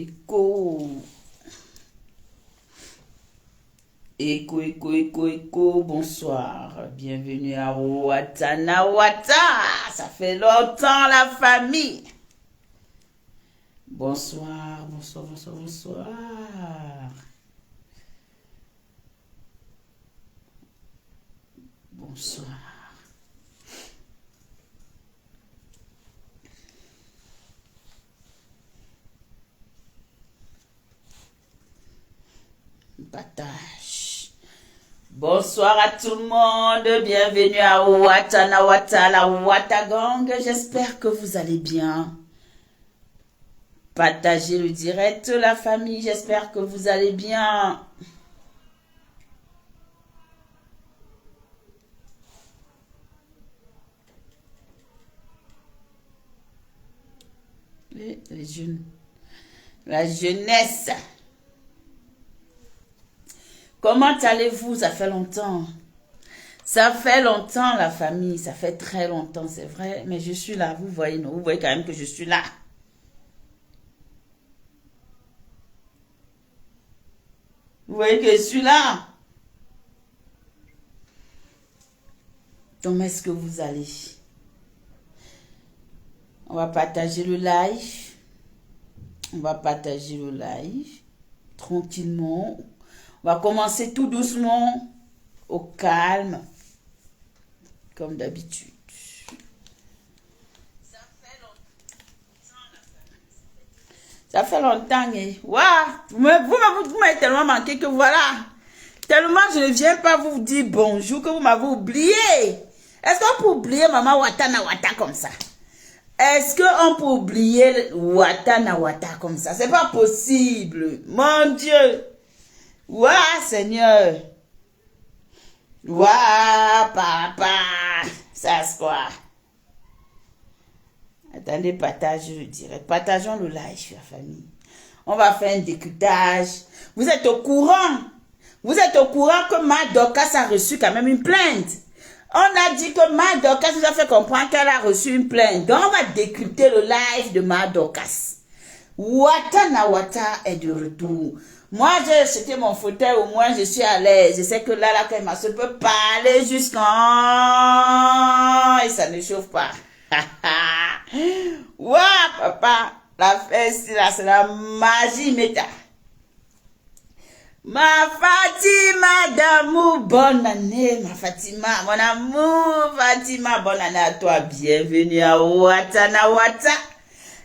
Écho. Écho, écho, écho, écho, bonsoir. Bienvenue à Watanawata. Ça fait longtemps la famille. Bonsoir, bonsoir, bonsoir, bonsoir. Bonsoir. Partage. Bonsoir à tout le monde, bienvenue à Watanawata, la Watagang. J'espère que vous allez bien. Partagez le direct, la famille, j'espère que vous allez bien. Les jeunes, la jeunesse. Comment allez-vous? Ça fait longtemps. Ça fait longtemps, la famille. Ça fait très longtemps, c'est vrai. Mais je suis là. Vous voyez, non? Vous voyez quand même que je suis là. Vous voyez que je suis là. Comment est-ce que vous allez? On va partager le live. On va partager le live. Tranquillement. On va commencer tout doucement, au calme, comme d'habitude. Ça fait longtemps, hein? Waouh! Vous m'avez tellement manqué que voilà. Tellement je ne viens pas vous dire bonjour que vous m'avez oublié. Est-ce qu'on peut oublier Maman Watanawata comme ça? Est-ce qu'on peut oublier Watanawata comme ça? C'est pas possible. Mon Dieu! Ouah, Seigneur. Ouah, papa. Ça c'est quoi? Attendez, partage le direct. Partageons le live, la famille. On va faire un décryptage. Vous êtes au courant? Vous êtes au courant que Madokas a reçu quand même une plainte? On a dit que Madokas nous a fait comprendre qu'elle a reçu une plainte. Donc, on va décrypter le live de Madokas. Watanawata est de retour. Moi, j'ai acheté mon fauteuil, au moins je suis à l'aise. Je sais que là, quand il se peut parler jusqu'en... Et ça ne chauffe pas. Ouah, papa, la fête, là, c'est la magie méta. Ma Fatima d'amour, bonne année, ma Fatima, mon amour, Fatima, bonne année à toi. Bienvenue à Watanawata.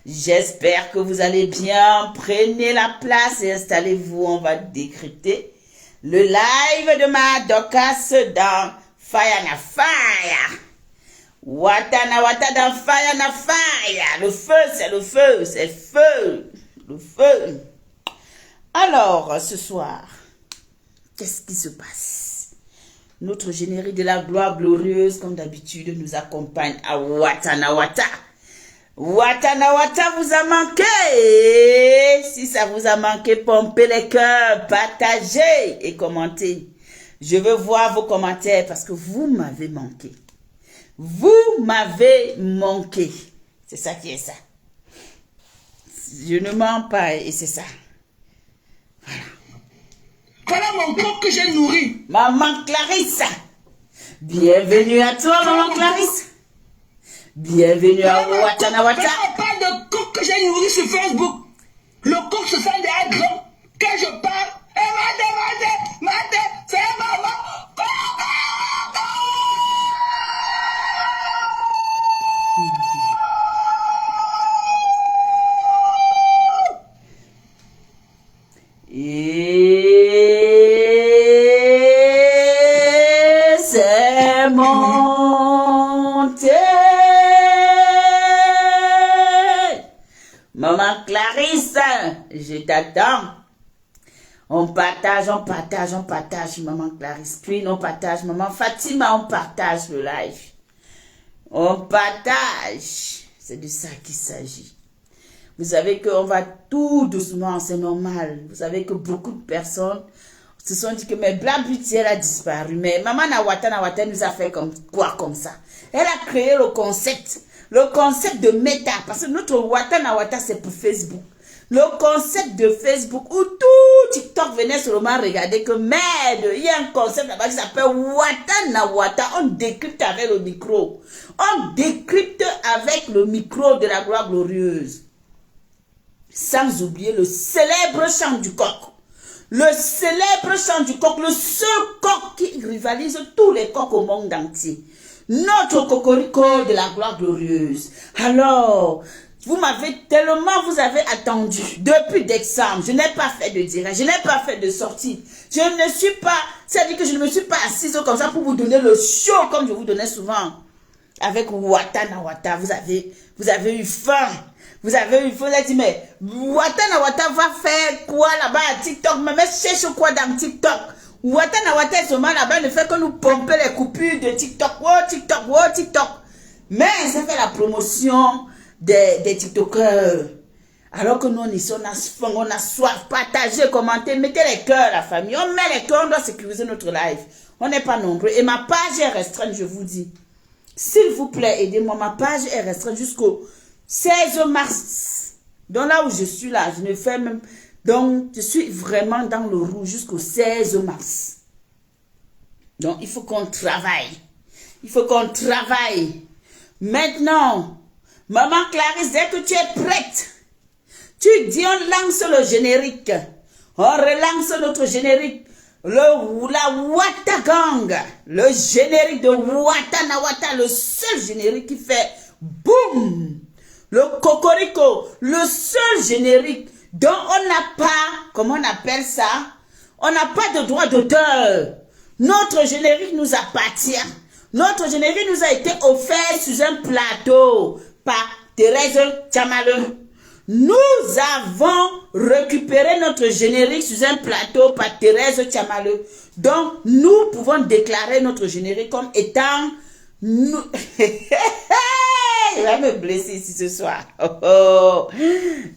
J'espère que vous allez bien. Prenez la place et installez-vous. On va décrypter le live de Madokas dans Fire na Fire. Watanawata dans Fire na Fire. Le feu, c'est le feu, c'est le feu. Le feu. Alors, ce soir, qu'est-ce qui se passe? Notre générique de la gloire glorieuse, comme d'habitude, nous accompagne à Watanawata. Watanawata vous a manqué. Si ça vous a manqué, pompez les cœurs, partagez et commentez. Je veux voir vos commentaires parce que vous m'avez manqué. Vous m'avez manqué. C'est ça qui est ça. Je ne mens pas et c'est ça. Voilà mon corps que j'ai nourri. Maman Clarisse. Bienvenue à toi, Maman Clarisse. Bienvenue à Watanawata. On parle de coq que j'ai nourri sur Facebook. Le coq se sent déjà grand. Quand je parle, mate, c'est maman. Et c'est monté. Maman Clarisse, je t'attends. On partage, on partage, on partage, Maman Clarisse. Puis on partage, Maman Fatima, on partage le live. On partage. C'est de ça qu'il s'agit. Vous savez qu'on va tout doucement, c'est normal. Vous savez que beaucoup de personnes se sont dit que mais Blabuti, elle a disparu. Mais Maman Watanawata nous a fait comme quoi comme ça. Elle a créé le concept de méta. Parce que notre Watanawata, c'est pour Facebook. Le concept de Facebook où tout TikTok venait seulement regarder que merde, il y a un concept là-bas qui s'appelle Wata na Wata. On décrypte avec le micro. On décrypte avec le micro de la gloire glorieuse. Sans oublier le célèbre chant du coq. Le célèbre chant du coq, le seul coq qui rivalise tous les coqs au monde entier. Notre cocorico de la gloire glorieuse. Alors, vous avez attendu depuis décembre. Je n'ai pas fait de direct, je n'ai pas fait de sortie. Je ne suis pas, c'est-à-dire que je ne me suis pas assise comme ça pour vous donner le show comme je vous donnais souvent. Avec Wata na Wata, vous avez eu faim. Vous avez dit, mais Wata na Wata va faire quoi là-bas à TikTok? Mais cherche quoi dans TikTok? Wata na Wata seulement là-bas ne fait que nous pomper les coupures de TikTok. Oh TikTok, oh TikTok. Mais ça fait la promotion des TikTokers. Alors que nous, on a faim, on a soif, partagez, commentez, mettez les cœurs, la famille. On met les cœurs, on doit sécuriser notre live. On n'est pas nombreux. Et ma page est restreinte, je vous dis. S'il vous plaît, aidez-moi. Ma page est restreinte jusqu'au 16 mars. Donc là où je suis là, je ne fais même... Donc, je suis vraiment dans le rouge jusqu'au 16 mars. Donc, il faut qu'on travaille. Il faut qu'on travaille. Maintenant, maman Clarisse, dès que tu es prête, tu dis on lance le générique. On relance notre générique. La Wata Gang. Le générique de Wata na Wata. Le seul générique qui fait boum. Le cocorico. Le seul générique dont on n'a pas, comment on appelle ça? On n'a pas de droit d'auteur. Notre générique nous appartient. Notre générique nous a été offert sur un plateau par Thérèse Tchamaleu. Nous avons récupéré notre générique sur un plateau par Thérèse Tchamaleu. Donc, nous pouvons déclarer notre générique comme étant... Nous... Il va me blesser ici ce soir.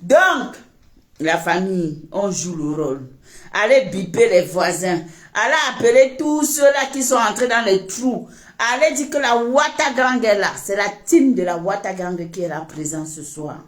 Donc, la famille, on joue le rôle. Allez biper les voisins. Allez appeler tous ceux-là qui sont entrés dans les trous. Allez dire que la Wata Gang est là. C'est la team de la Wata Gang qui est là présente ce soir.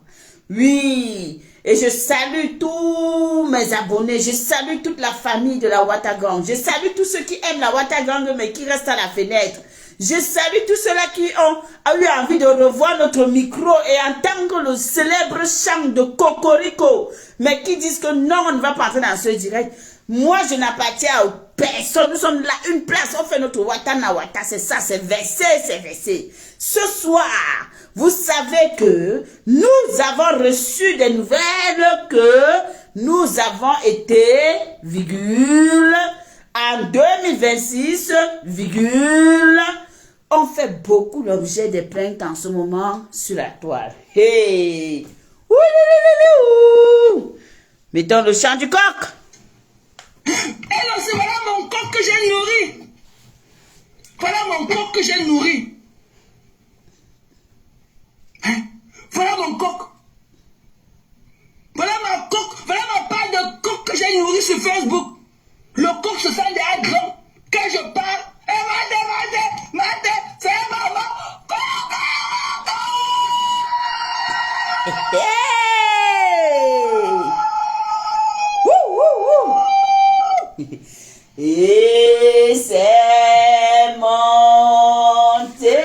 Oui. Et je salue tous mes abonnés. Je salue toute la famille de la Wata Gang. Je salue tous ceux qui aiment la Wata Gang mais qui restent à la fenêtre. Je salue tous ceux-là qui ont eu envie de revoir notre micro et entendre le célèbre chant de Cocorico, mais qui disent que non, on ne va pas entrer dans ce direct. Moi, je n'appartiens à personne. Nous sommes là, une place, on fait notre Wata na Wata, c'est ça, c'est versé, c'est versé. Ce soir, vous savez que nous avons reçu des nouvelles que nous avons été, virgule, en 2026, virgule, on fait beaucoup l'objet des plaintes en ce moment sur la toile. Hey! Ouh! Mettons le chant du coq. Alors, c'est voilà mon coq que j'ai nourri. Voilà mon coq que j'ai nourri. Hein? Voilà mon coq. Voilà ma coq. Voilà ma part de coq que j'ai nourri sur Facebook. Le coq se sent déjà grand. Quand je parle, mate, c'est maman. Et c'est monté.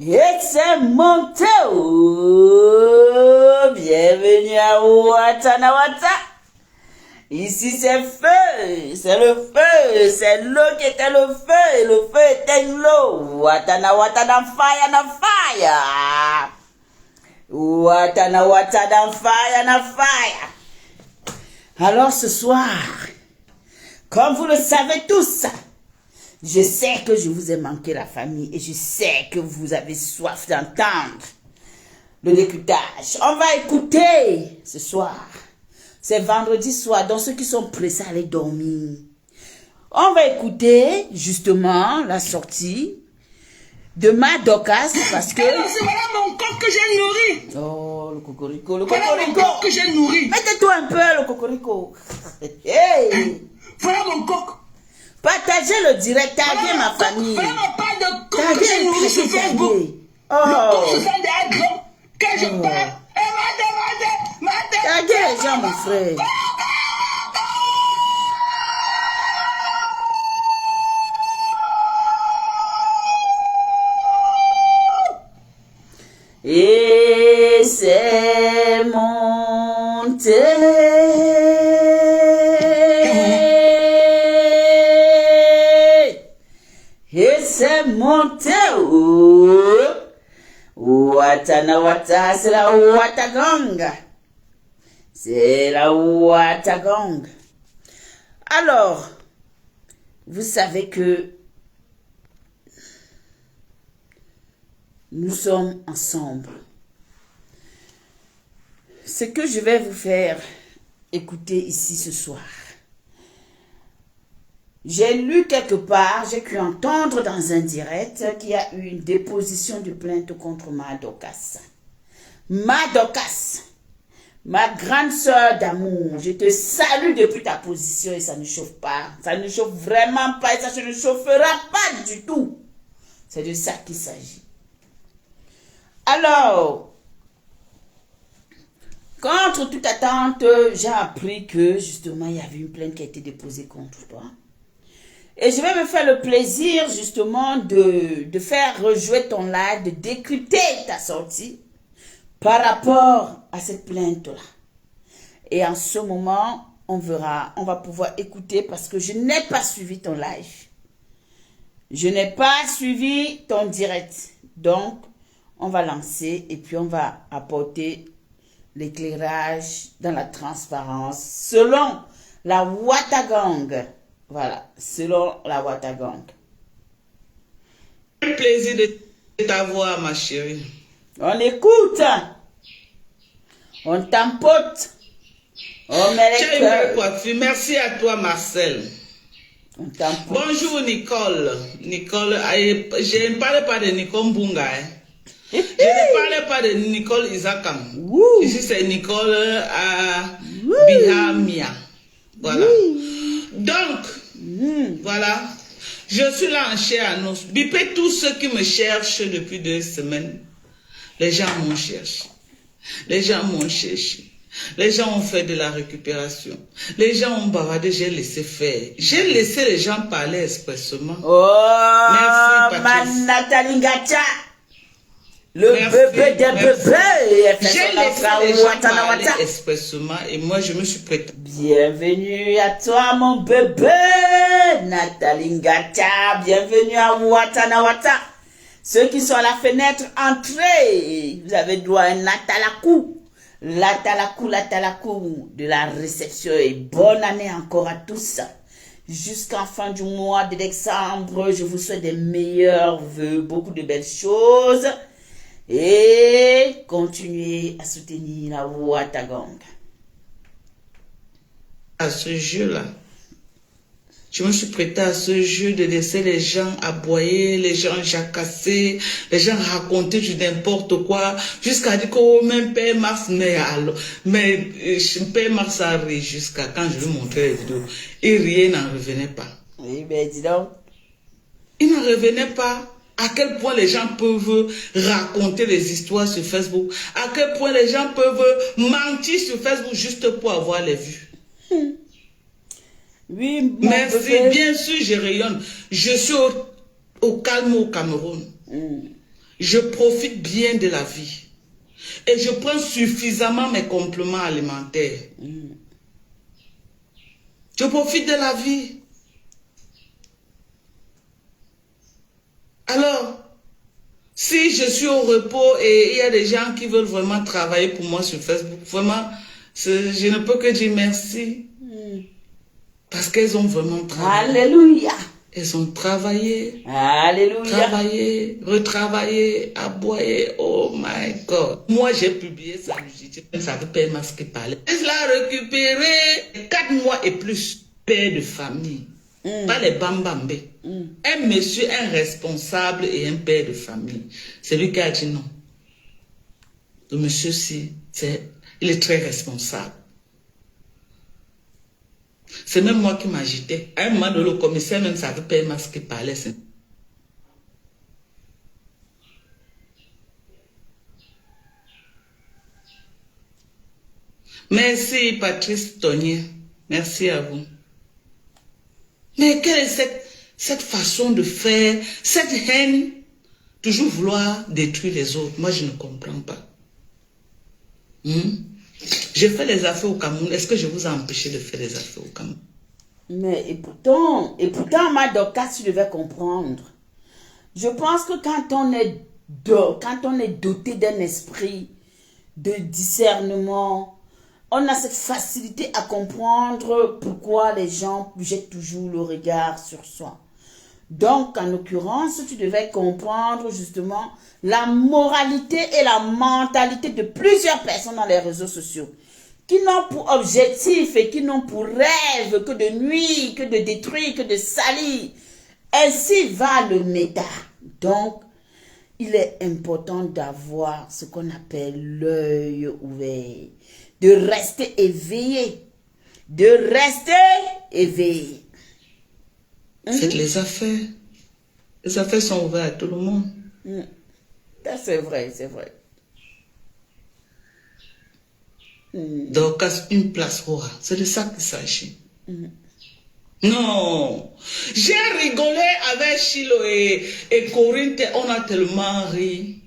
Et c'est monté. Bienvenue à Wata na Wata. Ici c'est feu, c'est le feu, c'est l'eau qui était le feu et le feu était l'eau. Wata na Wata na fire na fire. Wata na Wata na fire na fire. Alors ce soir, comme vous le savez tous, je sais que je vous ai manqué la famille et je sais que vous avez soif d'entendre le décryptage. On va écouter ce soir. C'est vendredi soir, donc ceux qui sont pressés à aller dormir. On va écouter justement la sortie de ma Dorcas parce que... Alors, c'est voilà mon coq que j'ai nourri. Oh, le cocorico, le Voilà mon cocorico. coq que j'ai nourri. Mettez-toi un peu, le cocorico. Hey. Voilà mon coq. Partagez le direct, taguez ma famille. Vraiment pas de coq que j'ai nourri sur Facebook. Le coq se sent déjà grand. Quand je parle, taguez les gens, mon frère. Et c'est monté. Et c'est monté. Watana wata, c'est la Watagong. C'est la Watagong. Alors, vous savez que nous sommes ensemble. Ce que je vais vous faire écouter ici ce soir. J'ai lu quelque part, j'ai cru entendre dans un direct qu'il y a eu une déposition de plainte contre Madokas. Madokas, ma grande sœur d'amour, je te salue depuis ta position et ça ne chauffe pas. Ça ne chauffe vraiment pas et ça ne chauffera pas du tout. C'est de ça qu'il s'agit. Alors, contre toute attente, j'ai appris que justement il y avait une plainte qui a été déposée contre toi. Et je vais me faire le plaisir justement de faire rejouer ton live, de décrypter ta sortie par rapport à cette plainte-là. Et en ce moment, on verra, on va pouvoir écouter parce que je n'ai pas suivi ton live. Je n'ai pas suivi ton direct. Donc, on va lancer et puis on va apporter l'éclairage dans la transparence selon la Watagong. Voilà, selon la Watagong. Un plaisir de t'avoir, ma chérie. On écoute. On tampote. On met les cœurs. Merci à toi, Marcel. On tampote. Bonjour, Nicole. Nicole, je ne parle pas de Nicole Mbunga. Je ne parle pas de Nicole Isakam. Ici, c'est Nicole Bihamia. Voilà. Donc, voilà. Je suis là en chair à nous. Bipez tous ceux qui me cherchent depuis 2 semaines. Les gens m'ont cherché. Les gens m'ont cherché. Les gens ont fait de la récupération. Les gens ont bavardé, j'ai laissé faire. J'ai laissé les gens parler expressément. Oh, merci, ma Nathalie Ngacha. Le bébé des bébés. J'ai laissé les gens parler expressément et moi je me suis prête. Bienvenue à toi mon bébé Nathalie Ngacha. Bienvenue à Watanawata. Ceux qui sont à la fenêtre, entrez. Vous avez droit à un latalakou. Latalakou de la réception. Et bonne année encore à tous. Jusqu'en fin du mois de décembre, je vous souhaite des meilleurs vœux, beaucoup de belles choses. Et continuez à soutenir la Watagong. À ce jeu-là, je me suis prêtée à ce jeu de laisser les gens aboyer, les gens jacasser, les gens raconter du n'importe quoi, jusqu'à dire que oh, même Père Mars, mais Père Mars a ri jusqu'à quand je lui montrais les vidéos. Et rien n'en revenait pas. Oui, mais dis donc. Il n'en revenait pas. À quel point les gens peuvent raconter les histoires sur Facebook. À quel point les gens peuvent mentir sur Facebook juste pour avoir les vues. Oui, merci, bien sûr, je rayonne. Je suis au calme au Cameroun. Je profite bien de la vie. Et je prends suffisamment mes compléments alimentaires. Je profite de la vie. Alors, si je suis au repos et il y a des gens qui veulent vraiment travailler pour moi sur Facebook, vraiment, je ne peux que dire merci. Parce qu'elles ont vraiment travaillé. Alléluia. Elles ont travaillé. Alléluia. Travaillé, retravaillé, aboyé. Oh my God. Moi, j'ai publié ça. Je ne savais pas ce qu'il parlait. Je l'ai récupéré 4 mois et plus. Père de famille. Pas les bambambés. Un monsieur, un responsable et un père de famille. C'est lui qui a dit non. Le monsieur-ci, il est très responsable. C'est même moi qui m'agitais. À un moment donné, le commissaire même savait pas mal ce qu'il parlait. Merci Patrice Tonier. Merci à vous. Mais quelle est cette façon de faire, cette haine, toujours vouloir détruire les autres? Moi, je ne comprends pas. J'ai fait les affaires au Cameroun. Est-ce que je vous ai empêché de faire les affaires au Cameroun? Mais et pourtant, Madoka, tu devais comprendre. Je pense que quand on est doté d'un esprit de discernement, on a cette facilité à comprendre pourquoi les gens jettent toujours le regard sur soi. Donc, en l'occurrence, tu devais comprendre justement la moralité et la mentalité de plusieurs personnes dans les réseaux sociaux qui n'ont pour objectif et qui n'ont pour rêve que de nuire, que de détruire, que de salir. Ainsi va le méta. Donc, il est important d'avoir ce qu'on appelle l'œil ouvert, de rester éveillé, Faites les affaires. Les affaires sont ouvertes à tout le monde. C'est vrai, c'est vrai. Donc, une place aura. C'est de ça qu'il s'agit. Non. J'ai rigolé avec Chilo et Corinne. On a tellement ri.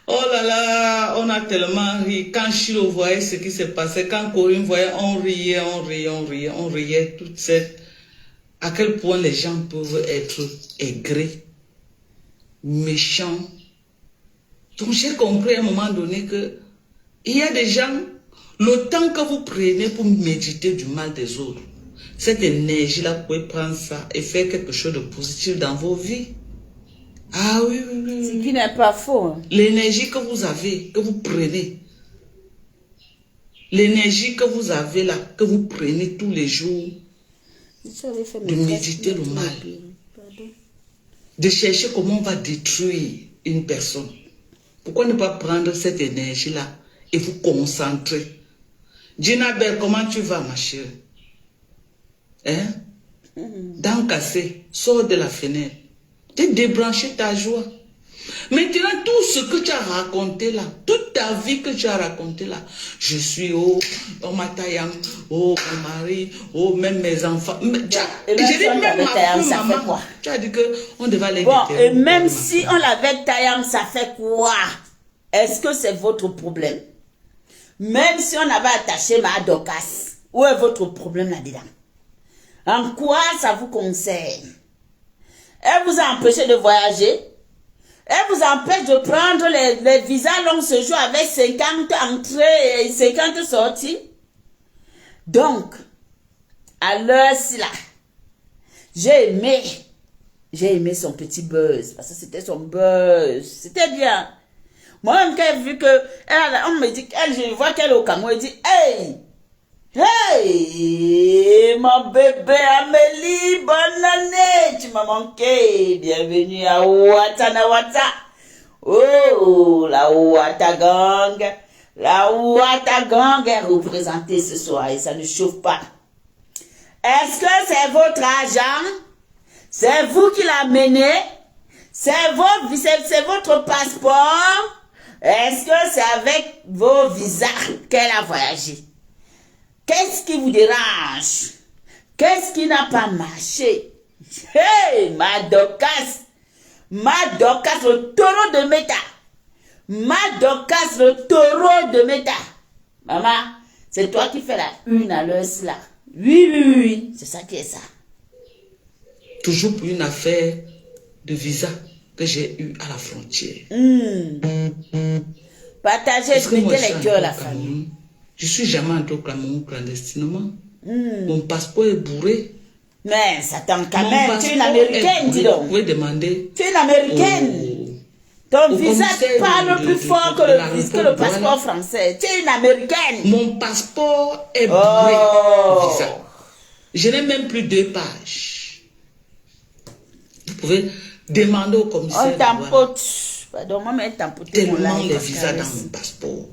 Oh là là, on a tellement ri. Quand Chilo voyait ce qui se passait, quand Corinne voyait, on riait. Toute cette... À quel point les gens peuvent être aigris, méchants. Donc j'ai compris à un moment donné que il y a des gens, le temps que vous prenez pour méditer du mal des autres, cette énergie-là, vous pouvez prendre ça et faire quelque chose de positif dans vos vies. Ah oui. Ce qui n'est pas faux. Hein. L'énergie que vous avez, que vous prenez, l'énergie que vous avez là, que vous prenez tous les jours, de méditer le mal, de chercher comment on va détruire une personne. Pourquoi ne pas prendre cette énergie-là et vous concentrer? Gina Bell, comment tu vas, ma chérie? Hein? Dents cassées, sors de la fenêtre. Tu débranché ta joie. Maintenant, tout ce que tu as raconté là, toute ta vie que tu as raconté là, je suis ma taillante, mon mari, même mes enfants. J'ai dit même ma fille, maman, tu as dit qu'on devait aller déterrer. Et même si on l'avait taillant, ça fait quoi? Est-ce que c'est votre problème? Même si on avait attaché ma Dorcas, où est votre problème là-dedans? En quoi ça vous concerne? Elle vous a empêché de voyager? Elle vous empêche de prendre les visas long séjour avec 50 entrées et 50 sorties? Donc, à l'heure-ci là, j'ai aimé son petit buzz, parce que c'était son buzz, c'était bien. Moi-même, quand j'ai vu que, on me dit, je vois qu'elle est au Cameroun, elle dit, hey, mon bébé Amélie, bonne année, tu m'as manqué, bienvenue à Ouattanawata. Oh, la Ouattagang est représentée ce soir et ça ne chauffe pas. Est-ce que c'est votre argent? C'est vous qui l'amenez? C'est votre passeport? Est-ce que c'est avec vos visas qu'elle a voyagé? Qu'est-ce qui vous dérange? Qu'est-ce qui n'a pas marché? Hey, Madokas, le taureau de Méta. Madokas, le taureau de Méta. Maman, c'est toi qui fais la une à l'heure là. Oui, c'est ça qui est ça. Toujours pour une affaire de visa que j'ai eu à la frontière. Partagez, mettez les cœurs à la famille. Je suis jamais entré au Cameroun clandestinement. Mon passeport est bourré. Mais ça t'en quand même. Tu es une américaine, dis donc. Vous pouvez demander. Tu es une américaine. Ton visa parle plus fort que le passeport français. Tu es une américaine. Mon passeport est bourré. Visa. Je n'ai même plus 2 pages. Vous pouvez demander au commissaire. On tampote. Pardon, moi, mais tampote. Tellement les visas dans mon passeport.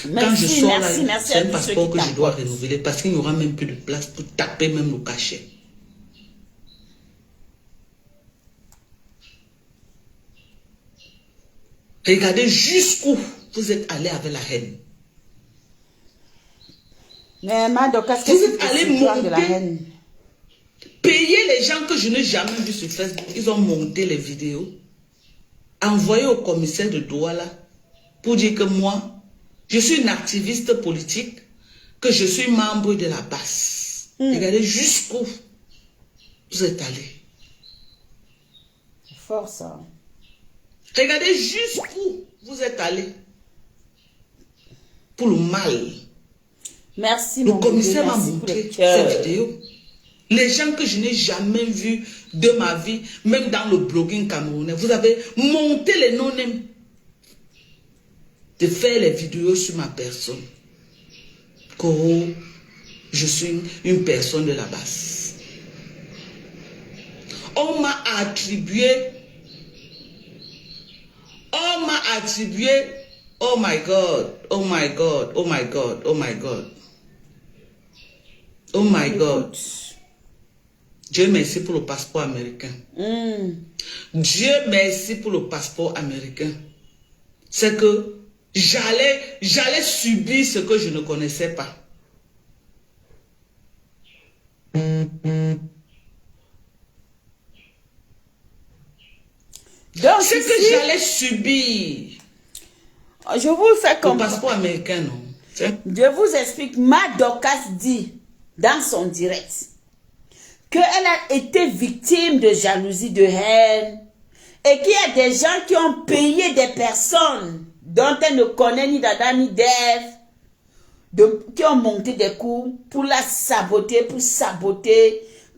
Quand je sors là, merci c'est à un tous passeport ceux que qui je dois t'emportent. renouveler parce qu'il n'y aura même plus de place pour taper même le cachet. Regardez jusqu'où vous êtes allé avec la haine. Mais Madoka, Vous êtes allé de la monter, haine. payer les gens que je n'ai jamais vus sur Facebook. Ils ont monté les vidéos, envoyé au commissaire de Douala pour dire que moi, je suis une activiste politique, que je suis membre de la base. Regardez jusqu'où vous êtes allé. C'est fort ça. Regardez jusqu'où vous êtes allé. Pour le mal. Merci, Le mon commissaire m'a merci pour le montré cœur. cette vidéo. Les gens que je n'ai jamais vus de ma vie, même dans le blogging camerounais, vous avez monté les noms de faire les vidéos sur ma personne. Que je suis une personne de la base. On m'a attribué, oh my God, oh my God, oh my God, oh my God. Oh my God. Dieu merci pour le passeport américain. Dieu merci pour le passeport américain. C'est que j'allais subir ce que je ne connaissais pas. Donc, C'est ici, que j'allais subir. je vous fais Le comprendre. passeport américain, non. Je vous explique. Madokas dit dans son direct qu'elle a été victime de jalousie, de haine, et qu'il y a des gens qui ont payé des personnes dont elle ne connaît ni Dada ni Dev, qui ont monté des coups pour la saboter,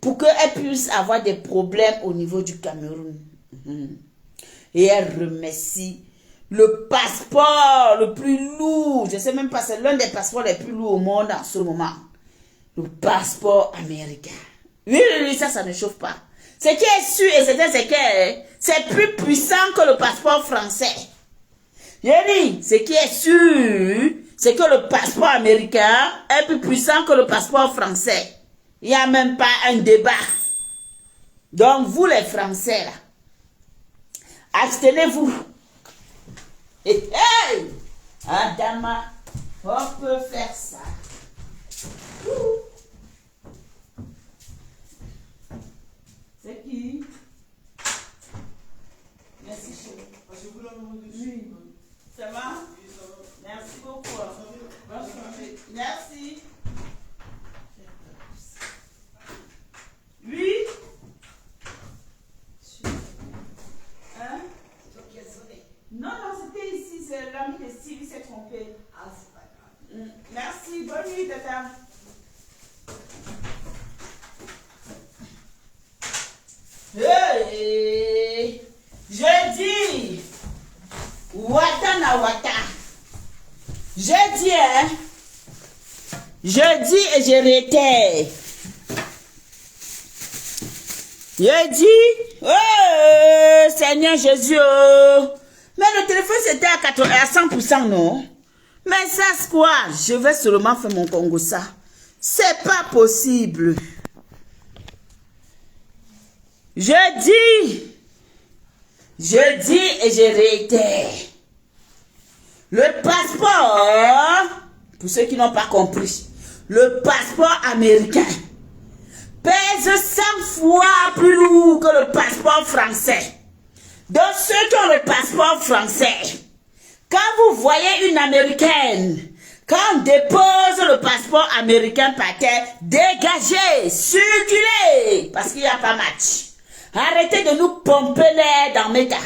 pour qu'elle puisse avoir des problèmes au niveau du Cameroun. Et elle remercie le passeport le plus lourd, je ne sais même pas, c'est l'un des passeports les plus lourds au monde en ce moment. Le passeport américain. Oui, ça ne chauffe pas. Ce qui est sûr et certain, c'est que c'est plus puissant que le passeport français. Yéni, ce qui est sûr, c'est que le passeport américain est plus puissant que le passeport français. Il n'y a même pas un débat. Donc, vous les Français, là, abstenez-vous. Et hey! Adama, on peut faire ça. C'est qui? Merci, chérie. Oui. Ça va? Merci beaucoup. Merci. Oui? Hein? Non, c'était ici, c'est l'ami de Steve, il s'est trompé. Ah, c'est pas grave. Merci, bonne nuit, tata. Hey, je dis, Wata na Wata. Je dis, hein, je dis et je réitère. Je dis, oh, Seigneur Jésus, oh. Mais le téléphone c'était à 100%, non? Mais ça, c'est quoi? Je vais seulement faire mon Congo ça. C'est pas possible. Je dis et je réitère. Le passeport, pour ceux qui n'ont pas compris, le passeport américain pèse 100 fois plus lourd que le passeport français. Donc ceux qui ont le passeport français, quand vous voyez une américaine, quand on dépose le passeport américain par terre, dégagez, circulez, parce qu'il n'y a pas match. Arrêtez de nous pomper l'air dans mes cas.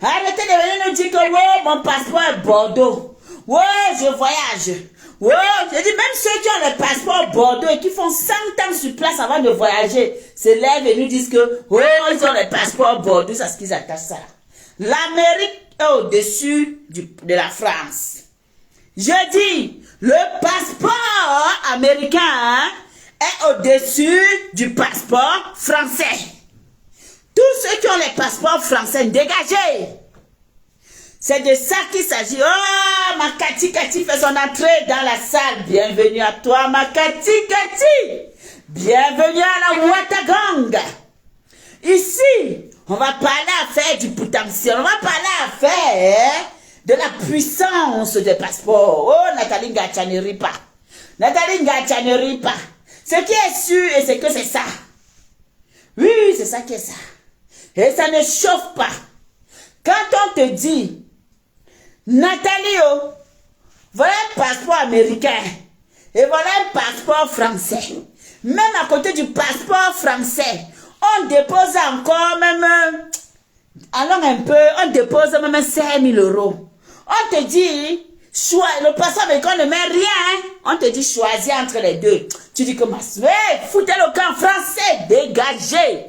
Arrêtez de venir nous dire que ouais, mon passeport est Bordeaux. Ouais, je voyage. Ouais, je dis même ceux qui ont le passeport Bordeaux et qui font 100 ans sur place avant de voyager, se lèvent et nous disent que ouais, ils ont le passeport Bordeaux, c'est ce qu'ils attachent ça. L'Amérique est au-dessus de la France. Je dis, le passeport américain est au-dessus du passeport français. Tous ceux qui ont les passeports français, dégagez. C'est de ça qu'il s'agit. Oh, ma Kati fait son entrée dans la salle. Bienvenue à toi, ma Kati. Bienvenue à la Ouattaganga. Ici, on va parler à faire du potentiel. On va parler à faire de la puissance des passeports. Oh, Nathalie Ngacha ne rit pas. Nathalie Ngacha ne rit pas. Ce qui est sûr, et c'est que c'est ça. Oui, c'est ça qui est ça. Et ça ne chauffe pas. Quand on te dit, Nathalie, oh, voilà un passeport américain et voilà un passeport français. Même à côté du passeport français, on dépose encore même, allons un peu, on dépose même 5 000 €. On te dit, le passeport américain ne met rien. Hein? On te dit, choisis entre les deux. Tu dis que ma soeur, foutez le camp français, dégagez.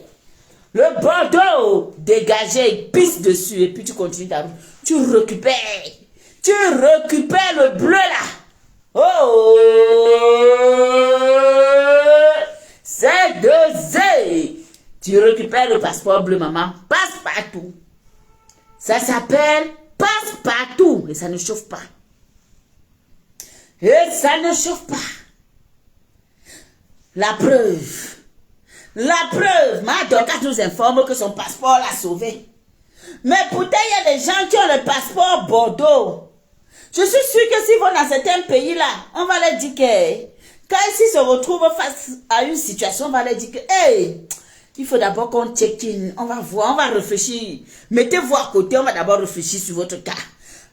Le Bordeaux, dégagez, pisse dessus et puis tu continues ta route. Tu récupères le bleu là. Oh, c'est dosé. Tu récupères le passeport bleu, maman. Passe partout. Ça s'appelle passe partout et ça ne chauffe pas. Et ça ne chauffe pas. La preuve, ma Dorcas nous informe que son passeport l'a sauvé. Mais pourtant, il y a des gens qui ont le passeport Bordeaux. Je suis sûre que s'ils vont dans certains pays-là, on va leur dire que, quand ils se retrouvent face à une situation, on va leur dire que, hey, il faut d'abord qu'on check-in, on va voir, on va réfléchir. Mettez-vous à côté, on va d'abord réfléchir sur votre cas.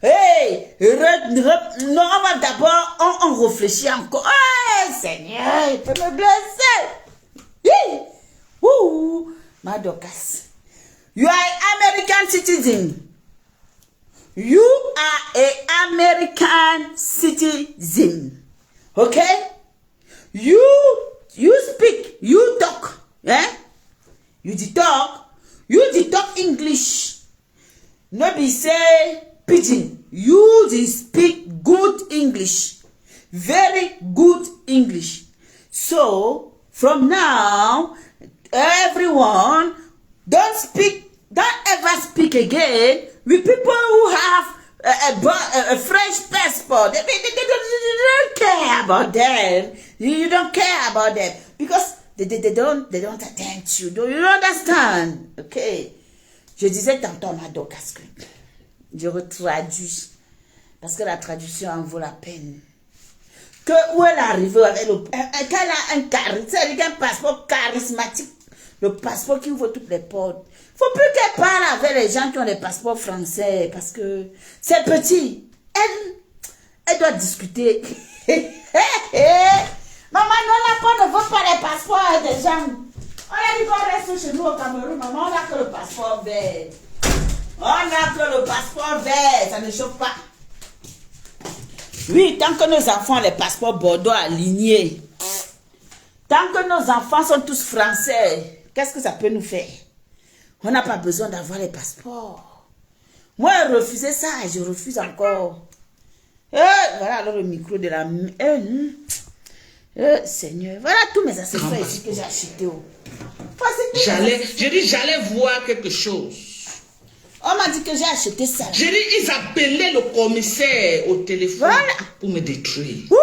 Hey, non, on va d'abord, on réfléchit encore. Hey, Seigneur, il peut me blesser. Hey. Ouh, ma Dorcas. You are an American citizen. You are an American citizen. Okay? You speak, you talk. Eh? You talk English. No be say pidgin. You speak good English. Very good English. So, from now, everyone, don't ever speak again with people who have a French passport. They don't care about them. You don't care about them because they don't attend to you. Do you understand? Okay. Je disais tantôt ma Dorcas, je retraduis parce que la traduction en vaut la peine. Que où elle est arrivée avec qu'elle a un passeport charismatique. Le passeport qui ouvre toutes les portes. Faut plus qu'elle parle avec les gens qui ont des passeports français parce que c'est petit. Elle doit discuter. Maman, non, on ne veut pas les passeports des gens. On a dit qu'on reste chez nous au Cameroun, maman, on n'a que le passeport vert. On n'a que le passeport vert, ça ne chauffe pas. Oui, tant que nos enfants ont les passeports Bordeaux alignés, tant que nos enfants sont tous français, qu'est-ce que ça peut nous faire? On n'a pas besoin d'avoir les passeports. Moi, je refusais ça, je refuse encore. Voilà alors le micro de la... Seigneur, voilà tous mes accessoires ici que j'ai achetés. J'allais voir quelque chose. On m'a dit que j'ai acheté ça. J'ai dit, ils appelaient le commissaire au téléphone pour me détruire. Ouh.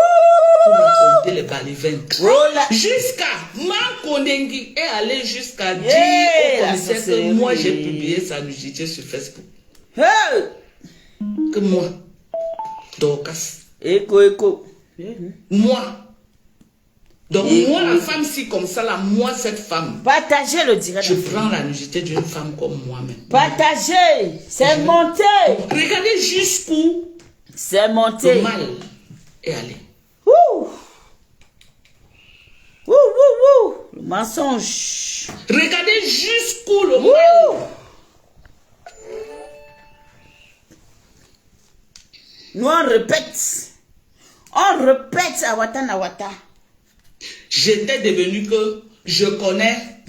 Pour me compter les balivenques. Voilà. Jusqu'à Mankondengi est allé jusqu'à dire au commissaire que moi j'ai publié sa nudité sur Facebook. Que moi, Dorcas. Écho. Moi. Donc moi, la femme si comme ça, là, moi, cette femme. Partagez le direct. Je prends la nudité d'une femme comme moi-même. Partagez. C'est monté. Regardez jusqu'où c'est monté. Le mal est allé. Ouh. Le mensonge. Regardez jusqu'où le mal. Nous on répète. On répète à Wata. J'étais devenu que je connais,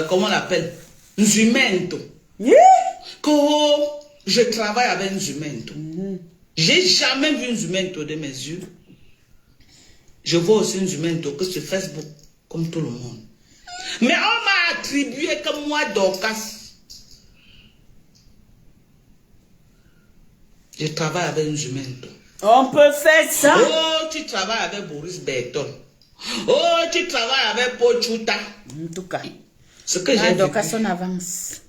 comment on l'appelle, Nzumento. Que je travaille avec Nzumento. J'ai jamais vu Nzumento de mes yeux. Je vois aussi Nzumento que sur Facebook, comme tout le monde. Mais on m'a attribué comme moi, Dorcas. Je travaille avec une humaine. On peut faire ça. Oh, tu travailles avec Boris Berton. Oh, tu travailles avec Paul Chouta. En tout cas. Ce que j'ai Donc, à vu. son avance.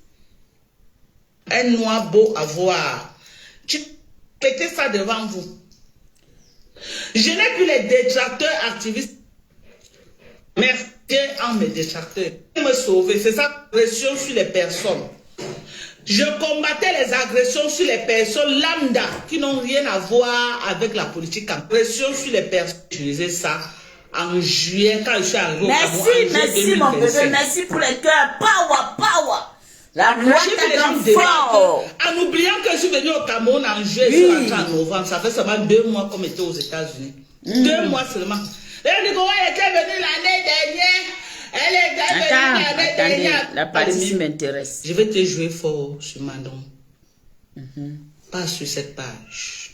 Un noir beau à voir. Tu mettez ça devant vous. Je n'ai plus les détracteurs activistes. Merci en mes détracteurs. Me sauver, c'est ça, pression sur les personnes. Je combattais les agressions sur les personnes lambda qui n'ont rien à voir avec la politique. Pression sur les personnes. J'utilisais ça en juillet quand je suis arrivé au Cameroun. Merci mon bébé, merci pour les cœurs. Power. La gloire est fort. En oubliant que je suis venu au Cameroun en juillet, je suis rentré en novembre. Ça fait seulement 2 mois qu'on était aux États-Unis. 2 mois seulement. Elle était venue l'année dernière. Attendez, la partie m'intéresse. Je vais te jouer fort sur Mandon. Pas sur cette page.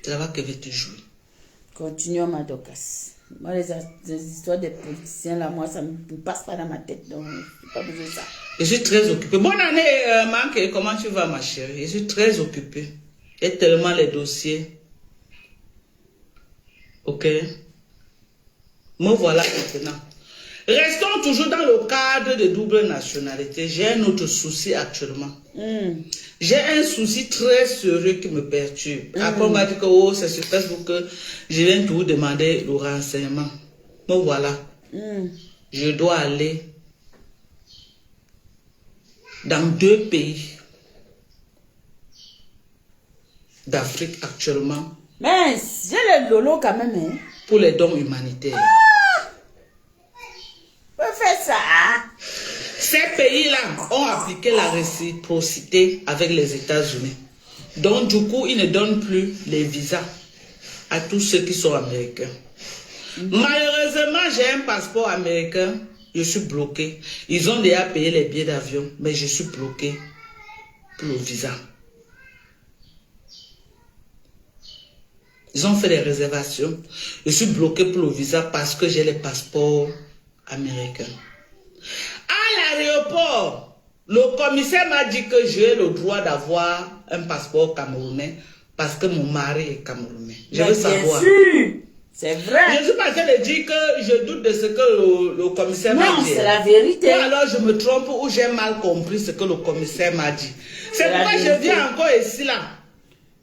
C'est là-bas que je vais te jouer. Continuons, Madokas. Moi, les histoires des politiciens, là, moi, ça ne me passe pas dans ma tête. Donc, je n'ai pas besoin de ça. Je suis très occupée. Bonne année, Manque. Comment tu vas, ma chérie? Je suis très occupée. Il y a tellement les dossiers. Ok? Me voilà maintenant. Restons toujours dans le cadre de double nationalité. J'ai un autre souci actuellement. J'ai un souci très sérieux qui me perturbe. Après, on m'a dit que oh, c'est sur Facebook que je viens tout demander le renseignement. Me voilà. Je dois aller dans 2 pays d'Afrique actuellement. Mais j'ai le lolo quand même. Hein? Pour les dons humanitaires. On peut faire ça. Hein? Ces pays-là ont appliqué la réciprocité avec les États-Unis. Donc, du coup, ils ne donnent plus les visas à tous ceux qui sont américains. Malheureusement, j'ai un passeport américain. Je suis bloqué. Ils ont déjà payé les billets d'avion, mais je suis bloqué pour le visa. Ils ont fait des réservations. Je suis bloqué pour le visa parce que j'ai les passeports américains. À l'aéroport, le commissaire m'a dit que j'ai le droit d'avoir un passeport camerounais parce que mon mari est camerounais. Je veux savoir. C'est vrai. Je suis pas en train de dire que je doute de ce que le commissaire m'a dit. Non, c'est la vérité. Ou alors je me trompe ou j'ai mal compris ce que le commissaire m'a dit. C'est pourquoi je viens encore ici là.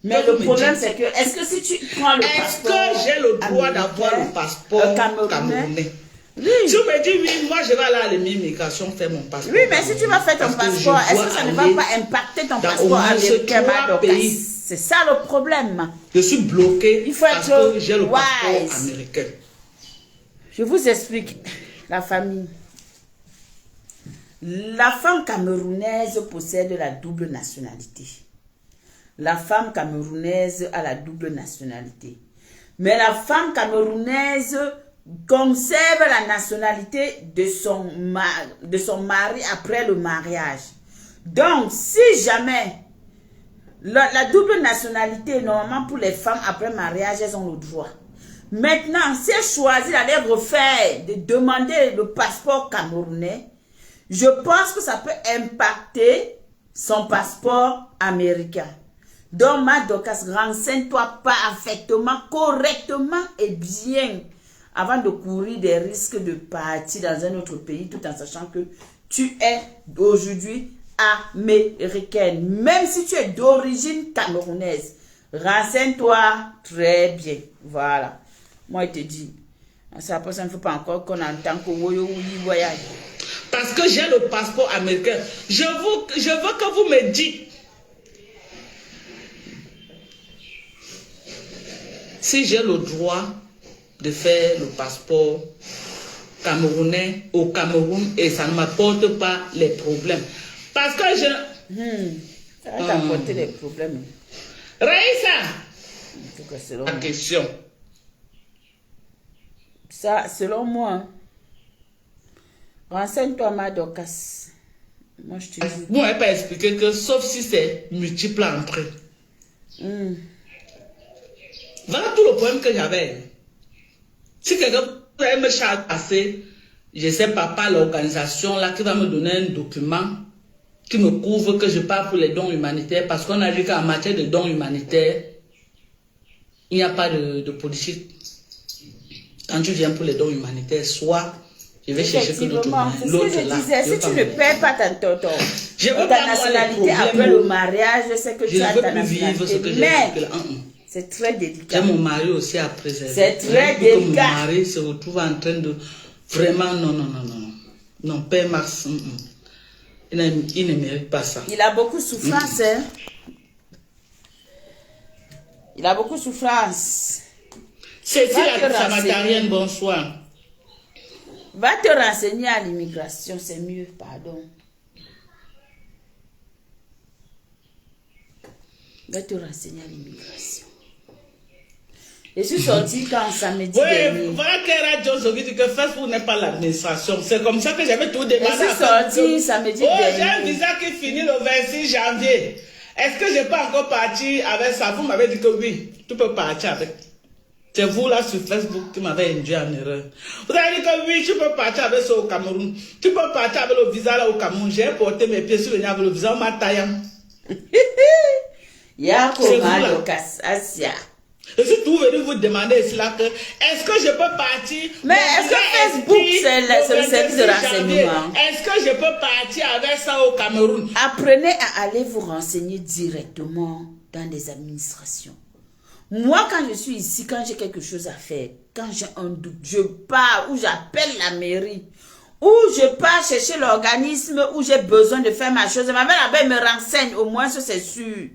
Mais le problème c'est que, est-ce que si tu prends le passeport... Est-ce que j'ai le droit d'avoir le passeport camerounais? Oui. Tu me dis oui, moi je vais aller à l'immigration faire mon passeport. Oui, mais si tu vas faire ton passeport, est-ce que ça ne va pas impacter ton passeport américain? C'est ça le problème. Je suis bloqué parce que j'ai le passeport américain. Je vous explique la famille. La femme camerounaise possède la double nationalité. La femme camerounaise a la double nationalité. Mais la femme camerounaise conserve la nationalité de son mari après le mariage. Donc, si jamais la double nationalité, normalement pour les femmes après mariage, elles ont le droit. Maintenant, si elle choisit d'aller refaire, de demander le passeport camerounais, je pense que ça peut impacter son passeport américain. Donc, Madokas, renseigne-toi parfaitement, correctement et bien avant de courir des risques de partir dans un autre pays tout en sachant que tu es aujourd'hui américaine. Même si tu es d'origine camerounaise, renseigne-toi très bien. Voilà. Moi, je te dis, ça ne faut pas encore qu'on entend que voyage. Parce que j'ai le passeport américain. Je veux que vous me dites si j'ai le droit de faire le passeport camerounais au Cameroun et ça ne m'apporte pas les problèmes. Parce que je... Ça va t'apporter des problèmes. Raïssa, la question. Ça, selon moi, renseigne-toi, Madokas. Moi, je te dis. Vous n'avez pas expliqué que sauf si c'est multiple entrée. Voilà tout le problème que j'avais. Si quelqu'un peut me charger, je ne sais pas, par l'organisation là qui va me donner un document qui me couvre que je parle pour les dons humanitaires, parce qu'on a vu qu'en matière de dons humanitaires, il n'y a pas de politique. Quand tu viens pour les dons humanitaires, soit je vais chercher que l'autre là. C'est ce que je disais, si tu ne paies pas ta nationalité après le mariage, je sais que tu as ta nationalité, mais c'est très délicat. J'ai mon mari aussi à préserver. C'est très délicat. Mon mari se retrouve en train de... Vraiment, non. Non, Père Max, il ne mérite pas ça. Il a beaucoup de souffrance, hein. Il a beaucoup de souffrance. C'est la Samatarienne, bonsoir. Va te renseigner à l'immigration, c'est mieux, pardon. Va te renseigner à l'immigration. Je suis sortie quand samedi dernier. Voilà que Radio Zogi dit que Facebook n'est pas l'administration. C'est comme ça que j'avais tout demandé. Je suis sortie samedi dernier. J'ai un visa qui finit le 26 janvier. Est-ce que je peux encore partir avec ça? Vous m'avez dit que oui, tu peux partir avec. C'est vous là sur Facebook qui m'avez induit en erreur. Vous avez dit que oui, tu peux partir avec ça au Cameroun. Tu peux partir avec le visa là au Cameroun. J'ai porté mes pieds sur le nez avec le visa au Matayam. Je suis tout venu vous demander cela que est-ce que je peux partir? Mais est-ce que Facebook c'est le service de renseignement? Est-ce que je peux partir avec ça au Cameroun? Apprenez à aller vous renseigner directement dans les administrations. Moi, quand je suis ici, quand j'ai quelque chose à faire, quand j'ai un doute, je pars ou j'appelle la mairie, ou je pars chercher l'organisme où j'ai besoin de faire ma chose. Ma mère là-bas me renseigne, au moins ça c'est sûr.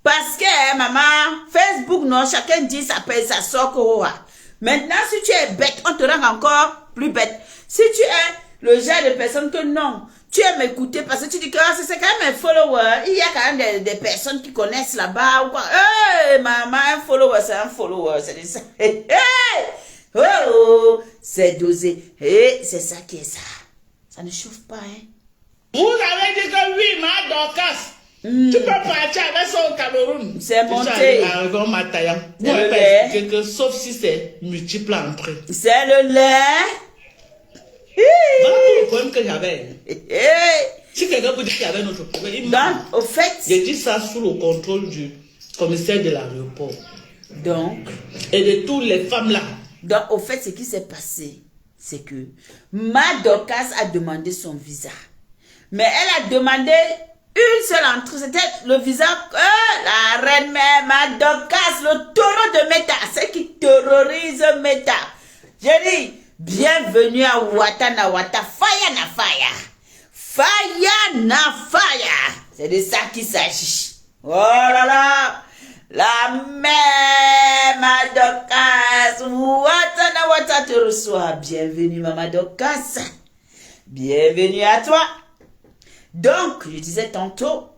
Parce que, maman, Facebook, non, chacun dit ça paye, ça sort, quoi. Maintenant, si tu es bête, on te rend encore plus bête. Si tu es le genre de personne que non, tu aimes écouter parce que tu dis que c'est quand même un follower. Il y a quand même des personnes qui connaissent là-bas ou quoi. Hey, maman, un follower, c'est un follower. C'est ça. Hey, oh, c'est dosé. Et c'est ça qui est ça. Ça ne chauffe pas, hein. Vous avez dit que oui, ma Dorcas. Tu peux partir avec ça au Cameroun. C'est monté. Sauf si c'est multiple entrée. C'est le lait. Voilà le problème que j'avais. Si quelqu'un vous dit qu'il y avait notre problème, au fait, j'ai dit ça sous le contrôle du commissaire de l'aéroport. Donc, et de toutes les femmes là. Donc, au fait, ce qui s'est passé, c'est que ma Dorcas a demandé son visa. Mais elle a demandé une seule entrée, c'était le visa, la reine mère, ma Dorcas, le taureau de Meta, c'est qui terrorise Meta. J'ai dit, bienvenue à Ouattana Ouatta, Faya na Faya. Faya na Faya. C'est de ça qu'il s'agit. Oh là là, la mère, ma Dorcas, Ouattana Ouatta te reçoit. Bienvenue, maman Dorcas. Bienvenue à toi. Donc, je disais tantôt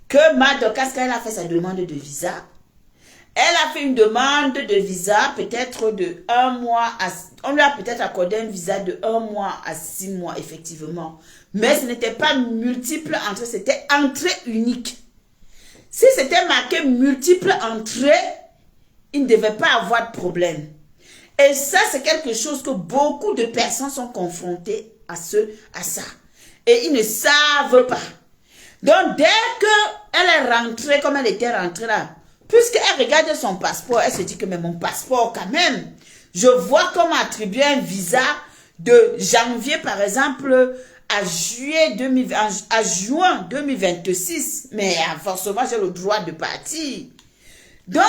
que ma Dorcas, quand elle a fait sa demande de visa, elle a fait une demande de visa peut-être de 1 mois à... On lui a peut-être accordé un visa de 1 mois à 6 mois, effectivement. Mais ce n'était pas multiple entrée, c'était entrée unique. Si c'était marqué multiple entrée, il ne devait pas avoir de problème. Et ça, c'est quelque chose que beaucoup de personnes sont confrontées à ça. Et ils ne savent pas. Donc, dès qu'elle est rentrée, comme elle était rentrée là, puisqu'elle regarde son passeport, elle se dit que mais mon passeport quand même, je vois qu'on m'a attribué un visa de janvier par exemple à juin 2026. Mais forcément, j'ai le droit de partir. Donc,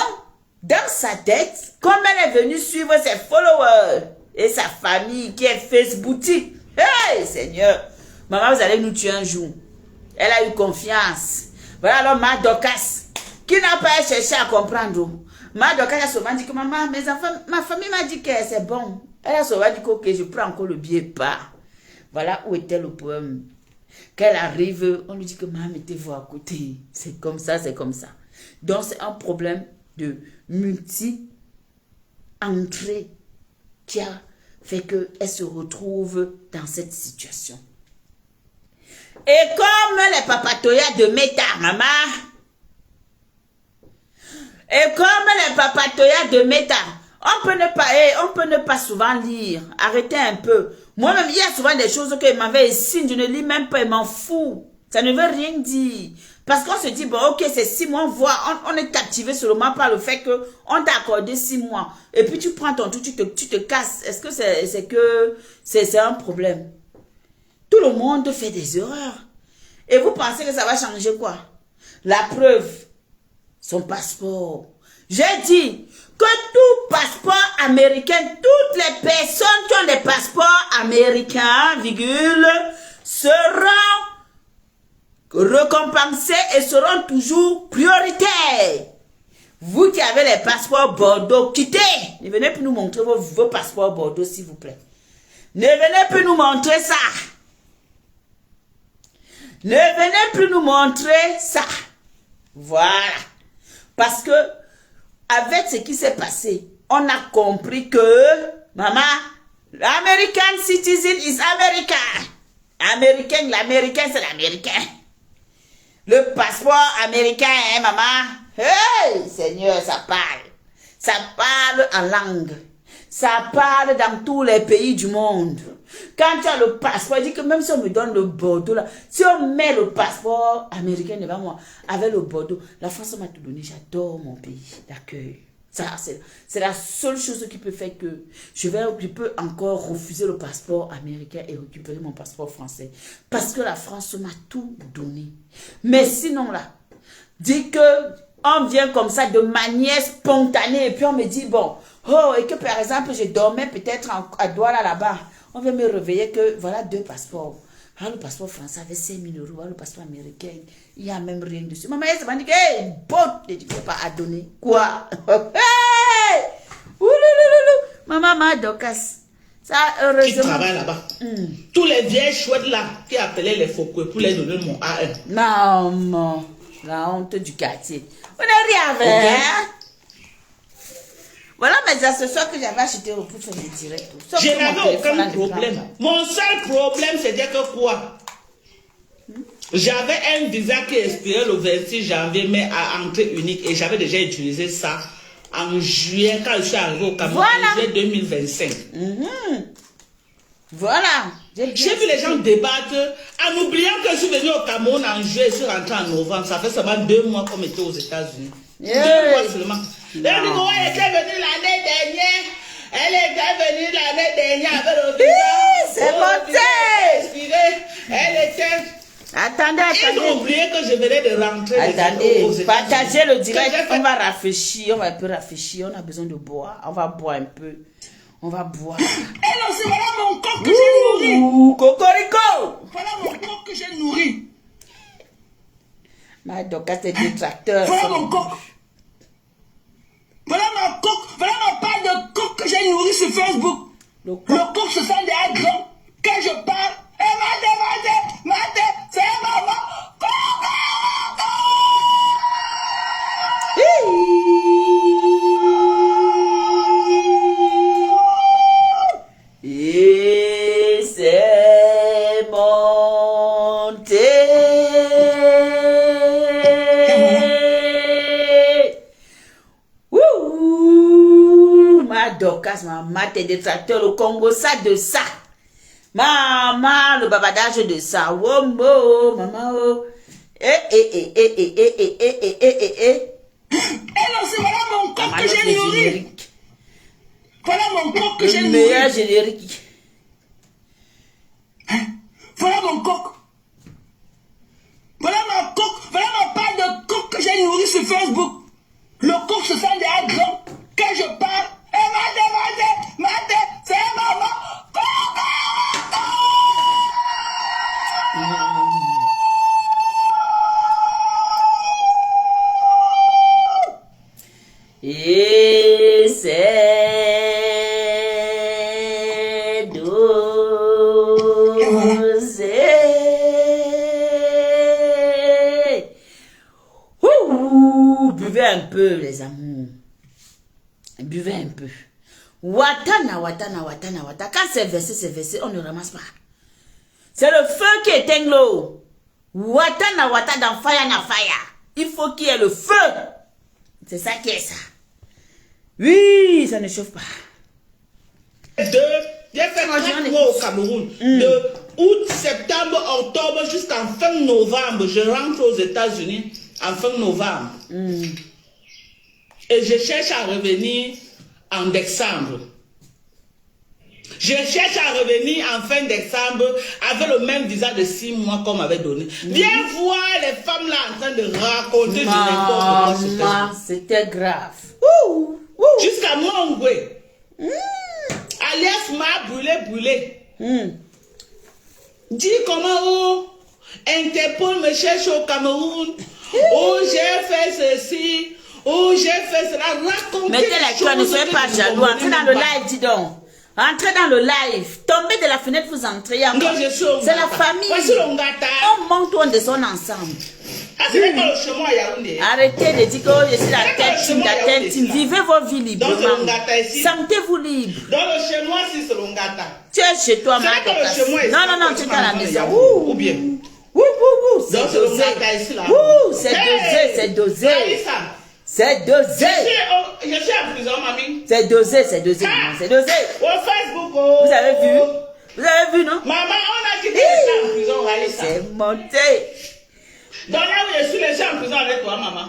dans sa tête, comme elle est venue suivre ses followers et sa famille qui est Facebookique, hey Seigneur, maman, vous allez nous tuer un jour. Elle a eu confiance. Voilà alors ma Dorcas, qui n'a pas cherché à comprendre. Ma Dorcas a souvent dit que maman, mes enfants, ma famille m'a dit que c'est bon. Elle a souvent dit que ok, je prends encore le billet pas. Voilà où était le problème. Qu'elle arrive, on lui dit que maman, mettez-vous à côté. C'est comme ça, c'est comme ça. Donc c'est un problème de multi-entrée qui a fait qu'elle se retrouve dans cette situation. Et comme les papatoyas de Meta, maman, et comme les papatoyas de Meta, on peut ne pas souvent lire. Arrêtez un peu. Moi-même, il y a souvent des choses que m'avait signe, je ne lis même pas, je m'en fous. Ça ne veut rien dire. Parce qu'on se dit, bon, ok, c'est 6 mois, on est captivé seulement par le fait qu'on t'a accordé 6 mois. Et puis tu prends ton truc, tu te casses. Est-ce que c'est un problème? Tout le monde fait des erreurs. Et vous pensez que ça va changer quoi? La preuve, son passeport. J'ai dit que tout passeport américain, toutes les personnes qui ont des passeports américains, virgule, seront récompensées et seront toujours prioritaires. Vous qui avez les passeports Bordeaux, quittez. Ne venez plus nous montrer vos passeports Bordeaux, s'il vous plaît. Ne venez plus nous montrer ça. Ne venez plus nous montrer ça. Voilà. Parce que, avec ce qui s'est passé, on a compris que, maman, l'American citizen is American. L'Américain, c'est l'Américain. Le passeport américain, hein, maman? Hey, Seigneur, ça parle. Ça parle en langue. Ça parle dans tous les pays du monde. Quand tu as le passeport, je dis que même si on me donne le Bordeaux, là, si on met le passeport américain devant moi, avec le Bordeaux, la France m'a tout donné. J'adore mon pays d'accueil. C'est la seule chose qui peut faire que je peux encore refuser le passeport américain et récupérer mon passeport français. Parce que la France m'a tout donné. Mais sinon là, dit que on vient comme ça de manière spontanée et puis on me dit bon, oh, et que par exemple je dormais peut-être à Douala là-bas. On vient me réveiller que voilà 2 passeports. Ah, le passeport français avait 5 000 €. Ah, le passeport américain, il n'y a même rien dessus. Maman, elle m'a dit, hey, botte, je ne peux pas à donner. Quoi? Hey! Maman m'a docas. Ça, heureusement. Qui travaille là-bas. Tous les vieilles chouettes là, qui appelaient les faux pour les donner mon AN. Maman, la honte du quartier. On n'est rien avec, okay. Hein? Voilà mes accessoires que j'avais acheté pour faire des directs. Je n'avais aucun problème. Mon seul problème, c'était que quoi? J'avais un visa qui expirait le 26 janvier, mais à entrée unique. Et j'avais déjà utilisé ça en juillet, quand je suis arrivé au Cameroun, en juillet 2025. Voilà. J'ai vu les gens débattre en oubliant que je suis venu au Cameroun en juillet et je suis rentré en novembre. Ça fait seulement 2 mois qu'on était aux États-Unis. 2 mois seulement. Elle était venue l'année dernière. Elle était venue l'année dernière avec le visa. C'est monté. Elle était... Attendez. Ils ont oublié que je venais de rentrer. Attendez, partagez le direct. On va rafraîchir, on va un peu rafraîchir. On a besoin de boire. On va boire un peu. On va boire. Eh non, c'est voilà mon coq que j'ai nourri. Cocorico. Voilà mon coq que j'ai nourri. Ma docas, c'est détracteur. Voilà mon coq. Voilà ma coq. Voilà ma part de coq que j'ai nourri sur Facebook. Le coq se sent déjà grand. Quand je parle, mate, c'est maman. Et c'est monté. Ma docas, ma mate détracteur, le Congo, ça de ça. Maman, le babadage de ça. Wombo, maman, oh. Eh non, c'est voilà mon coq que j'ai nourri. Voilà mon coq que j'ai nourri. Le meilleur générique. Voilà mon coq. Voilà ma coq. Voilà ma part de coq que j'ai nourri sur Facebook. Le coq se sent déjà grand. Quand je parle, mate, c'est maman. Et c'est dosé. Buvez un peu, les amours. Buvez un peu. Watana. Quand c'est versé, on ne ramasse pas. C'est le feu qui éteint l'eau. Watana dans fire. Il faut qu'il y ait le feu. C'est ça qui est ça. Oui, ça ne chauffe pas. J'ai fait 4 mois au Cameroun. De août, septembre, octobre jusqu'en fin novembre. Je rentre aux États-Unis en fin novembre. Et je cherche à revenir en décembre. Je cherche à revenir en fin décembre avec le même visa de 6 mois qu'on m'avait donné. Viens voir les femmes là en train de raconter du n'importe quoi. C'était grave. Jusqu'à Mongwe. Alias m'a brûlé. Dis comment Interpol me cherche au Cameroun. J'ai fait ceci. J'ai fait cela. Racontez. Mettez la cœur, ne soyez pas jaloux. Entrez dans le live, dis donc. Entrez dans le live. Tombez de la fenêtre, vous entrez. C'est la famille. On monte ou on descend ensemble. C'est pas le chemin à Yaoundé. Arrêtez de dire que je suis la tête team. Vivez vos vies librement. Sentez-vous libre. Dans le chemin, si c'est l'Ongata. Tu es chez toi, ma Non, tu es à la maison. Ou bien. C'est dosé. C'est dosé. Je suis en prison, mamie. C'est dosé. C'est dosé. Au Facebook. Vous avez vu, non? Maman, on a quitté les gens en prison, Raïssa. C'est monté. Dans là où je suis, les gens en prison avec toi, maman.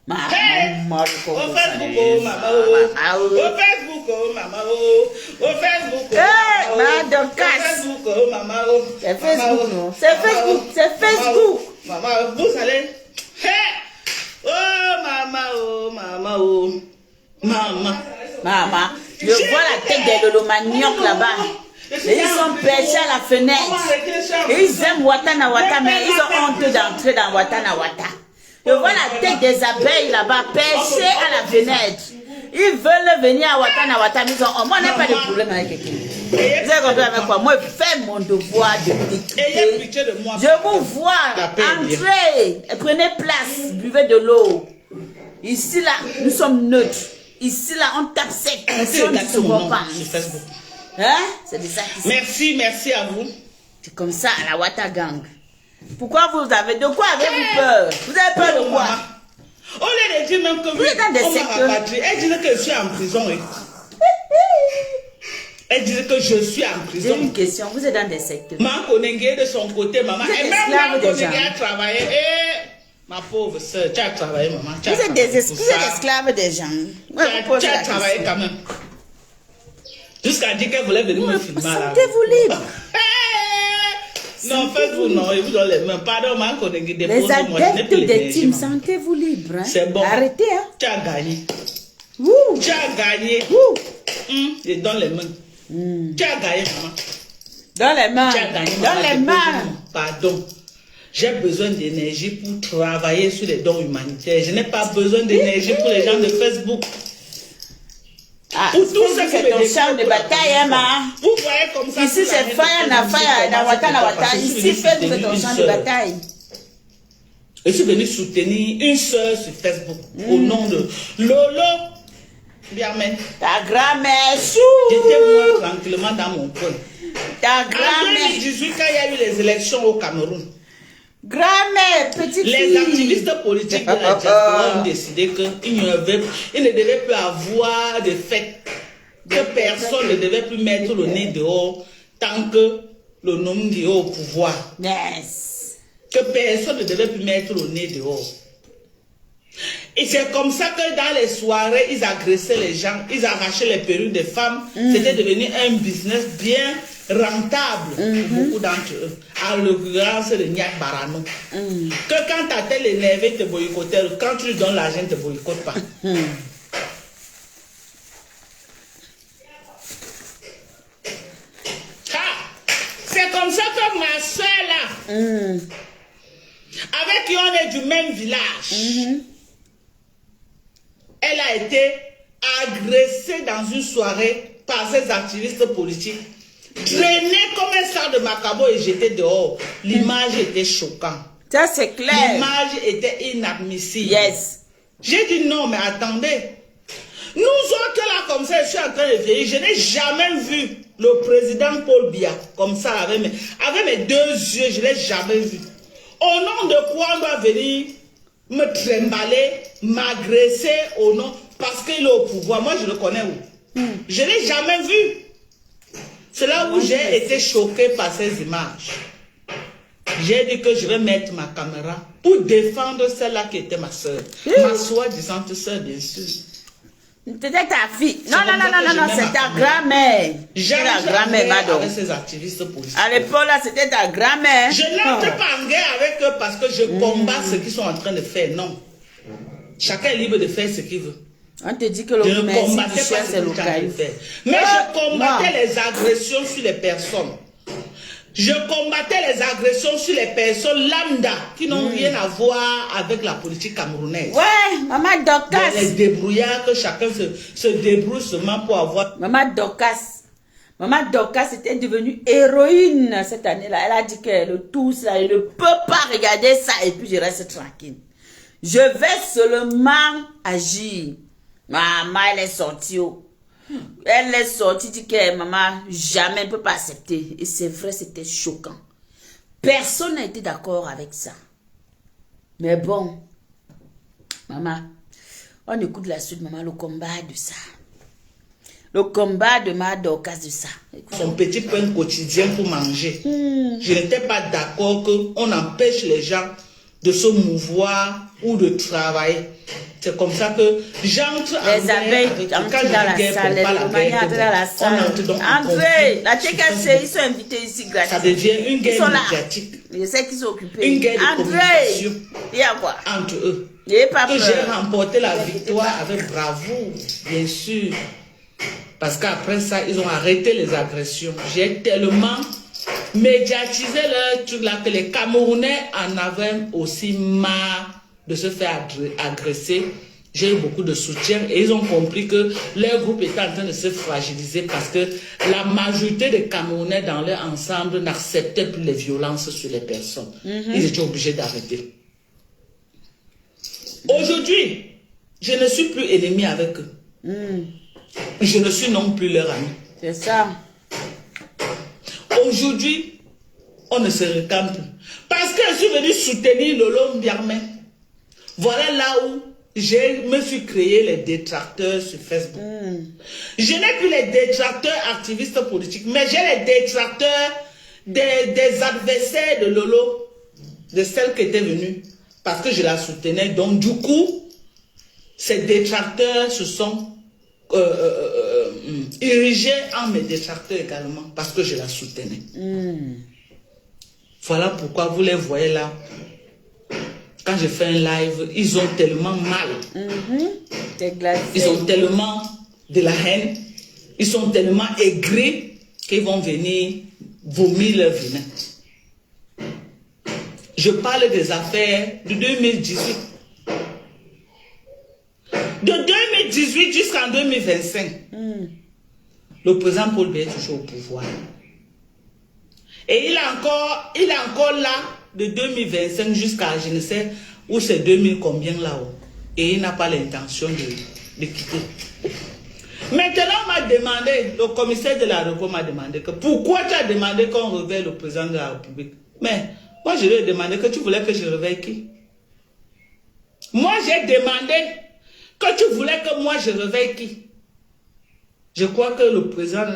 Maman, au Facebook, maman. Au Facebook, maman. Au Facebook, maman. Au Facebook, maman. C'est Facebook, non? C'est Facebook. Maman, vous allez. Maman, je vois la tête des lolomaniacs là-bas. Ils sont perchés à la fenêtre. Ils aiment Watana Wata, mais ils ont honte d'entrer dans Watana Wata. Je vois la tête des abeilles là-bas, perchées à la fenêtre. Ils veulent venir à Watana Wata, mais ils ont honte. Moi, on n'a pas de problème avec quelqu'un. Vous avez compris avec quoi? Moi, je fais mon devoir de m'écouter. Je vous vois. Entrez, prenez place, buvez de l'eau. Ici, là, nous sommes neutres. Ici, là, on tape sec. Si on ne se voit pas. Hein? C'est de ça. Merci à vous. C'est comme ça, à la Wata Gang. Pourquoi vous avez... De quoi avez-vous peur? Vous avez peur de quoi? On les dit même que vous êtes dans des secteurs. Elle disait que je suis en prison. Elle disait que je suis en prison. J'ai une question. Vous êtes dans des secteurs. Maman Konengue de son côté, maman. Et même Maman Konengue a travaillé. Ma pauvre soeur, tu as travaillé, maman. Vous êtes des esclaves des gens. Tu as travaillé quand même. Jusqu'à dire qu'elle voulait venir me filmer. Sentez-vous libre. Non, faites-vous non, ils vous donnent les mains. Pardon, Maman Konengue dépose. Les adeptes des teams, sentez-vous libre. Hein? C'est bon. Arrêtez. Hein? Tu as gagné. Ouh. Tu as gagné. Je donne les mains. Tu as gagné, maman. Dans les mains. Tu as gagné, dans les mains. Pardon. J'ai besoin d'énergie pour travailler sur les dons humanitaires. Je n'ai pas besoin d'énergie pour les gens de Facebook. Pour tout ce qui est ton champ de bataille, hein, ma. Vous voyez comme ça. Ici, c'est fire, na Wata. Ici, Facebook, c'est ton champ de bataille. Je suis venu soutenir une soeur sur Facebook au nom de Lolo. Bien, mais. Ta grand-mère, j'étais moi tranquillement dans mon coin. Ta grand-mère. En 2018, quand il y a eu les élections au Cameroun, grand-mère, petite fille. Les activistes politiques de la diaspora ont décidé qu'il ne devait plus avoir de fête, que personne ne devait plus mettre le nez dehors tant que le nom est au pouvoir. Yes. Que personne ne devait plus mettre le nez dehors. Et c'est comme ça que dans les soirées, ils agressaient les gens, ils arrachaient les perruques des femmes. C'était devenu un business bien rentable pour beaucoup d'entre eux. En l'occurrence, le Niak Barano. Que quand ta tête énervée te boycotte, quand tu lui donnes l'argent, ne te boycotte pas. C'est comme ça que ma soeur là, avec qui on est du même village, elle a été agressée dans une soirée par ces activistes politiques, traînée comme un sac de macabo et jetée dehors. L'image était choquante. Ça, c'est clair. L'image était inadmissible. Yes. J'ai dit non, mais attendez. Nous autres là, comme ça, je suis en train de vieillir. Je n'ai jamais vu le président Paul Biya comme ça avec mes deux yeux. Je ne l'ai jamais vu. Au nom de quoi on doit venir me trimballer, m'agresser au nom, parce qu'il est au pouvoir. Moi, je le connais où? Je ne l'ai jamais vu. C'est là où j'ai été choquée par ces images. J'ai dit que je vais mettre ma caméra pour défendre celle-là qui était ma soeur. Ma soi-disant soeur, bien sûr. C'était ta fille. Non, c'est ta grand-mère. J'ai ta grand-mère, madame. Avec ces activistes politiques. À l'époque, là, c'était ta grand-mère. Je n'entre pas en guerre avec eux parce que je combats ce qu'ils sont en train de faire. Non. Chacun est libre de faire ce qu'il veut. On te dit que le je ne combattais pas ce c'est le caillou. Mais je combattais les agressions sur les personnes. Je combattais les agressions sur les personnes lambda qui n'ont rien à voir avec la politique camerounaise. Ouais, maman Dorcas. Les débrouillards que chacun se débrouille seulement pour avoir. Maman Dorcas était devenue héroïne cette année-là. Elle a dit que le tout ça, elle ne peut pas regarder ça et puis je reste tranquille. Je vais seulement agir. Maman, elle est sortie. Elle est sortie, dit que maman, jamais ne peut pas accepter. Et c'est vrai, c'était choquant. Personne n'a été d'accord avec ça. Mais bon, maman, on écoute la suite, maman, le combat de ça. Le combat de ma Dorcas de ça. Son petit pain quotidien pour manger. Je n'étais pas d'accord qu'on empêche les gens de se mouvoir ou de travailler. C'est comme ça que j'entre en guerre. Quand dans la salle, André, la TKC, ils sont invités ici gratuitement. Ça devient une guerre médiatique. Je sais qu'ils sont occupés. Une guerre de communication. Il y a quoi? Entre eux. Que j'ai remporté la victoire avec bravoure, bien sûr. Parce qu'après ça, ils ont arrêté les agressions. J'ai tellement médiatisé leur truc là que les Camerounais en avaient aussi marre de se faire agresser. J'ai eu beaucoup de soutien et ils ont compris que leur groupe était en train de se fragiliser parce que la majorité des Camerounais dans leur ensemble n'acceptaient plus les violences sur les personnes. Ils étaient obligés d'arrêter. Aujourd'hui, je ne suis plus ennemi avec eux. Je ne suis non plus leur ami. C'est ça. Aujourd'hui, on ne se réclame plus. Parce que je suis venu soutenir Lolo Mbiarmé. Voilà là où je me suis créé les détracteurs sur Facebook. Je n'ai plus les détracteurs activistes politiques, mais j'ai les détracteurs des adversaires de Lolo, de celle qui était venue, parce que je la soutenais. Donc du coup, ces détracteurs se sont érigés en mes détracteurs également, parce que je la soutenais. Voilà pourquoi vous les voyez là. Quand je fais un live, ils ont tellement mal. Ils ont tellement de la haine. Ils sont tellement aigris qu'ils vont venir vomir leur venin. Je parle des affaires de 2018. De 2018 jusqu'en 2025. Le président Paul Biya est toujours au pouvoir. Et il est encore là de 2025 jusqu'à je ne sais où c'est 2000 combien là-haut. Et il n'a pas l'intention de quitter. Maintenant, on m'a demandé, le commissaire de la République m'a demandé que pourquoi tu as demandé qu'on réveille le président de la République. Mais moi, je lui ai demandé que tu voulais que je réveille qui? Moi, j'ai demandé que tu voulais que moi je réveille qui? Je crois que le président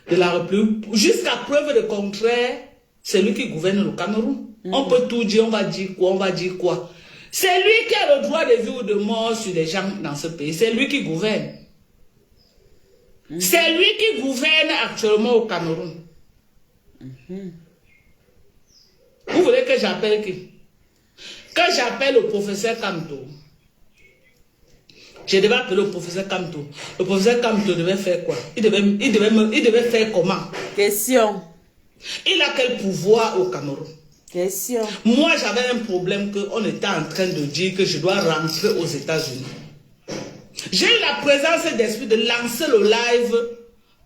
de la République, jusqu'à preuve de contraire, c'est lui qui gouverne le Cameroun. On peut tout dire, on va dire quoi. C'est lui qui a le droit de vie ou de mort sur les gens dans ce pays. C'est lui qui gouverne. C'est lui qui gouverne actuellement au Cameroun. Vous voulez que j'appelle qui? Que j'appelle le professeur Kamto. Je devais appeler le professeur Kamto. Le professeur Kamto devait faire quoi? Il devait faire comment? Question. Il a quel pouvoir au Cameroun? Question. Moi, j'avais un problème qu'on était en train de dire que je dois rentrer aux États-Unis. J'ai eu la présence d'esprit de lancer le live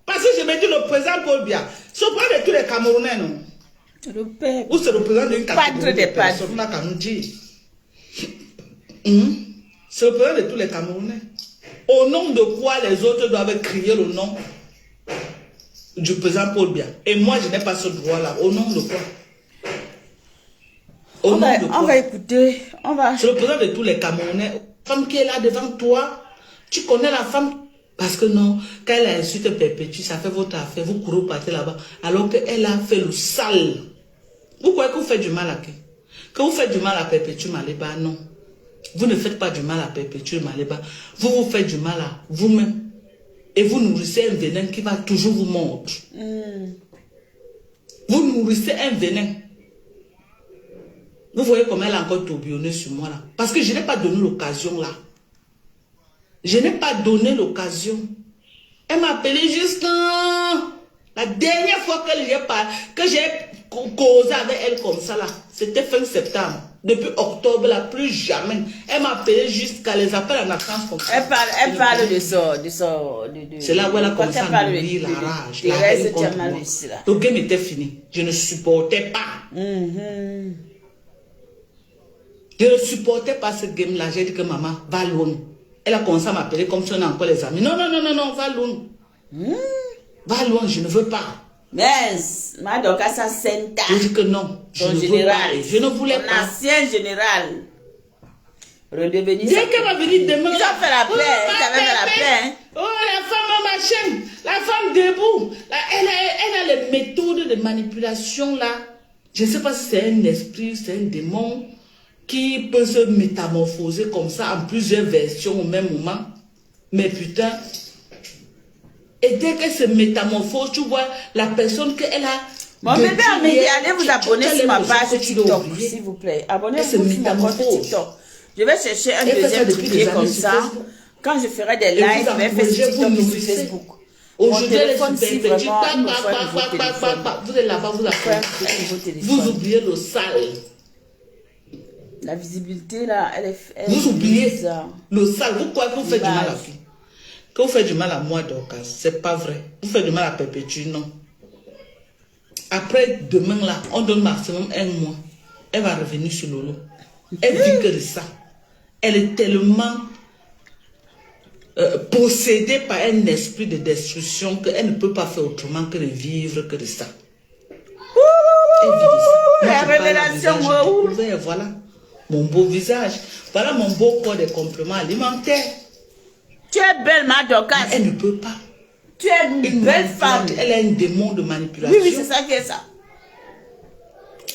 parce que je me dis le président Paul Biya, c'est le président de tous les Camerounais, non? C'est le père. Ou c'est le président d'une catégorie de personnes, on a qu'à nous dire. C'est le président de tous les Camerounais. Au nom de quoi les autres doivent crier le nom du président Paul Biya? Et moi, je n'ai pas ce droit-là. Au nom de quoi? On va écouter. C'est le président de tous les Camerounais. La femme qui est là devant toi, tu connais la femme. Parce que non, quand elle a insulte perpétue, ça fait votre affaire, vous courez partir là-bas, alors qu'elle a fait le sale. Vous croyez que vous faites du mal à qui? Quand vous faites du mal à Perpétue Maléba, non. Vous ne faites pas du mal à Perpétue Maléba. Vous vous faites du mal à vous-même. Et vous nourrissez un venin qui va toujours vous mordre. Vous nourrissez un venin. Vous voyez comment elle a encore tourbillonné sur moi là. Parce que je n'ai pas donné l'occasion là. Je n'ai pas donné l'occasion. Elle m'a appelé juste la dernière fois que j'ai causé avec elle comme ça là. C'était fin septembre. Depuis octobre là, plus jamais. Elle m'a appelé jusqu'à les appels en absence comme ça. Elle parle de ça. C'est là où elle a commencé à nourrir la rage. La haine contre moi. Le game était fini. Je ne supportais pas. Je ne supportais pas ce game là. J'ai dit que maman, va loin. Elle a commencé à m'appeler comme si on a encore les amis. Non, va loin. Va loin, je ne veux pas. Mais, Madoka, ça senta. Je dis que non, je ne veux pas. Je ne voulais pas. Ancien général. Redevenu. Dès qu'elle va venir demain. Ils ont fait la paix. Ils avaient fait la paix. Oh, la femme machin. La femme debout. Elle a les méthodes de manipulation là. Je ne sais pas si c'est un esprit, c'est un démon qui peut se métamorphoser comme ça en plusieurs versions au même moment. Mais putain. Et dès qu'elle se métamorphose, tu vois la personne qu'elle a. Mon bébé, allez vous abonner sur ma page TikTok, s'il vous plaît. Abonnez-vous sur ma page TikTok. Je vais chercher un deuxième truc comme ça. Quand je ferai des lives, je vais faire sur TikTok et sur Facebook. Mon téléphone, si vraiment, il me faut un nouveau téléphone. Vous êtes là-bas, vous oubliez le sale. La visibilité, là, elle est vous oubliez bizarre. Le sale. Vous croyez que vous faites du mal à qui? Que vous faites du mal à moi, Dorcas, c'est pas vrai. Vous faites du mal à Perpétue, non. Après, demain, là, on donne maximum 1 mois. Elle va revenir sur Lolo. Elle vit que de ça. Elle est tellement possédée par un esprit de destruction qu'elle ne peut pas faire autrement que de vivre que de ça. Elle vit de ça. Moi, la révélation, voilà mon beau visage. Voilà mon beau corps de compléments alimentaires. Tu es belle, Madoka. Elle ne peut pas. Tu es une belle femme. Elle a un démon de manipulation. Oui, c'est ça qui est ça.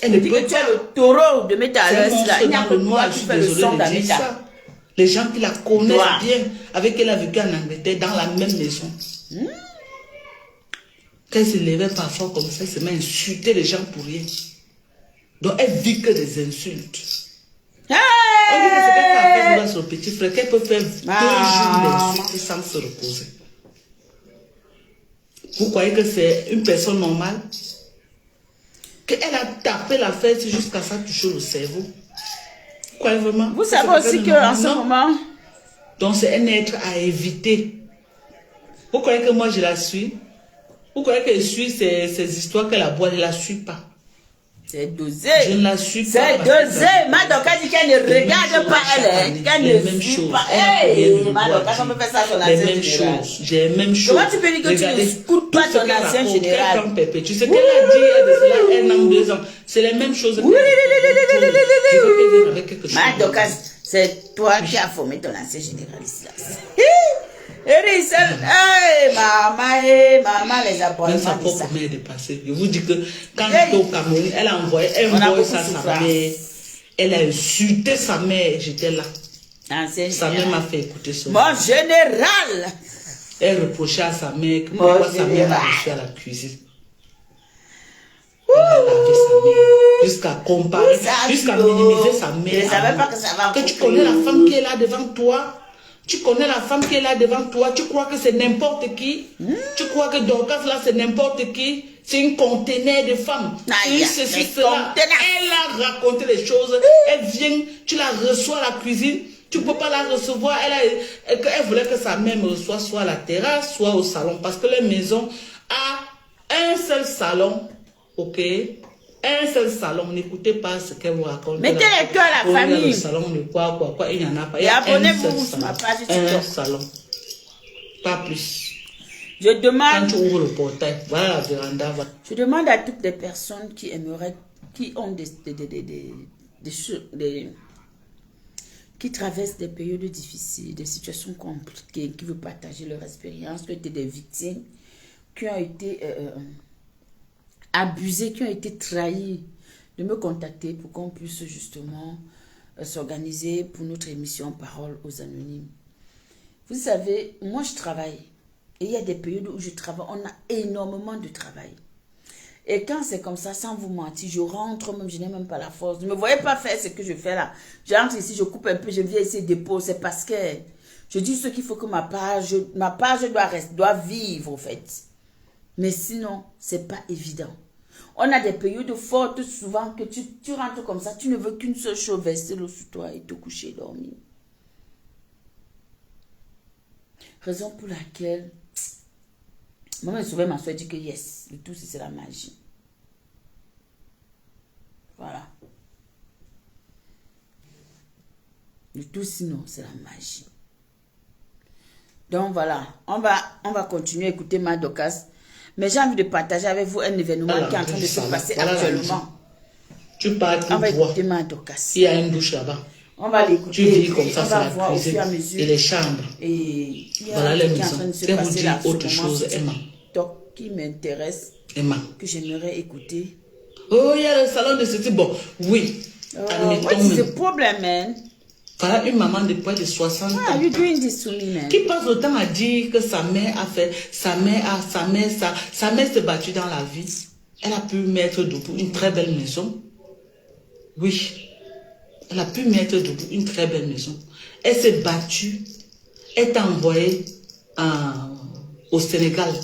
Elle ne peut pas. Tu es le taureau de Métalès. Il n'y a que moi, toi qui fais le son d'Amita. Les gens qui la connaissent bien, avec qui elle a vécu en Angleterre, dans la même maison. Quand elle se levait parfois comme ça, elle se met à insulter les gens pour rien. Donc elle vit que des insultes. On dit que c'est qu'elle fait à son petit frère, qu'elle peut faire 2 jours d'insultes sans se reposer. Vous croyez que c'est une personne normale? Qu'elle a tapé la fesse jusqu'à ça toucher le cerveau? Vous croyez vraiment? Vous savez aussi qu'en ce moment... Donc c'est un être à éviter. Vous croyez que moi je la suis? Vous croyez qu'elle suit ces histoires qu'elle a boit? Je ne la suis pas. C'est dosé. Je ne la suis pas. C'est dosé. Madoka dit qu'elle ne regarde pas elle. Qu'elle ne suit pas. Madoka, on peut faire ça sur l'ancien général. J'ai les mêmes choses. Comment tu peux dire que tu n'écoutes pas ton ancien général? Tu sais qu'elle a dit de cela 1 an, 2 ans. C'est les mêmes choses. Madoka, c'est toi qui as formé ton ancien général ici. Maman, les abonnés. Même sa propre mère est dépassée. Je vous dis que quand j'étais au Cameroun, elle a envoyé ça à sa mère. Elle a insulté sa mère. J'étais là. Sa mère m'a fait écouter ça. Mon général. Elle reprochait à sa mère que pourquoi sa mère l'a reçue à la cuisine. Elle a lavé sa mère. Jusqu'à comparer, jusqu'à minimiser sa mère. Je ne savais pas que ça va. Que tu connais la femme qui est là devant toi. Tu connais la femme qui est là devant toi, tu crois que c'est n'importe qui? Tu crois que Dorcas là c'est n'importe qui? C'est une conteneur de femme. Elle a raconté les choses, elle vient, tu la reçois à la cuisine, tu ne peux pas la recevoir. Elle voulait que sa mère me reçoive soit à la terrasse, soit au salon, parce que la maison a un seul salon, ok? Un seul salon, n'écoutez pas ce qu'elle vous raconte. Mettez les cœurs à la famille. Le salon de quoi, il n'y en a pas. Et abonnez-vous sur ma page TikTok. Un salon. Pas plus. Je demande. Quand tu ouvres le portail, voilà la véranda. Je demande à toutes les personnes qui aimeraient, qui ont qui traversent des périodes difficiles, des situations compliquées, qui veulent partager leur expérience, qui ont été des victimes, qui ont été abusées, qui ont été trahies, de me contacter pour qu'on puisse justement s'organiser pour notre émission Parole aux Anonymes. Vous savez, moi je travaille. Et il y a des périodes où je travaille, on a énormément de travail. Et quand c'est comme ça, sans vous mentir, je rentre, même je n'ai même pas la force. Ne me voyez pas faire ce que je fais là. J'entre ici, je coupe un peu, je viens ici dépose. C'est parce que je dis ce qu'il faut que ma page doit vivre au fait. Mais sinon, c'est pas évident. On a des périodes fortes souvent que tu rentres comme ça, tu ne veux qu'une seule chose, verser l'eau sur toi et te coucher, dormir. Raison pour laquelle, moi, souvent, ma soeur dit que yes, le tout, c'est la magie. Voilà. Le tout, sinon, c'est la magie. Donc, voilà. On va continuer à écouter ma Dorcas. Mais j'ai envie de partager avec vous un événement qui est en train de se passer actuellement. Tu pars tout droit. On va écouter ma Dorcas. Il y a une douche là-bas. On va l'écouter. Tu vis comme ça, on va voir au fur et à mesure. Et les chambres. Et voilà les maisons. Je vous dire autre chose, Emma. Qui m'intéresse. Emma. Que j'aimerais écouter. Oh, il y a le salon de ce type. Bon, oui. What is the problem, man? Voilà une maman de près de 60 ans. Why are you doing this to me, man? Qui passe autant à dire que sa mère a fait, sa mère s'est battue dans la vie. Elle a pu mettre debout une très belle maison. Oui. Elle a pu mettre debout une très belle maison. Elle s'est battue. Elle est envoyée au Sénégal.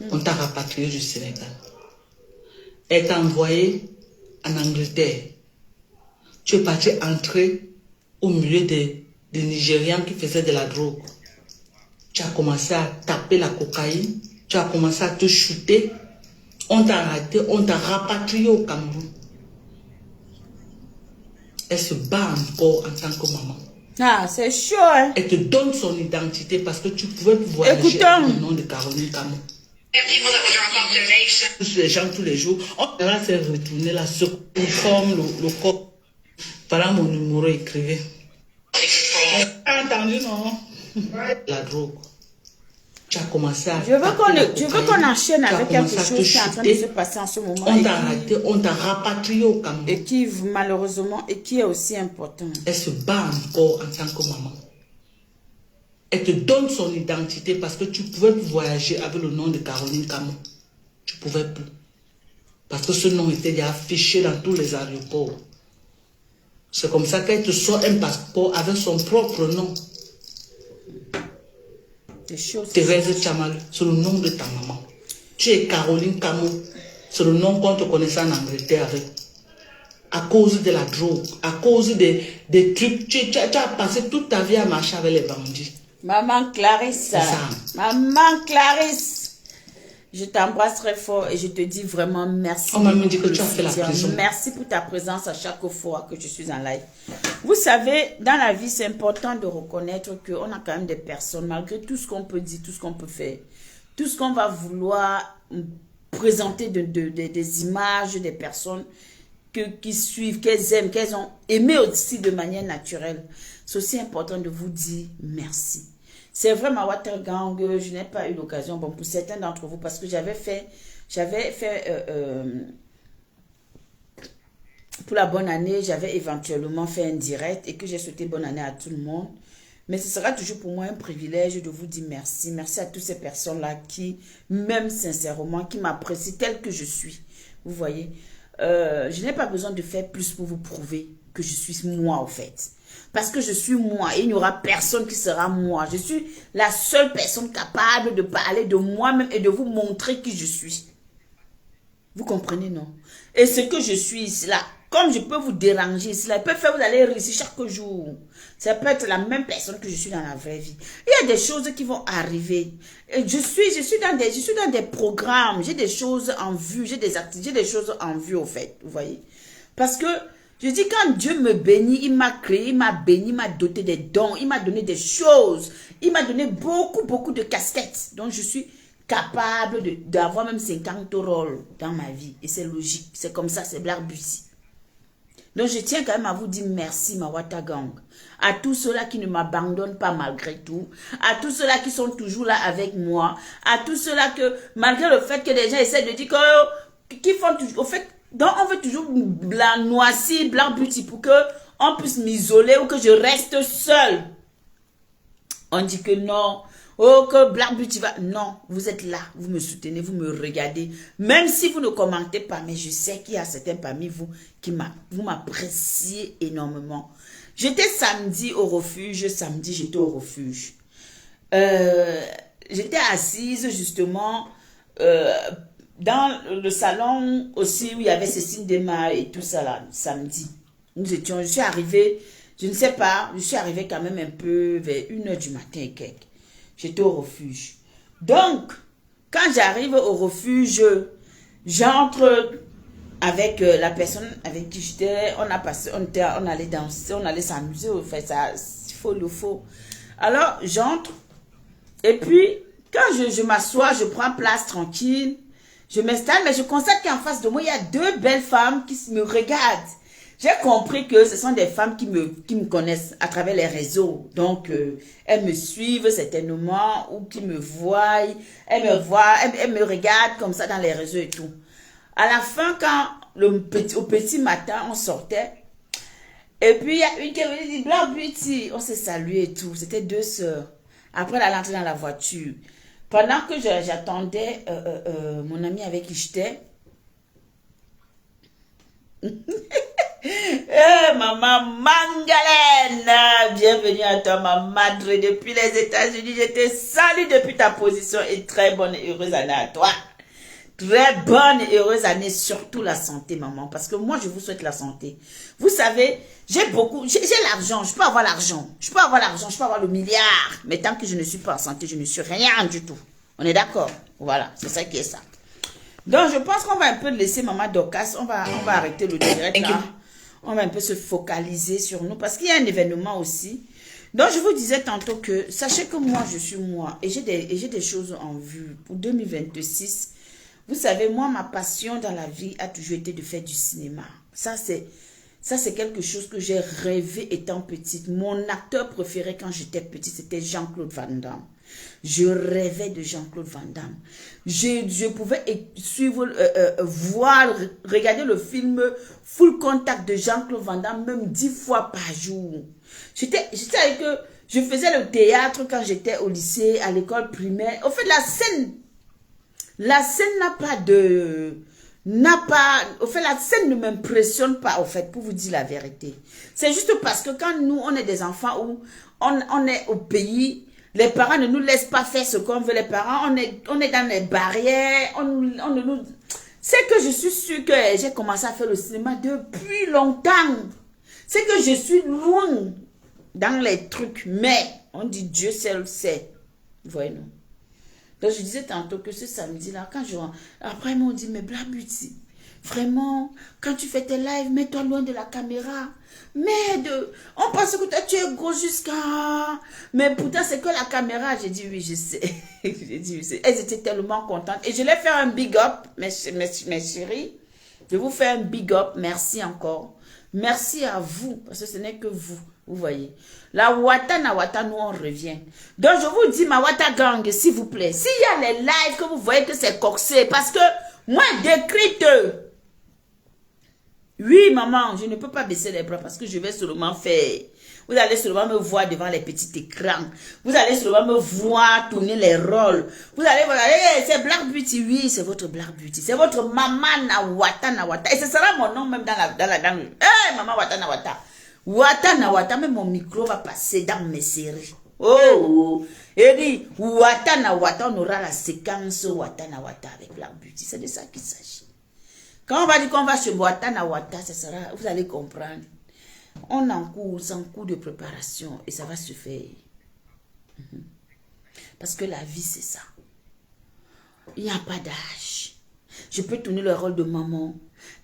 On t'a rapatrié du Sénégal. Elle est envoyée en Angleterre. Tu es parti entrer au milieu des Nigérians qui faisaient de la drogue. Tu as commencé à taper la cocaïne. Tu as commencé à te shooter. On t'a arrêté, on t'a rapatrié au Cameroun. Elle se bat encore en tant que maman. Ah, c'est chaud, hein? Elle te donne son identité parce que tu pouvais voyager avec le nom de Caroline Camon. Les gens tous les jours, on va se retourner là, se conforme le corps. Voilà mon numéro, écrivez. Entendu, non? La drogue. Tu as commencé à... Je veux qu'on enchaîne avec quelque chose qui est en train de se passer en ce moment. On t'a arrêté, on t'a rapatrié au Cameroun. Et qui, malheureusement, et qui est aussi important. Elle se bat encore en tant que maman. Elle te donne son identité parce que tu pouvais plus voyager avec le nom de Caroline Camon. Tu pouvais plus. Parce que ce nom était déjà affiché dans tous les aéroports. C'est comme ça qu'elle te sort un passeport avec son propre nom. Thérèse Tchamalu, c'est le nom de ta maman. Tu es Caroline Camon. C'est le nom qu'on te connaissait en Angleterre avec. À cause de la drogue, à cause des trucs. Tu as passé toute ta vie à marcher avec les bandits. Maman Clarisse. Maman Clarisse. Je t'embrasse très fort et je te dis vraiment merci. On m'a dit que tu as fait la prison. Merci pour ta présence à chaque fois que je suis en live. Vous savez, dans la vie, c'est important de reconnaître qu'on a quand même des personnes, malgré tout ce qu'on peut dire, tout ce qu'on peut faire, tout ce qu'on va vouloir présenter des images des personnes qui suivent, qu'elles aiment, qu'elles ont aimé aussi de manière naturelle. C'est aussi important de vous dire merci. C'est vrai, ma Watergang, je n'ai pas eu l'occasion, bon, pour certains d'entre vous, parce que j'avais fait pour la bonne année, j'avais éventuellement fait un direct et que j'ai souhaité bonne année à tout le monde. Mais ce sera toujours pour moi un privilège de vous dire merci. Merci à toutes ces personnes-là qui, même sincèrement, qui m'apprécient tel que je suis. Vous voyez, je n'ai pas besoin de faire plus pour vous prouver que je suis moi, au fait. Parce que je suis moi et il n'y aura personne qui sera moi. Je suis la seule personne capable de parler de moi-même et de vous montrer qui je suis. Vous comprenez, non? Et ce que je suis ici, là, comme je peux vous déranger ici, là, il peut faire vous aller rire ici chaque jour. Ça peut être la même personne que je suis dans la vraie vie. Il y a des choses qui vont arriver. Et je suis dans des programmes. J'ai des choses en vue. J'ai des activités, j'ai des choses en vue, au fait. Vous voyez? Parce que je dis, quand Dieu me bénit, il m'a créé, il m'a béni, il m'a doté des dons, il m'a donné des choses. Il m'a donné beaucoup de casquettes. Donc, je suis capable d'avoir même 50 rôles dans ma vie. Et c'est logique. C'est comme ça, c'est Blair Bussy. Donc, je tiens quand même à vous dire merci, ma Wata Gang. À tous ceux-là qui ne m'abandonnent pas malgré tout. À tous ceux-là qui sont toujours là avec moi. À tous ceux-là que, malgré le fait que les gens essaient de dire que, qui font toujours, au fait, donc on veut toujours blanc noisir, blanc beauty pour que on puisse m'isoler ou que je reste seule. On dit que non. Oh, que Black Beauty va... Non, vous êtes là, vous me soutenez, vous me regardez. Même si vous ne commentez pas, mais je sais qu'il y a certains parmi vous qui m'appréciez énormément. J'étais samedi au refuge, j'étais au refuge. J'étais assise justement dans le salon aussi où il y avait Cécile Desmar et tout ça là, samedi. Je suis arrivée, je ne sais pas, je suis arrivée quand même un peu vers 1h du matin et quelques. J'étais au refuge. Donc, quand j'arrive au refuge, j'entre avec la personne avec qui j'étais. On allait danser, on allait s'amuser. On fait ça, il faut le faut. Alors, j'entre. Et puis, quand je m'assois, je prends place tranquille. Je m'installe, mais je constate qu'en face de moi, il y a deux belles femmes qui me regardent. J'ai compris que ce sont des femmes qui me connaissent à travers les réseaux. Donc, elles me suivent certainement ou qui me voient. Elles me regardent comme ça dans les réseaux et tout. À la fin, quand au petit matin, on sortait. Et puis, il y a une qui me dit, Black Beauty. On s'est salué et tout. C'était deux sœurs. Après, elle est entrée dans la voiture. Pendant que j'attendais mon ami avec qui j'étais, maman Mangalène, bienvenue à toi, ma madre depuis les États-Unis. Je te salue depuis ta position et très bonne et heureuse année à toi. Très bonne et heureuse année, surtout la santé, maman, parce que moi, je vous souhaite la santé. Vous savez, j'ai l'argent, je peux avoir l'argent, je peux avoir le milliard, mais tant que je ne suis pas en santé, je ne suis rien du tout. On est d'accord? Voilà, c'est ça qui est ça. Donc, je pense qu'on va un peu laisser Maman Dorcas, on va arrêter le direct là. On va un peu se focaliser sur nous, parce qu'il y a un événement aussi. Donc, je vous disais tantôt que, sachez que moi, je suis moi, et j'ai des choses en vue pour 2026. Vous savez, moi, ma passion dans la vie a toujours été de faire du cinéma. Ça, c'est quelque chose que j'ai rêvé étant petite. Mon acteur préféré quand j'étais petite, c'était Jean-Claude Van Damme. Je rêvais de Jean-Claude Van Damme. Je pouvais suivre, regarder le film Full Contact de Jean-Claude Van Damme même 10 fois par jour. J'étais avec eux. Je faisais le théâtre quand j'étais au lycée, à l'école primaire. Au fait, la scène la scène ne m'impressionne pas, au fait, pour vous dire la vérité. C'est juste parce que quand nous, on est des enfants où on est au pays, les parents ne nous laissent pas faire ce qu'on veut. Les parents, on est dans les barrières, c'est que je suis sûre que j'ai commencé à faire le cinéma depuis longtemps. C'est que je suis loin dans les trucs, mais on dit Dieu seul sait. Voyez-nous. Donc, je disais tantôt que ce samedi-là, après, ils m'ont dit, mais Black Beauty, vraiment, quand tu fais tes lives, mets-toi loin de la caméra. On pense que toi, tu es gros jusqu'à... Mais pourtant, c'est que la caméra. J'ai dit, oui, je sais. J'ai dit, oui, elles étaient tellement contentes. Et je leur fais un big up, mes chéris. Je vous fais un big up. Merci encore. Merci à vous, parce que ce n'est que vous. Vous voyez. La Wata na Wata, nous on revient. Donc je vous dis, ma Wata Gang, s'il vous plaît. S'il y a les lives que vous voyez que c'est coxé, parce que moi, décrite. Oui, maman, je ne peux pas baisser les bras parce que je vais seulement faire. Vous allez seulement me voir devant les petits écrans. Vous allez seulement me voir tourner les rôles. Vous allez voir, hey, c'est Black Beauty. Oui, c'est votre Black Beauty. C'est votre maman na Wata. Et ce sera mon nom même dans le... Hey, maman Wata na Wata. Wata na Wata, même mon micro va passer dans mes séries. Oh, et dit, Wata na Wata, on aura la séquence Wata na Wata avec Black Beauty. C'est de ça qu'il s'agit. Quand on va dire qu'on va chez Wata na Wata, ce sera, vous allez comprendre. On en cours, sans cours de préparation et ça va se faire. Parce que la vie, c'est ça. Il n'y a pas d'âge. Je peux tourner le rôle de maman.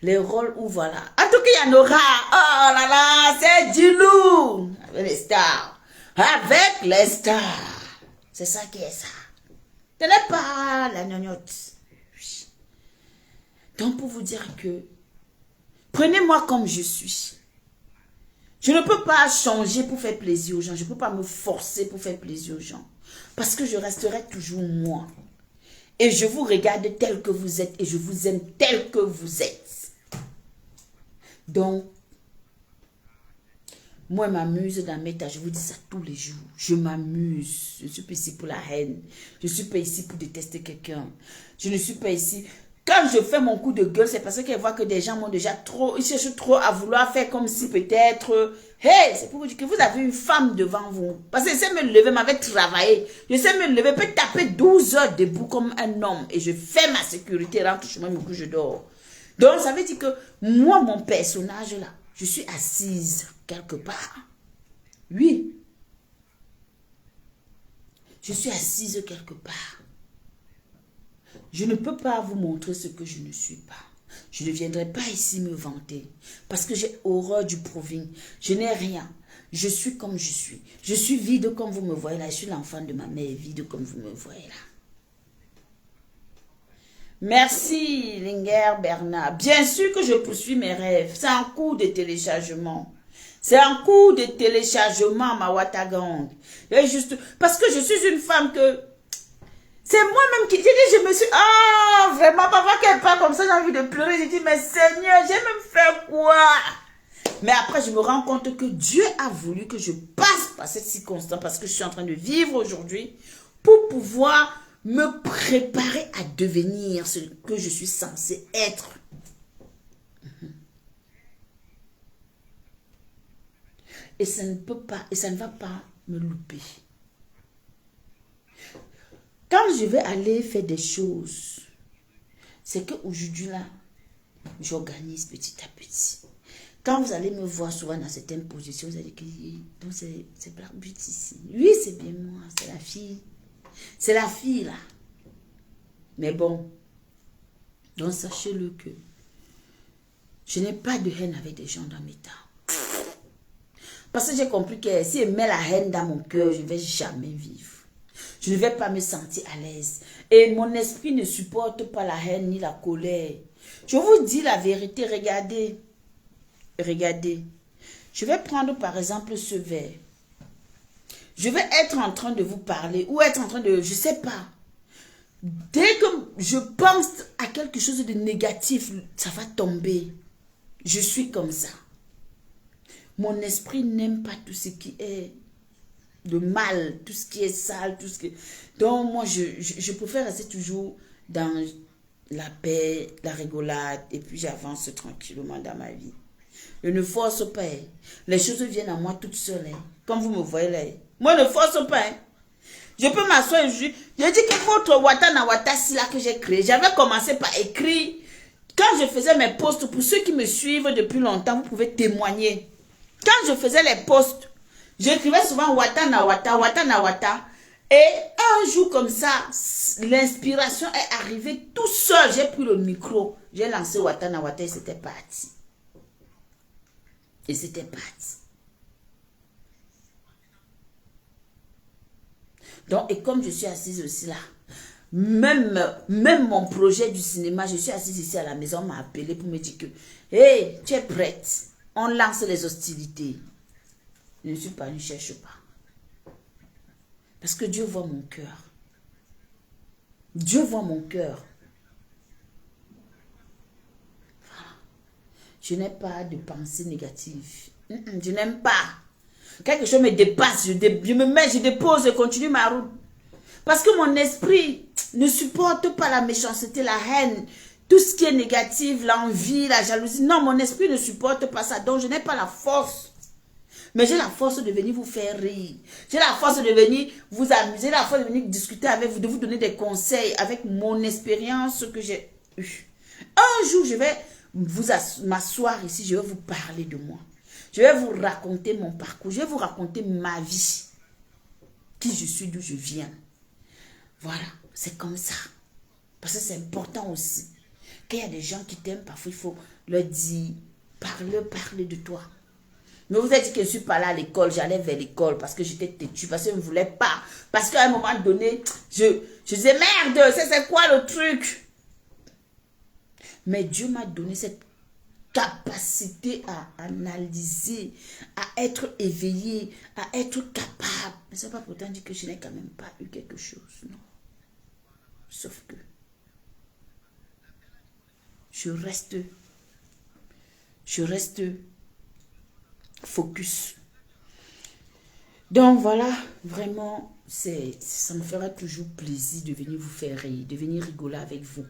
Les rôles où voilà. En tout cas, il y en aura. Oh là là, c'est du loup. Avec les stars. Avec les stars. C'est ça qui est ça. Ce n'est pas la gnognotte. Donc, pour vous dire que prenez-moi comme je suis. Je ne peux pas changer pour faire plaisir aux gens. Je ne peux pas me forcer pour faire plaisir aux gens. Parce que je resterai toujours moi. Et je vous regarde tel que vous êtes et je vous aime tel que vous êtes. Donc, moi, je m'amuse dans mes tâches. Je vous dis ça tous les jours. Je m'amuse. Je ne suis pas ici pour la haine. Je ne suis pas ici pour détester quelqu'un. Je ne suis pas ici... Quand je fais mon coup de gueule, c'est parce qu'elle voit que des gens m'ont déjà trop... Ils cherchent trop à vouloir faire comme si peut-être... Hey, c'est pour vous dire que vous avez une femme devant vous. Parce que je sais me lever, m'avait travaillé. Je sais me lever, peut taper 12 heures debout comme un homme. Et je fais ma sécurité, rentre chez moi, je dors. Donc, ça veut dire que moi, mon personnage là, je suis assise quelque part. Oui. Je suis assise quelque part. Je ne peux pas vous montrer ce que je ne suis pas. Je ne viendrai pas ici me vanter. Parce que j'ai horreur du proving. Je n'ai rien. Je suis comme je suis. Je suis vide comme vous me voyez là. Je suis l'enfant de ma mère, vide comme vous me voyez là. Merci, Linger Bernard. Bien sûr que je poursuis mes rêves. C'est un cours de téléchargement. C'est un cours de téléchargement, ma Watagang. Et juste, parce que je suis une femme que... C'est moi-même qui... J'ai dit, je me suis... Ah, vraiment, papa, qu'elle parle comme ça, j'ai envie de pleurer. J'ai dit, mais Seigneur, j'ai même fait quoi? Mais après, je me rends compte que Dieu a voulu que je passe par cette circonstance parce que je suis en train de vivre aujourd'hui pour pouvoir me préparer à devenir ce que je suis censée être. Et ça ne peut pas, et ça ne va pas me louper. Quand je vais aller faire des choses, c'est qu'aujourd'hui là, j'organise petit à petit. Quand vous allez me voir souvent dans certaines positions, vous allez dire que c'est Black Beauty ici. Oui, c'est bien moi, c'est la fille. C'est la fille là. Mais bon, donc sachez-le que je n'ai pas de haine avec des gens dans mes temps. Parce que j'ai compris que si je mets la haine dans mon cœur, je ne vais jamais vivre. Je ne vais pas me sentir à l'aise. Et mon esprit ne supporte pas la haine ni la colère. Je vous dis la vérité, regardez. Regardez. Je vais prendre par exemple ce verre. Je vais être en train de vous parler ou être en train de... Je ne sais pas. Dès que je pense à quelque chose de négatif, ça va tomber. Je suis comme ça. Mon esprit n'aime pas tout ce qui est de mal, tout ce qui est sale, tout ce qui... Donc moi, je préfère rester toujours dans la paix, la rigolade, et puis j'avance tranquillement dans ma vie. Je ne force pas. Les choses viennent à moi toutes seules. Comme vous me voyez là. Moi, je ne force pas. Je peux m'asseoir et je dis que votre Watana Watasi là que j'ai créé, j'avais commencé par écrire. Quand je faisais mes posts, pour ceux qui me suivent depuis longtemps, vous pouvez témoigner. Quand je faisais les posts, j'écrivais souvent Watana Wata, Watana Wata. Et un jour comme ça, l'inspiration est arrivée tout seul. J'ai pris le micro, j'ai lancé Watana Wata et c'était parti. Et c'était parti. Donc, et comme je suis assise aussi là, même mon projet du cinéma, je suis assise ici à la maison, on m'a appelé pour me dire que, hey, tu es prête, on lance les hostilités. Je ne suis pas, je ne cherche pas. Parce que Dieu voit mon cœur. Dieu voit mon cœur. Voilà. Je n'ai pas de pensée négative. Je n'aime pas. Quelque chose me dépasse, je me mets, je dépose, je continue ma route. Parce que mon esprit ne supporte pas la méchanceté, la haine, tout ce qui est négatif, l'envie, la jalousie. Non, mon esprit ne supporte pas ça. Donc, je n'ai pas la force. Mais j'ai la force de venir vous faire rire. J'ai la force de venir vous amuser. J'ai la force de venir discuter avec vous, de vous donner des conseils avec mon expérience que j'ai eue. Un jour, je vais m'asseoir ici, je vais vous parler de moi. Je vais vous raconter mon parcours. Je vais vous raconter ma vie. Qui je suis, d'où je viens. Voilà, c'est comme ça. Parce que c'est important aussi. Qu'il y a des gens qui t'aiment, parfois il faut leur dire, parle de toi. Mais vous avez dit que je ne suis pas là à l'école, j'allais vers l'école parce que j'étais têtue, parce que je ne voulais pas. Parce qu'à un moment donné, je disais, merde, c'est quoi le truc? Mais Dieu m'a donné cette capacité à analyser, à être éveillé, à être capable. Mais ça ne veut pas pourtant dire que je n'ai quand même pas eu quelque chose, non. Sauf que je reste focus. Donc voilà, vraiment, ça me fera toujours plaisir de venir vous faire rire, de venir rigoler avec vous,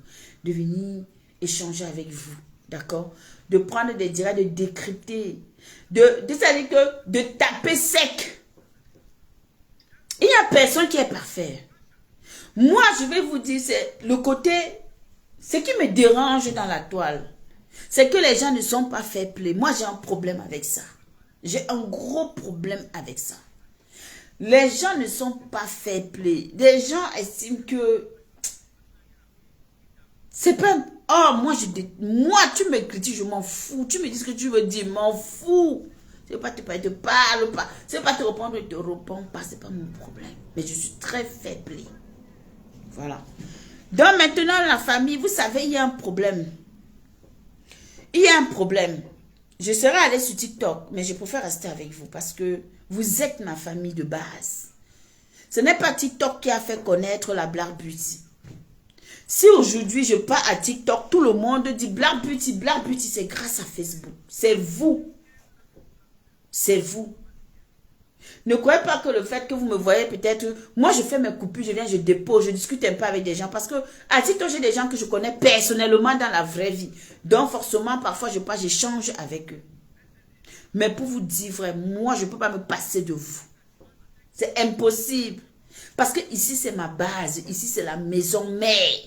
de venir échanger avec vous, d'accord? De prendre des directs, de décrypter, c'est-à-dire que de taper sec. Il n'y a personne qui est parfait. Moi, je vais vous dire, c'est le côté, ce qui me dérange dans la toile, c'est que les gens ne sont pas fair play. Moi, j'ai un problème avec ça. J'ai un gros problème avec ça. Les gens ne sont pas fair play. Les gens estiment que c'est pas... Oh, moi, tu me critiques, je m'en fous. Tu me dis ce que tu veux dire, je m'en fous. Je ne veux pas te parler, te parle pas. Je ne veux pas te répondre, je ne te réponds pas. Ce n'est pas mon problème. Mais je suis très fair play. Voilà. Donc maintenant, la famille, vous savez, il y a un problème. Il y a un problème. Je serais allée sur TikTok, mais je préfère rester avec vous parce que vous êtes ma famille de base. Ce n'est pas TikTok qui a fait connaître la Black Beauty. Si aujourd'hui je pars à TikTok, tout le monde dit Black Beauty, c'est grâce à Facebook. C'est vous. C'est vous. Ne croyez pas que le fait que vous me voyez peut-être... Moi, je fais mes coupures, je viens, je dépose, je discute un peu avec des gens. Parce que à TikTok, j'ai des gens que je connais personnellement dans la vraie vie. Donc, forcément, parfois, je passe, j'échange avec eux. Mais pour vous dire vrai, moi, je ne peux pas me passer de vous. C'est impossible. Parce que ici, c'est ma base. Ici, c'est la maison mère.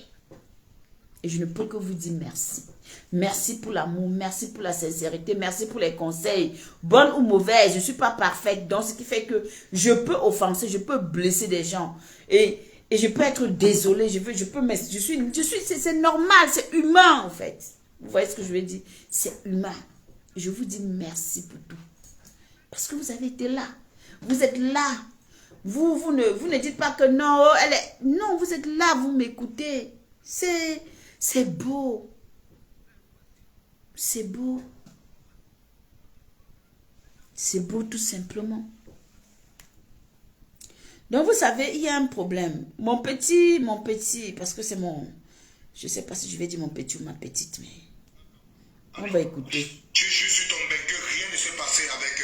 Et je ne peux que vous dire merci. Merci pour l'amour, merci pour la sincérité, merci pour les conseils. Bonne ou mauvaise, je ne suis pas parfaite. Donc, ce qui fait que je peux offenser, je peux blesser des gens. Et je peux être désolée, c'est normal, c'est humain en fait. Vous voyez ce que je veux dire? C'est humain. Je vous dis merci pour tout. Parce que vous avez été là. Vous êtes là. Vous ne dites pas que non, non, vous êtes là, vous m'écoutez. C'est beau. C'est beau. C'est beau tout simplement. Donc vous savez, il y a un problème. Mon petit, parce que c'est mon... Je ne sais pas si je vais dire mon petit ou ma petite, mais... On va écouter. Tu joues sur ton bec que rien ne s'est passé avec...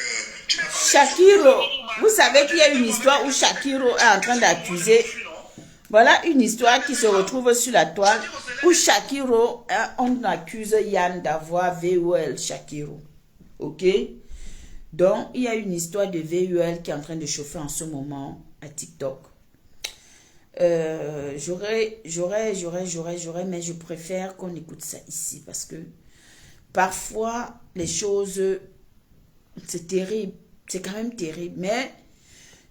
Shakiro. Vous savez qu'il y a une histoire où Shakiro est en train d'accuser... Voilà une histoire qui se retrouve sur la toile où Shakiro, on accuse Yann d'avoir VOL Shakiro. Ok? Donc, il y a une histoire de VOL qui est en train de chauffer en ce moment à TikTok. J'aurais, mais je préfère qu'on écoute ça ici parce que parfois, les choses, c'est terrible. C'est quand même terrible. Mais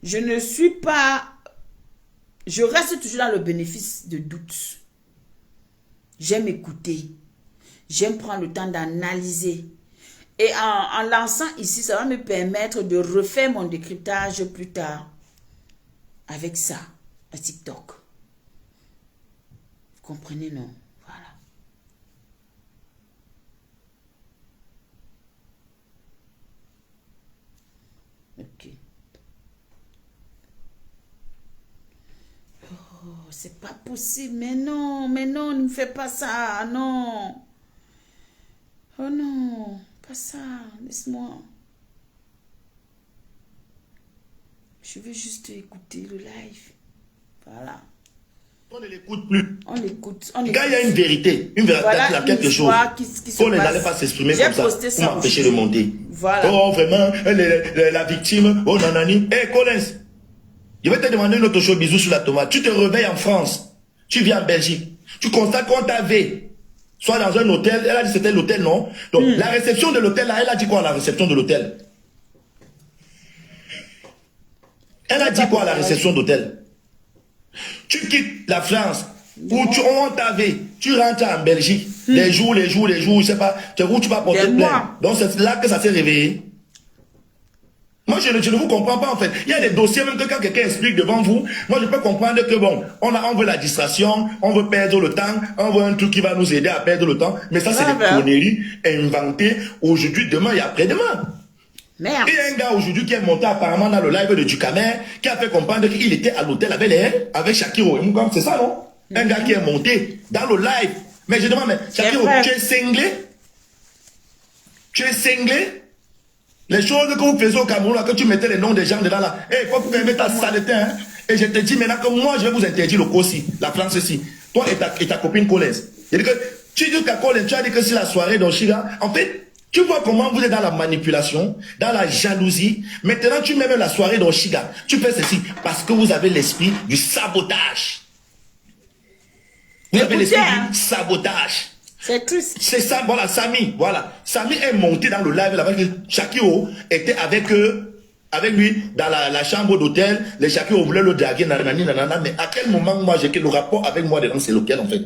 je ne suis pas... Je reste toujours dans le bénéfice de doute. J'aime écouter. J'aime prendre le temps d'analyser. Et en lançant ici, ça va me permettre de refaire mon décryptage plus tard. Avec ça, à TikTok. Vous comprenez, non? Voilà. Ok. Oh, c'est pas possible. Mais non, ne me fais pas ça. Non. Oh non, pas ça. Laisse-moi. Je veux juste écouter le live. Voilà. On ne l'écoute plus. On l'écoute. Quand il y a une vérité, voilà, il y a quelque chose. On ne allait pas s'exprimer comme ça pour m'empêcher de monter. Voilà. Oh, vraiment, la victime, oh nanani. Hé, Collins, je vais te demander une autre chose, bisous sur la tomate. Tu te réveilles en France, tu viens en Belgique, tu constates qu'on t'avait, soit dans un hôtel, elle a dit c'était l'hôtel, non? Donc, la réception de l'hôtel, là, elle a dit quoi à la réception de l'hôtel? Elle a dit quoi à la réception d'hôtel? Tu quittes la France, où on t'avait, tu rentres en Belgique, les jours, je sais pas, où tu vas porter plainte. Donc c'est là que ça s'est réveillé. Moi, je ne vous comprends pas, en fait. Il y a des dossiers, même que quand quelqu'un explique devant vous, moi, je peux comprendre que, bon, on veut la distraction, on veut perdre le temps, on veut un truc qui va nous aider à perdre le temps. Mais ça, c'est des conneries inventées aujourd'hui, demain et après-demain. Merde. Il y a un gars aujourd'hui qui est monté apparemment dans le live de Ducamer, qui a fait comprendre qu'il était à l'hôtel avec Shakiro. C'est ça, non? Un gars qui est monté dans le live. Mais je demande, mais Shakiro, tu es cinglé? Tu es cinglé? Les choses que vous faisiez au Cameroun, là, que tu mettais les noms des gens dedans là, il faut fermer ta saleté, hein. Et je te dis maintenant que moi, je vais vous interdire le COSI, la France aussi. Toi et ta copine Collins. Tu dis qu'à Collins, tu as dit que c'est la soirée d'Oshiga. En fait, tu vois comment vous êtes dans la manipulation, dans la jalousie. Maintenant, tu mets même la soirée d'Oshiga. Tu fais ceci parce que vous avez l'esprit du sabotage. Vous avez l'esprit du sabotage. C'est triste. C'est ça, voilà, Samy, voilà. Samy est monté dans le live là-bas. Shakiro était avec lui dans la chambre d'hôtel. Les Shakiro voulaient le draguer, nanana. Mais à quel moment, moi, j'ai que le rapport avec moi dedans, c'est lequel, en fait?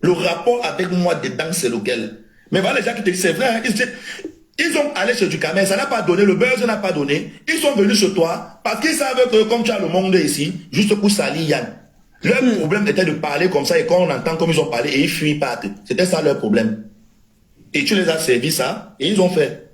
Le rapport avec moi dedans, c'est lequel? Mais voilà, les gens qui te disent, c'est vrai, hein, ils ont allé chez Ducamer, ça n'a pas donné, le buzz n'a pas donné. Ils sont venus chez toi parce qu'ils savent que, comme tu as le monde ici, juste pour salir Yann. Leur problème était de parler comme ça et quand on entend comme ils ont parlé et ils fuient partent. C'était ça leur problème. Et tu les as servi ça et ils ont fait.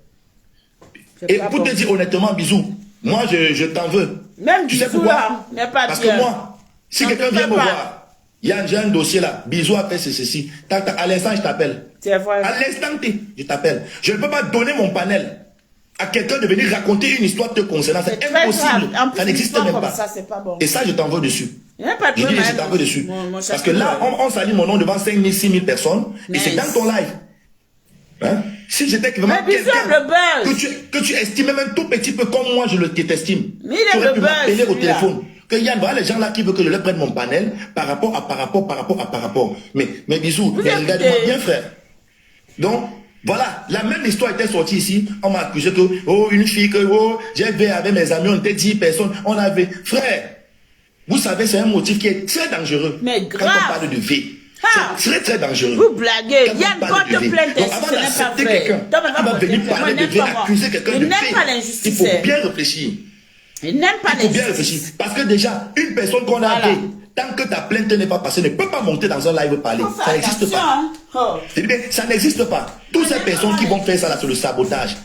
Et pour te dire honnêtement, bisous, moi je t'en veux. Même tu sais bisous pourquoi? là, pas parce bien. que moi, si quelqu'un vient me voir, Yann, j'ai un dossier là, bisous a fait ceci. À l'instant, je t'appelle. C'est vrai. À l'instant T, je t'appelle. Je ne peux pas donner mon panel à quelqu'un de venir raconter une histoire te concernant. C'est impossible. Ça n'existe même pas. Ça, pas bon. Et ça, je t'en veux dessus. Il n'y a pas de Je dis, je t'en veux dessus. Parce que là, on salit mon nom devant 5 000, 6 000 personnes. Et c'est dans ton live. Hein? Si j'étais vraiment quelqu'un que tu estimes même un tout petit peu comme moi, je t'estime. Tu aurais pu m'appeler au téléphone. Que Yann, voilà les gens là qui veulent que je leur prenne mon panel par rapport. Mais bisous, regarde-moi bien, frère. Donc, voilà, la même histoire était sortie ici. On m'a accusé que, oh, une fille, que, oh, j'ai vu avec mes amis, on était 10 personnes, on avait. Frère, vous savez, c'est un motif qui est très dangereux. Mais grave. Quand on parle de vie. C'est très, très dangereux. Vous blaguez. Yann, quand te plainte, donc, avant d'accepter quelqu'un, on va venir parler de vie, accuser quelqu'un de vie. Il faut bien réfléchir. Il n'aime pas il faut bien réfléchir. Parce que déjà, une personne qu'on a fait, tant que ta plainte n'est pas passée, ne peut pas monter dans un live parler. Ça n'existe pas. Ça n'existe pas. Toutes ces personnes qui vont faire ça là sur le sabotage,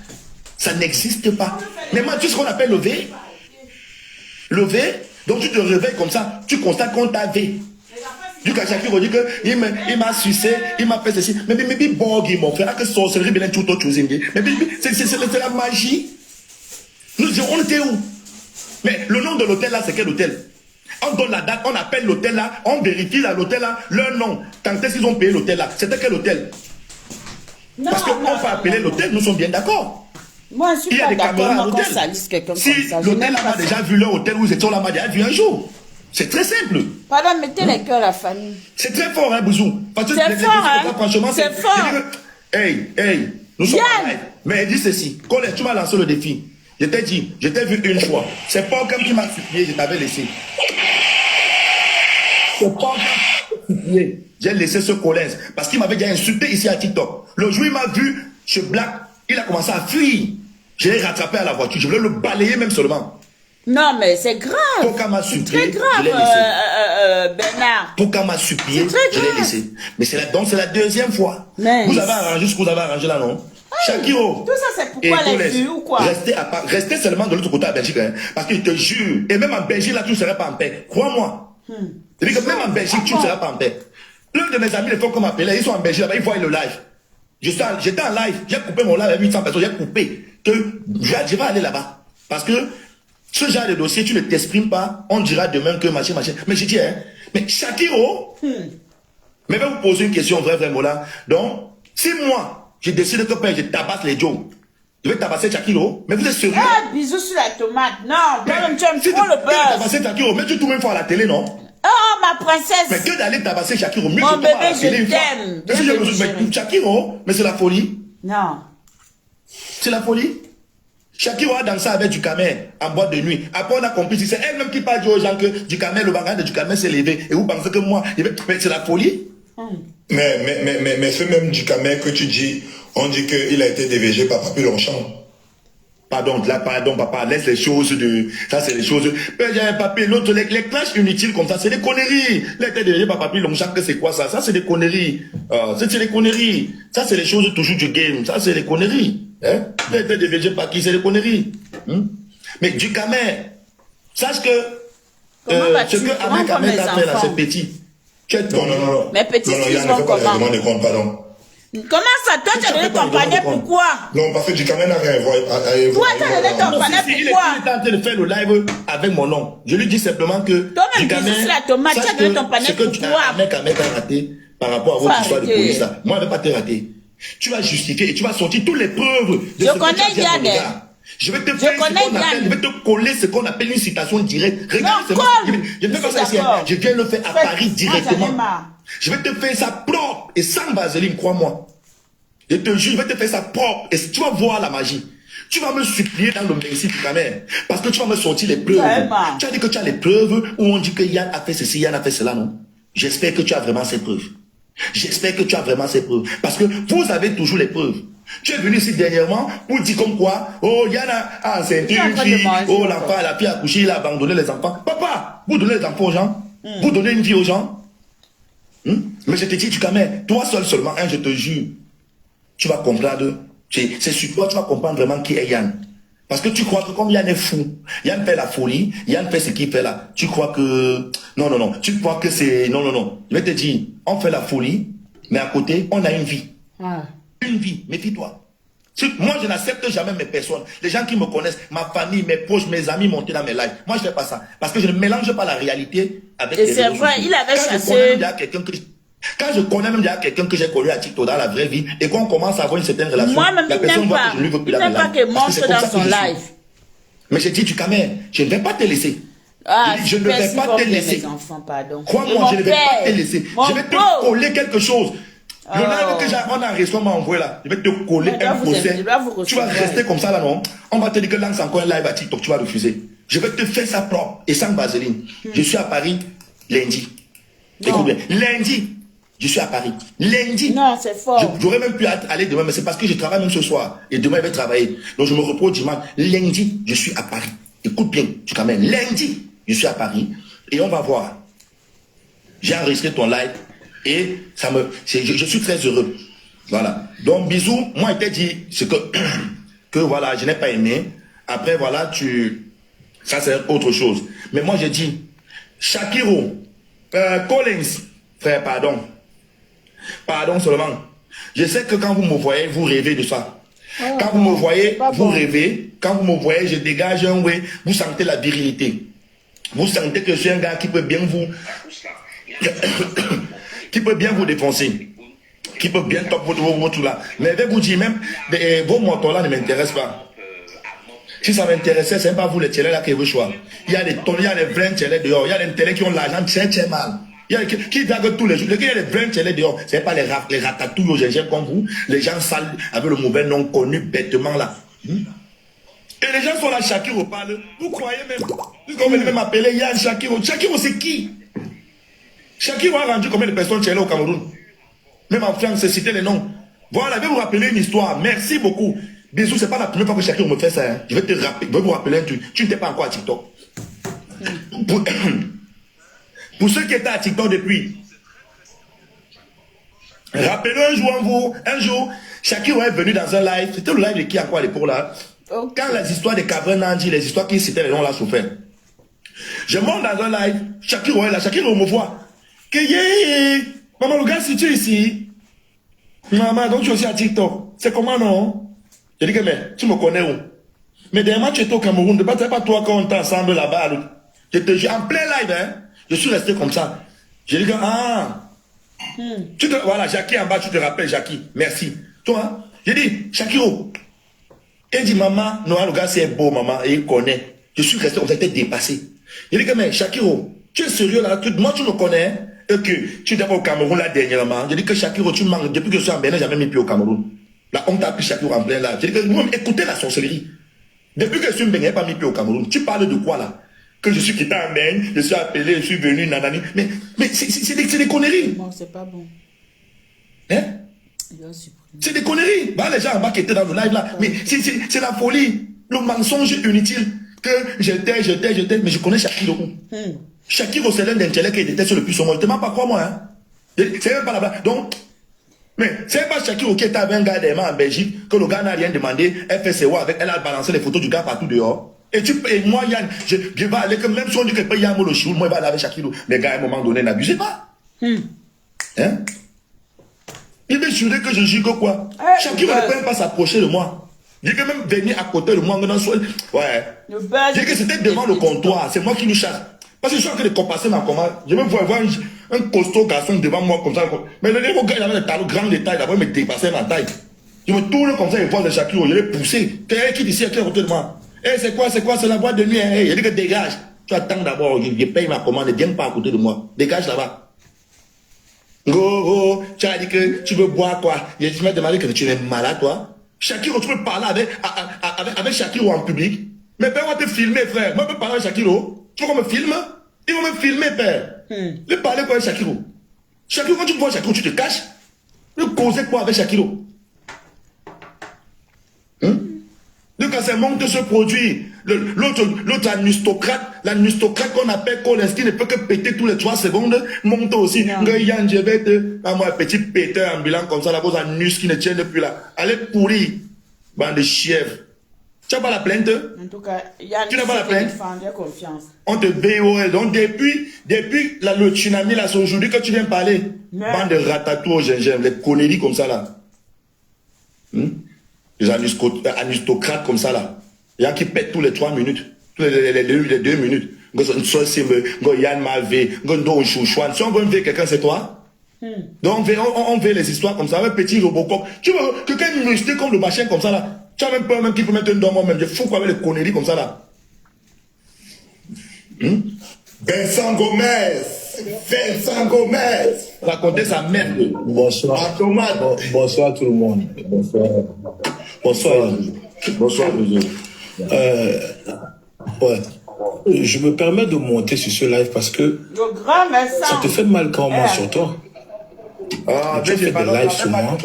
ça n'existe pas. Mais moi, tu sais ce qu'on appelle lever? Lever, donc tu te réveilles comme ça, tu constates qu'on t'a vu. Du cas, Shakiro dit qu'il m'a sucé, il m'a fait ceci. Mais Borghi, mon frère, que sorcellerie, bien tout autre chose. Mais c'est la magie. Nous disons, on était où? Mais le nom de l'hôtel là, c'est quel hôtel? On donne la date, on appelle l'hôtel là, on vérifie là, l'hôtel là, leur nom. Tant est-ce qu'ils ont payé l'hôtel là? C'était quel hôtel? Parce qu'on peut appeler l'hôtel, nous sommes bien d'accord. Moi, je suis pas d'accord à l'hôtel. Si l'hôtel là a déjà vu leur hôtel où ils étaient, on l'a déjà vu un jour. C'est très simple. Pardon, mettez les cœurs à la famille. C'est très fort, hein, Bouzou. C'est fort, hein. Franchement, c'est fort. Hey, nous sommes en live. Mais dis ceci, Colin, tu m'as lancé le défi. Je t'ai dit, je t'ai vu une fois. C'est pas comme qui m'a supplié, je t'avais laissé. C'est pas comme qui m'a supplié. J'ai laissé ce Collins parce qu'il m'avait déjà insulté ici à TikTok. Le jour où il m'a vu chez Black, il a commencé à fuir. Je l'ai rattrapé à la voiture. Je voulais le balayer même seulement. Non, mais c'est grave. Pourquoi m'a supplié, c'est grave, je l'ai laissé. Bernard. Pourquoi m'a supplié, je l'ai laissé. Mais c'est la deuxième fois. Mais vous avez arrangé ce que vous avez arrangé là, non? Shakiro. Tout ça, c'est pourquoi les vues ou quoi? Restez seulement de l'autre côté à Belgique. Hein, parce qu'il te jure. Et même en Belgique, là, tu ne serais pas en paix. Crois-moi. C'est-à-dire que même en Belgique, tu ne seras pas en paix. L'un de mes amis, les fois qu'on m'appelait, ils sont en Belgique, là-bas, ils voient le live. J'étais en live. J'ai coupé mon live avec 800 personnes. J'ai coupé. Que je vais aller là-bas. Parce que ce genre de dossier, tu ne t'exprimes pas. On dira demain que machin. Mais j'ai dit, hein. Mais Shakiro. Mais je vais vous poser une question vraiment là. Donc, si moi, j'ai décidé que je tabasse les Joe. Je vais tabasser Shakiro. Mais vous êtes sérieux? Ah, bisous sur la tomate. Non, tu aimes trop le beurre. Tabasser Shakiro, mais tu tout même fois à la télé, non? Oh, ma princesse. Mais que d'aller tabasser Shakiro, mieux mon que bébé, à la télé je une fois. t'aime. Mais Shakiro, mais c'est la folie. Non. C'est la folie. Shakiro a dansé avec Ducamer en boîte de nuit. Après, on a compris, c'est elle-même qui parle aux gens que Ducamer, le bagage de Ducamer s'est levé. Et vous pensez que moi, mais c'est la folie? Mais ce même Ducamer que tu dis, on dit qu'il a été DVG par Papy Longchamp. Pardon, là, pardon, papa, laisse les choses de... Ça, c'est les choses... Papi, l'autre, les clashs inutiles comme ça, c'est des conneries. Les têtes de papi, l'homme chaque, c'est quoi ça? Ça, c'est des conneries. C'est des conneries. Ça, c'est les choses toujours du game. Ça, c'est des conneries. Hein? Les têtes de VG, papi, c'est des conneries. Mais du gamin, sache que... ce que Ahmed a fait là, c'est petit. Non. Mes petits fils vont comment? Pardon. Comment ça? Toi, tu as donné ton panier, pourquoi? Non, parce que du Cameroun n'a rien à toi, tu as donné ton panier, pourquoi? Il est en train de faire le live avec mon nom. Je lui dis simplement que... Toi-même, Jésus, la tomate, tu as donné ton panier, pourquoi? Ce que Ahmed a raté par rapport à votre histoire de police là. Moi, je ne vais pas te rater. Tu vas justifier et tu vas sortir toutes les preuves de je connais Yann. Je vais te faire je vais te coller ce qu'on appelle une citation directe. Regarde, je ne fais pas ça ici. Je viens le faire à Paris directement. Je vais te faire ça propre et sans vaseline, crois-moi. Je te jure, je vais te faire ça propre et tu vas voir la magie. Tu vas me supplier dans le merci de ta mère. Parce que tu vas me sortir les preuves. Tu as dit que tu as les preuves où on dit que Yann a fait ceci, Yann a fait cela, non? J'espère que tu as vraiment ces preuves. J'espère que tu as vraiment ces preuves. Parce que vous avez toujours les preuves. Tu es venu ici dernièrement pour dire comme quoi, oh, Yann a enceinte une fille, oh, l'enfant, la fille a couché, il a abandonné les enfants. Papa, vous donnez les enfants aux gens? Vous donnez une vie aux gens? Mais je te dis, tu camais, toi seul seulement, je te jure, tu vas comprendre, c'est sur toi, tu vas comprendre vraiment qui est Yann. Parce que tu crois que comme Yann est fou, Yann fait la folie, Yann fait ce qu'il fait là, tu crois que, non, tu crois que c'est, non, je vais te dire, on fait la folie, mais à côté, on a une vie. Une vie, méfie-toi. Moi, je n'accepte jamais mes personnes. Les gens qui me connaissent, ma famille, mes proches, mes amis monter dans mes lives. Moi, je ne fais pas ça. Parce que je ne mélange pas la réalité avec les c'est vrai, il avait chassé. Quand je connais même déjà quelqu'un que j'ai connu à TikTok dans la vraie vie et qu'on commence à avoir une certaine relation, moi-même, la personne voit que je ne lui veux plus la pas qu'il montre dans son live. Mais j'ai dit, tu camères, je ne vais pas te laisser. Je ne vais pas te laisser. Crois-moi, je ne vais pas te laisser. Je vais te coller quelque chose. Le live que on a enregistré, m'a envoyé là, je vais te coller un procès. Tu vas rester comme ça là, non? On va te dire que lance encore un live à TikTok, tu vas refuser. Je vais te faire ça propre et sans vaseline. Je suis à Paris lundi. Écoute bien, lundi, je suis à Paris. Lundi. Non, c'est fort. J'aurais même pu aller demain, mais c'est parce que je travaille même ce soir. Et demain, je vais travailler. Donc je me repose dimanche. Lundi, je suis à Paris. Écoute bien, tu quand même. Lundi, je suis à Paris. Et on va voir. J'ai enregistré ton live. Et ça me, je suis très heureux. Voilà. Donc, bisous. Moi, je t'ai dit ce que voilà, je n'ai pas aimé. Après, voilà, ça c'est autre chose. Mais moi, j'ai dit, Shakiro, Collins, frère, pardon. Pardon seulement. Je sais que quand vous me voyez, vous rêvez de ça. Quand vous me voyez, vous rêvez. Quand vous me voyez, je dégage un way. Vous sentez la virilité. Vous sentez que je suis un gars qui peut bien vous... qui peut bien vous défoncer, qui peut bien top votre là. Mais je vais vous dire même, vos motos là ne m'intéressent pas. Si ça m'intéressait, c'est pas vous les télés là qui vous choisissez. Il y a des tonnes, il y a des vrais télés dehors, il y a des télés qui ont l'argent très mal. Il y a qui draguent tous les jours. Il y a des vrais télés dehors. C'est pas les ratatouilles aux gingembre comme vous, les gens sales avec le mauvais nom connu bêtement là. Et les gens sont là, Shakiro parle. Vous croyez même, vous venez même appeler Yann Shakiro. Shakiro c'est qui? Shakiro a rendu combien de personnes chez au Cameroun? Même en France, c'est citer les noms. Voilà, je vais vous rappeler une histoire. Merci beaucoup. Bisous, c'est pas la première fois que Shakiro me fait ça. Hein. Je vais vous rappeler un truc. Tu n'étais pas encore à TikTok. Pour ceux qui étaient à TikTok depuis, rappelez-le un jour, Shakiro est venu dans un live. C'était le live de qui encore à l'époque là? Quand les histoires des cavernes Nandi, les histoires qui citaient les noms là souffert. Je monte dans un live, Shakiro est là, Shakiro me voit. Maman, le gars, si tu es ici, maman, donc tu es aussi à TikTok. C'est comment, non? Je dis que, mais, tu me connais où? Mais dernièrement, tu étais au Cameroun, c'est pas toi quand on était ensemble là-bas. Je te jure, en plein live, hein. Je suis resté comme ça. Je dis que, voilà, Jackie en bas, tu te rappelles, Jackie. Merci. Toi, je dis, Shakiro. Il dit, maman, non, le gars, c'est beau, maman, et il connaît. Je suis resté, on s'était dépassé. Je dis que, mais, Shakiro, tu es sérieux là? Moi, tu me connais? Et que tu n'étais pas au Cameroun là dernièrement. Je dis que Shakiro, tu manques. Depuis que je suis en Bénin, j'ai jamais mis pied au Cameroun. Là, on t'a pris Shakiro en plein là. Je dis que moi, écoutez la sorcellerie. Depuis que je suis en Bénin, j'ai pas mis pied au Cameroun. Tu parles de quoi là? Que je suis quitté en Bénin, je suis appelé, je suis venu, nanani. Mais c'est des conneries. Non, c'est pas bon. Hein? C'est des conneries. Bah, les gens en bas qui étaient dans le live là. Mais c'est la folie. Le mensonge inutile que j'étais, mais je connais Shakiro. Shakiro, c'est l'un d'intellect qui déteste le plus au monde. Je ne te mens pas quoi, moi. Hein? C'est même pas la blague. Donc, mais c'est pas Shakiro qui était avec un gars d'aimant en Belgique, que le gars n'a rien demandé, elle fait ses avec, elle a balancé les photos du gars partout dehors. Et moi, Yann, je vais aller, que même si on dit que pas Yann le chioul, moi, il va aller avec Shakiro. Mais gars, à un moment donné, n'abusez pas. Hein? Il veut jurer que je gigue quoi? Shakiro ne peut même pas s'approcher de moi. Il dit que même venir à côté de moi, ouais. Il dit que c'était devant le comptoir, c'est moi qui lui chasse. Parce que je suis en train de compasser ma commande. Je vais voir un costaud garçon devant moi comme ça. Mais le gars, il avait des talons grands de taille, d'abord il me dépassait ma taille. Je me tourne comme ça, il voit le Shakiro, je l'ai poussé. Qui ici, qui est à côté de moi? C'est quoi, c'est la boîte de nuit, hein? Il dit que dégage. Tu attends d'abord, je paye ma commande, ne viens pas à côté de moi. Dégage là-bas. Go, tu as dit que tu veux boire quoi? Je m'ai demandé que tu es malade, toi. Shakiro, tu peux parler avec Shakiro en public. Mais père, on va te filmer, frère. Moi, je peux parler avec Shakiro. Tu veux qu'on me filme? Ils vont me filmer, père. Je parler quoi avec Shakiro? Shakiro, quand tu vois Shakiro, tu te caches. Je causais quoi avec Shakiro? Donc quand ces montes se produit, l'autre l'anustocrate qu'on appelle Kolenski ne peut que péter tous les 3 secondes, monte aussi. Yann, je vais te... moi, un petit péteur ambulant comme ça, la vos anus qui ne tiennent plus là. Allez pourrir, bande de chèvres. Tu n'as pas la plainte? En tout cas, Yann, tu n'as pas la plainte? Confiance. On te BOL. Donc depuis le tsunami là, c'est aujourd'hui que tu viens parler. Bande de ratatouilles au gingembre, les conneries comme ça là. Les aristocrates comme ça là. Il y a qui pètent tous les 3 minutes. Tous les 2 minutes. Yann Mavé, si on veut ver quelqu'un, c'est toi. Donc on veut les histoires comme ça, un petit Robocop. Tu veux quelqu'un musclé comme le machin comme ça là. Tu as même peur même qui peut mettre un doigt même. Je fous quoi avec les conneries comme ça là. Vincent Gomez. Raconter sa merde. Bonsoir. Bonsoir tout le monde. Bonsoir. Ouais. Je me permets de monter sur ce live parce que ça te fait mal quand on ment sur toi. Tu as fait des lives sur moi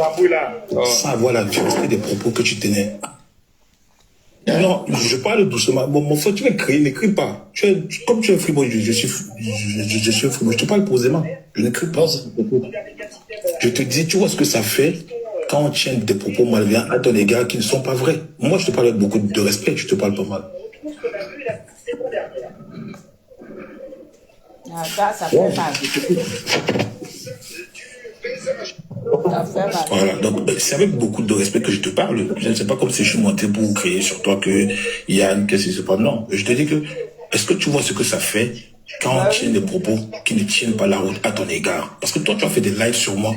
sans avoir la vérité des propos que tu tenais. Non, je parle doucement. Bon, mon frère, tu n'écris pas. Comme tu es un fribourg, je suis un fribourg. Je te parle posément. Je n'écris pas. Je te dis, tu vois ce que ça fait quand on tient des propos malveillants à ton égard qui ne sont pas vrais. Moi, je te parle avec beaucoup de respect. Je te parle pas mal. Ça fait mal. Voilà, donc c'est avec beaucoup de respect que je te parle. Je ne sais pas comme si je suis monté pour créer sur toi que Yann, qu'est-ce qui se passe. Non, je te dis que, est-ce que tu vois ce que ça fait quand on tient des propos qui ne tiennent pas la route à ton égard? Parce que toi, tu as fait des lives sur moi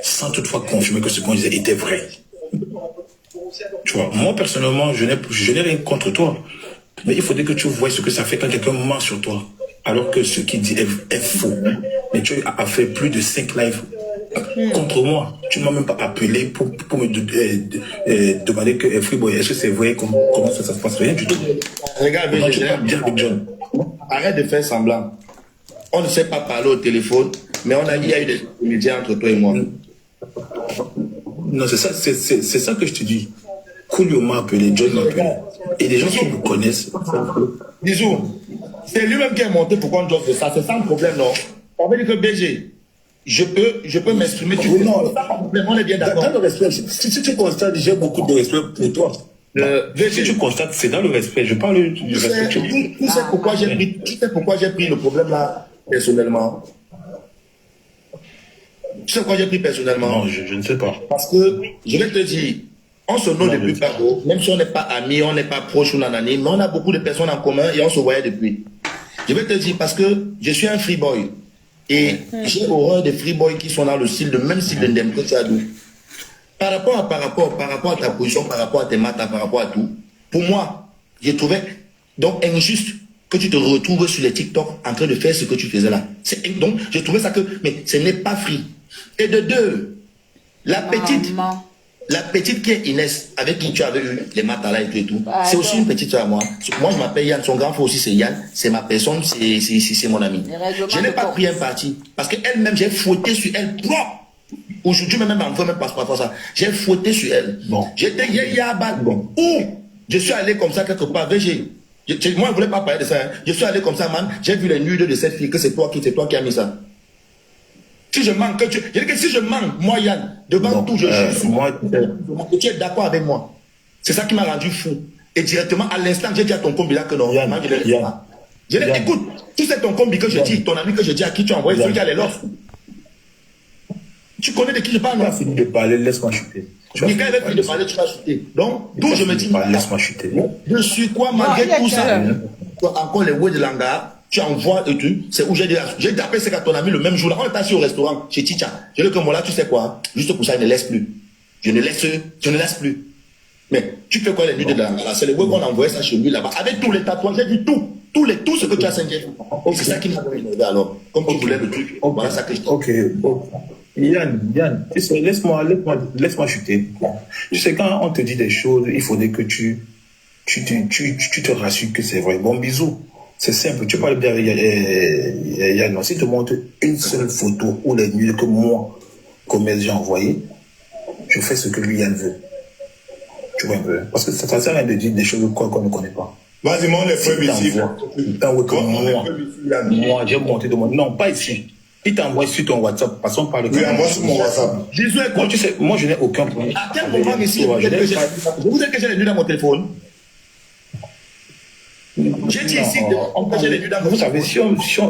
sans toutefois confirmer que ce qu'on disait était vrai. Tu vois, moi personnellement, je n'ai rien contre toi. Mais il faudrait que tu vois ce que ça fait quand quelqu'un ment sur toi. Alors que ce qu'il dit est faux. Mais tu as fait plus de 5 lives contre moi. Tu ne m'as même pas appelé pour me demander que Freeboy, est-ce que c'est vrai? Comment ça se passe? Rien du tout. Regarde, John. Arrête de faire semblant. On ne sait pas parler au téléphone, mais il y a eu des médias entre toi et moi. Non, c'est ça que je te dis. Coolio m'a appelé, John m'a appelé. Et les gens qui me connaissent. Bisous. C'est lui-même qui est monté pour qu'on joue de ça. C'est sans problème, non? On veut dire que BG, je peux m'exprimer. Non, on est bien d'accord. Dans le respect, si tu constates, j'ai beaucoup de respect pour toi. Si tu constates, c'est dans le respect. Je parle du respect. Tu sais pourquoi j'ai pris le problème là personnellement? Tu sais pourquoi j'ai pris personnellement? Non, je ne sais pas. Parce que, je vais te dire, on se nomme depuis pas gros, même si on n'est pas amis, on n'est pas proche ou nanani, mais on a beaucoup de personnes en commun et on se voyait depuis. Je vais te dire, parce que je suis un free boy. Et j'ai horreur des free boys qui sont dans le style, le même style de Ndemko Tchadou. Par rapport à ta position, par rapport à tes maths, par rapport à tout, pour moi, j'ai trouvé donc injuste que tu te retrouves sur les TikTok en train de faire ce que tu faisais là. Donc, j'ai trouvé ça que, mais ce n'est pas free. Et de deux, la petite qui est Inès, avec qui tu avais eu les matins là et tout, c'est aussi une petite soeur à moi. Moi, je m'appelle Yann, son grand frère aussi c'est Yann, c'est ma personne, c'est mon ami. Je n'ai pas pris un parti, parce qu'elle-même, j'ai fouetté sur elle propre. Aujourd'hui, même en fait, même pas ça. J'ai fouetté sur elle. Bon. J'étais Yabad. Bon. Où Je suis allé comme ça quelque part. VG. Moi, je ne voulais pas parler de ça. Hein. Je suis allé comme ça, man. J'ai vu les nudes de cette fille, que c'est toi qui as mis ça. Si je manque, je dis que si je manque, moi, Yann, devant tout, je suis moi. Et tu es d'accord avec moi. C'est ça qui m'a rendu fou. Et directement, à l'instant, j'ai dit à ton combi là que non, Yann, je ne l'ai pas. Je dis, écoute, tu sais ton combi que je dis, ton ami que je dis à qui tu as envoyé, celui qui a les l'offre. Tu connais de qui je parle, non? Tu as fini de parler, laisse-moi chuter. Quand il avait fini de parler, tu vas chuter. Donc, d'où je me dis, laisse-moi chuter. Je suis quoi, malgré tout ça? Encore les words de Langa. Tu envoies et tout, c'est où j'ai dit appelé c'est qu'à ton ami le même jour là, on est assis au restaurant chez Chicha. Je dis que moi là, tu sais quoi, juste pour ça, il ne laisse plus. Je ne laisse plus. Mais tu fais quoi les nuits de là? C'est les words qu'on envoyait ça chez lui là-bas. Avec tous les tatouages, j'ai dit tout ce que tu as cinqué. C'est ça qui m'a énervé alors. Comme tu voulais le truc. Voilà ça que je dis. Ok. Yann, tu sais, laisse-moi chuter. Tu sais, quand on te dit des choses, il faudrait que tu te rassures que c'est vrai. Bon, bisous. C'est simple, tu parles bien avec Yann. Si tu te montres une seule photo ou les nuits que moi, comme j'ai envoyé, je fais ce que lui, Yann veut. Tu vois un peu. Parce que ça ne sert à rien de dire des choses qu'on ne connaît pas. Vas-y, montre les preuves ici. Moi, j'ai monté de moi. Non, pas ici. Il t'envoie sur ton WhatsApp. Passons par le. Oui, envoie sur mon WhatsApp. Jésus, moi, tu sais, moi, je n'ai aucun problème. À quel moment ici, je vous ai que j'ai les nuits dans mon téléphone? J'ai dit ici, que j'ai les nuits dans mon téléphone. Vous savez, si on... Je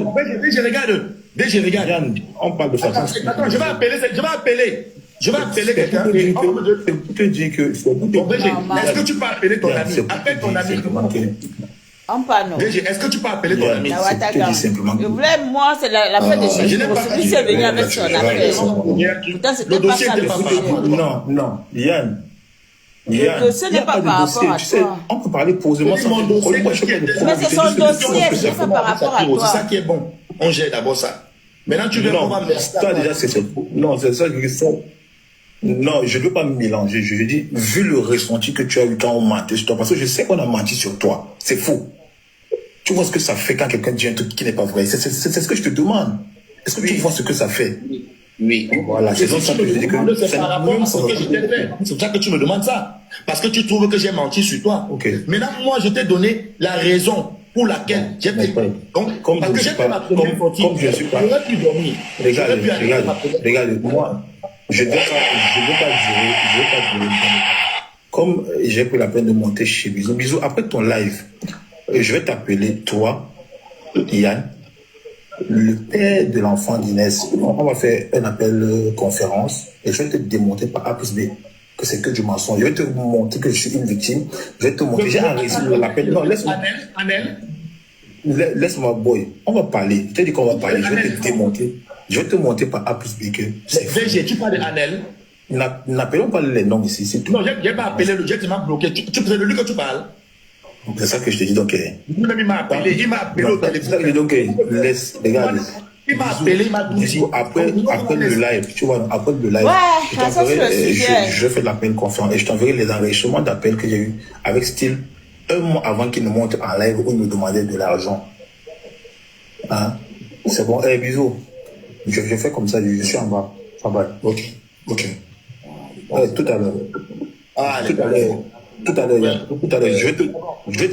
regarde. Yann, on parle de ça. Attends, je vais appeler quelqu'un. Pour te dire que... Est-ce que tu peux appeler ton ami? Appelle ton ami. Est-ce que tu peux appeler ton ami? Je voulais, moi, c'est la fête de Jésus. Celui qui est venu avec son affaire. Pourtant, c'était pas ça le sujet. Non, Yann. Le dossier n'est pas par rapport à toi. On peut parler posément. Mais c'est son dossier, c'est pas par rapport à toi. C'est ça qui est bon. On gère d'abord ça. Maintenant, tu veux pouvoir me ça déjà, c'est non, c'est ça que ça. Non, je ne veux pas me mélanger. Je dis, vu le ressenti que tu as eu quand on mentait sur toi, parce que je sais qu'on a menti sur toi. C'est faux. Tu vois ce que ça fait quand quelqu'un dit un truc qui n'est pas vrai. C'est ce que je te demande. Est-ce que tu vois ce que ça fait? Oui. Voilà, c'est ça que je dis que c'est par rapport à ce que je t'ai fait. C'est pour ça que tu me demandes ça. Parce que tu trouves que j'ai menti sur toi. Ok. Maintenant, moi, je t'ai donné la raison pour laquelle j'ai fait. Donc, parce que j'ai fait ma première sortie. Comme je suis pas. J'aurais pu dormir. Regarde, moi, je ne vais pas dire. Comme j'ai pris la peine de monter chez Bisous, après ton live, je vais t'appeler, toi, Yann, le père de l'enfant d'Inès. On va faire un appel conférence et je vais te démontrer par A plus B que c'est que du mensonge. Je vais te montrer que je suis une victime. Je vais te montrer. J'ai enregistré l'appel. Non, laisse-moi. Laisse-moi, boy. On va parler. Je t'ai dit qu'on va parler. Je vais te démontrer. Je vais te montrer par A plus B que c'est. Tu parles d'Anel. N'appelons pas les noms ici. C'est tout. Non, j'ai pas appelé le jet, il m'a bloqué. C'est de lui que tu parles. C'est ça que je te dis, donc. Lui-même, il m'a appelé au téléphone. Donc, laisse, regarde. Il m'a appelé, il m'a dit. Après le live, tu vois, après le live, je fais l'appel conférence et je t'enverrai les enregistrements d'appels que j'ai eu avec style un mois avant qu'il ne monte en live où il me demandait de l'argent. Hein? C'est bon, bisous. Je fais comme ça, je suis en bas. Ok. Ouais, tout à l'heure. Tout à l'heure, je vais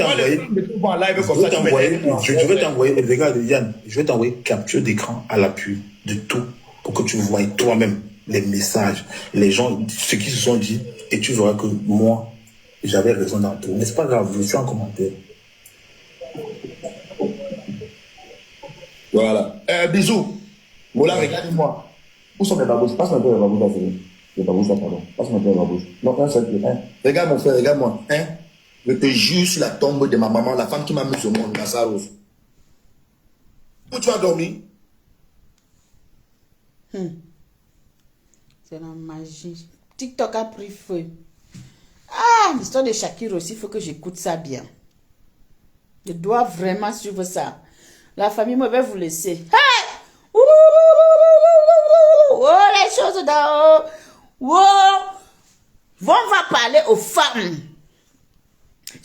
t'envoyer, regarde Yann, je vais t'envoyer capture d'écran à l'appui de tout pour que tu vois toi-même les messages, les gens, ce qui se sont dit, et tu verras que moi, j'avais raison dans tout. Mais c'est pas grave, je suis en commentaire. Voilà. Bisous. Voilà, regarde-moi. Où sont les babouches? Passe un peu les babouches là, les babouches là, pardon. Passe-moi un peu les babouches. Non, un seul peu. Regarde mon frère, regarde-moi. Je te jure sur la tombe de ma maman, la femme qui m'a mis au monde, la Rose. Où tu as dormi? C'est la magie. TikTok a pris feu. Ah, l'histoire de Shakira aussi, il faut que j'écoute ça bien. Je dois vraiment suivre ça. La famille me va vous laisser. Hey! Oh, les choses d'en haut. On va parler aux femmes.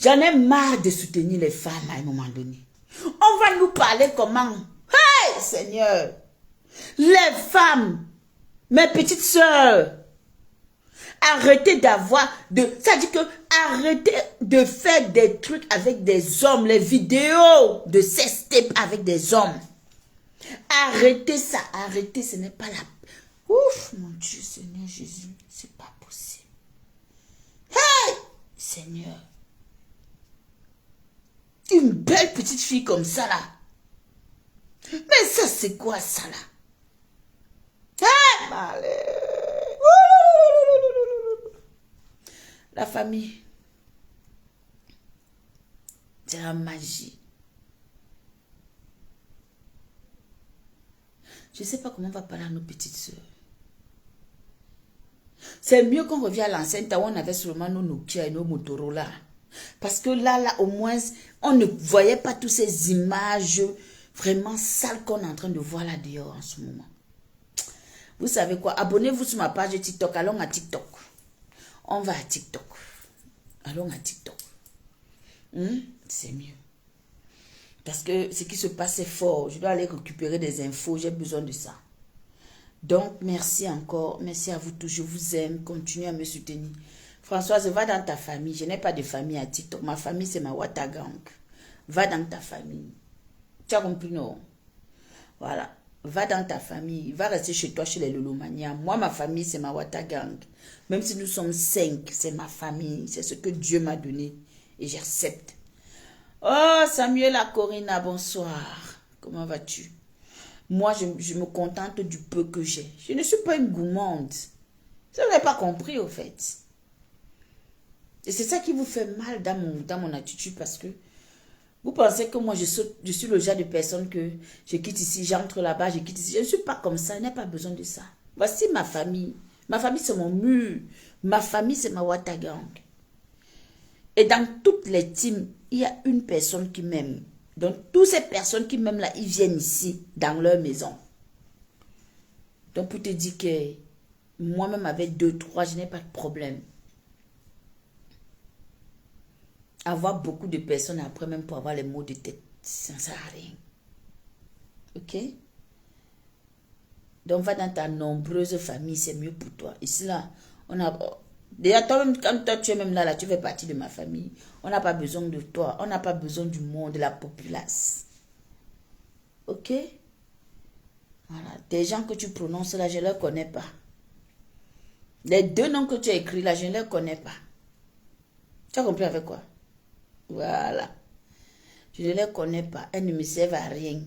J'en ai marre de soutenir les femmes à un moment donné. On va nous parler comment? Hey, Seigneur! Les femmes, mes petites sœurs, Arrêtez d'avoir de... Ça dit que arrêtez de faire des trucs avec des hommes, les vidéos de sextape avec des hommes. Arrêtez ça, arrêtez, ce n'est pas la... Ouf, mon Dieu, Seigneur Jésus, c'est pas possible. Hey, Seigneur. Une belle petite fille comme ça, là. Mais ça, c'est quoi, ça, là? Hey, la famille, c'est la magie. Je ne sais pas comment on va parler à nos petites sœurs. C'est mieux qu'on revienne à l'ancienne temps où on avait seulement nos Nokia et nos Motorola. Parce que là, au moins, on ne voyait pas toutes ces images vraiment sales qu'on est en train de voir là dehors en ce moment. Vous savez quoi? Abonnez-vous sur ma page TikTok. Allons à TikTok. On va à TikTok. Allons à TikTok. C'est mieux. Parce que ce qui se passe est fort. Je dois aller récupérer des infos. J'ai besoin de ça. Donc, merci encore. Merci à vous tous. Je vous aime. Continuez à me soutenir. Françoise, va dans ta famille. Je n'ai pas de famille à TikTok. Ma famille, c'est ma Watagang. Va dans ta famille. Tu as compris, non? Voilà. Va dans ta famille. Va rester chez toi, chez les Lolomania. Moi, ma famille, c'est ma Watagang. Même si nous sommes 5, c'est ma famille. C'est ce que Dieu m'a donné. Et j'accepte. Oh, Samuel Corina, bonsoir. Comment vas-tu? Moi, je me contente du peu que j'ai. Je ne suis pas une gourmande. Ça, vous n'avez pas compris, au fait. Et c'est ça qui vous fait mal dans mon attitude, parce que vous pensez que moi, je suis le genre de personne que je quitte ici, j'entre là-bas, je quitte ici. Je ne suis pas comme ça, je n'ai pas besoin de ça. Voici ma famille. Ma famille, c'est mon mur. Ma famille, c'est ma Watagang. Et dans toutes les teams, il y a une personne qui m'aime. Donc, toutes ces personnes qui m'aiment là, ils viennent ici, dans leur maison. Donc, pour te dire que moi-même, avec 2, 3, je n'ai pas de problème. Avoir beaucoup de personnes après, même pour avoir les mots de tête, ça ne sert à rien. Ok? Donc, va dans ta nombreuse famille, c'est mieux pour toi. Ici, là, on a... Déjà, toi-même, quand toi, tu es même là, tu fais partie de ma famille. On n'a pas besoin de toi. On n'a pas besoin du monde, de la populace. Ok? Voilà. Des gens que tu prononces là, je ne les connais pas. Les 2 noms que tu as écrits là, je ne les connais pas. Tu as compris avec quoi? Voilà. Je ne les connais pas. Elles ne me servent à rien.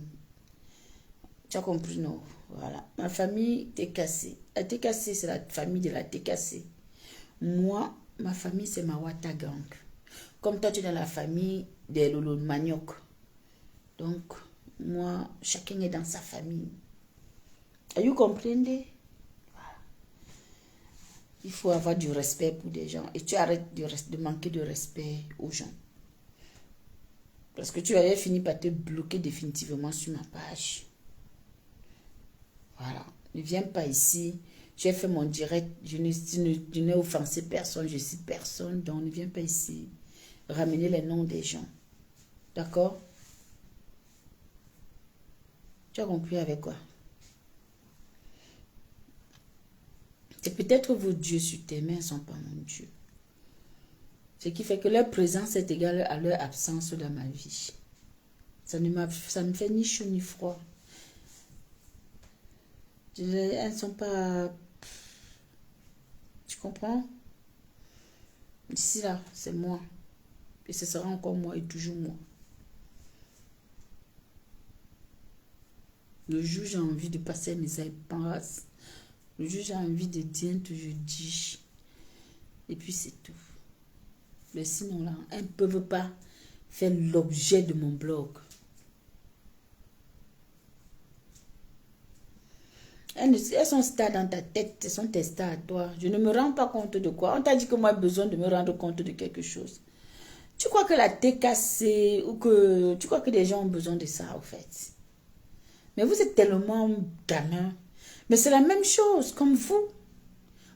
Tu as compris, non? Voilà. Ma famille, TKC. La TKC, c'est la famille de la TKC. Moi, ma famille, c'est ma Watagang. Comme toi, tu es dans la famille des Lolo Manioc. Donc, moi, chacun est dans sa famille. Are you comprenez? Voilà. Il faut avoir du respect pour des gens. Et tu arrêtes de manquer de respect aux gens. Parce que tu avais fini par te bloquer définitivement sur ma page. Voilà. Ne viens pas ici. J'ai fait mon direct. Je n'ai offensé personne. Je suis personne. Donc, ne viens pas ici ramener les noms des gens. D'accord? Tu as compris avec quoi? C'est peut-être vos dieux sur tes mains ne sont pas mon Dieu. Ce qui fait que leur présence est égale à leur absence dans ma vie. Ça ne me fait ni chaud ni froid. Elles ne sont pas... Tu comprends? Ici, là, c'est moi. Et ce sera encore moi et toujours moi. Le jour où j'ai envie de passer mes épanses, le jour où j'ai envie de dire tout, je dis. Et puis c'est tout. Mais sinon, là, elles ne peuvent pas faire l'objet de mon blog. Elles sont stars dans ta tête, elles sont tes stars à toi. Je ne me rends pas compte de quoi. On t'a dit que moi, j'ai besoin de me rendre compte de quelque chose. Tu crois que la TKC ou que... Tu crois que les gens ont besoin de ça, au fait? Mais vous êtes tellement gamin. Mais c'est la même chose, comme vous.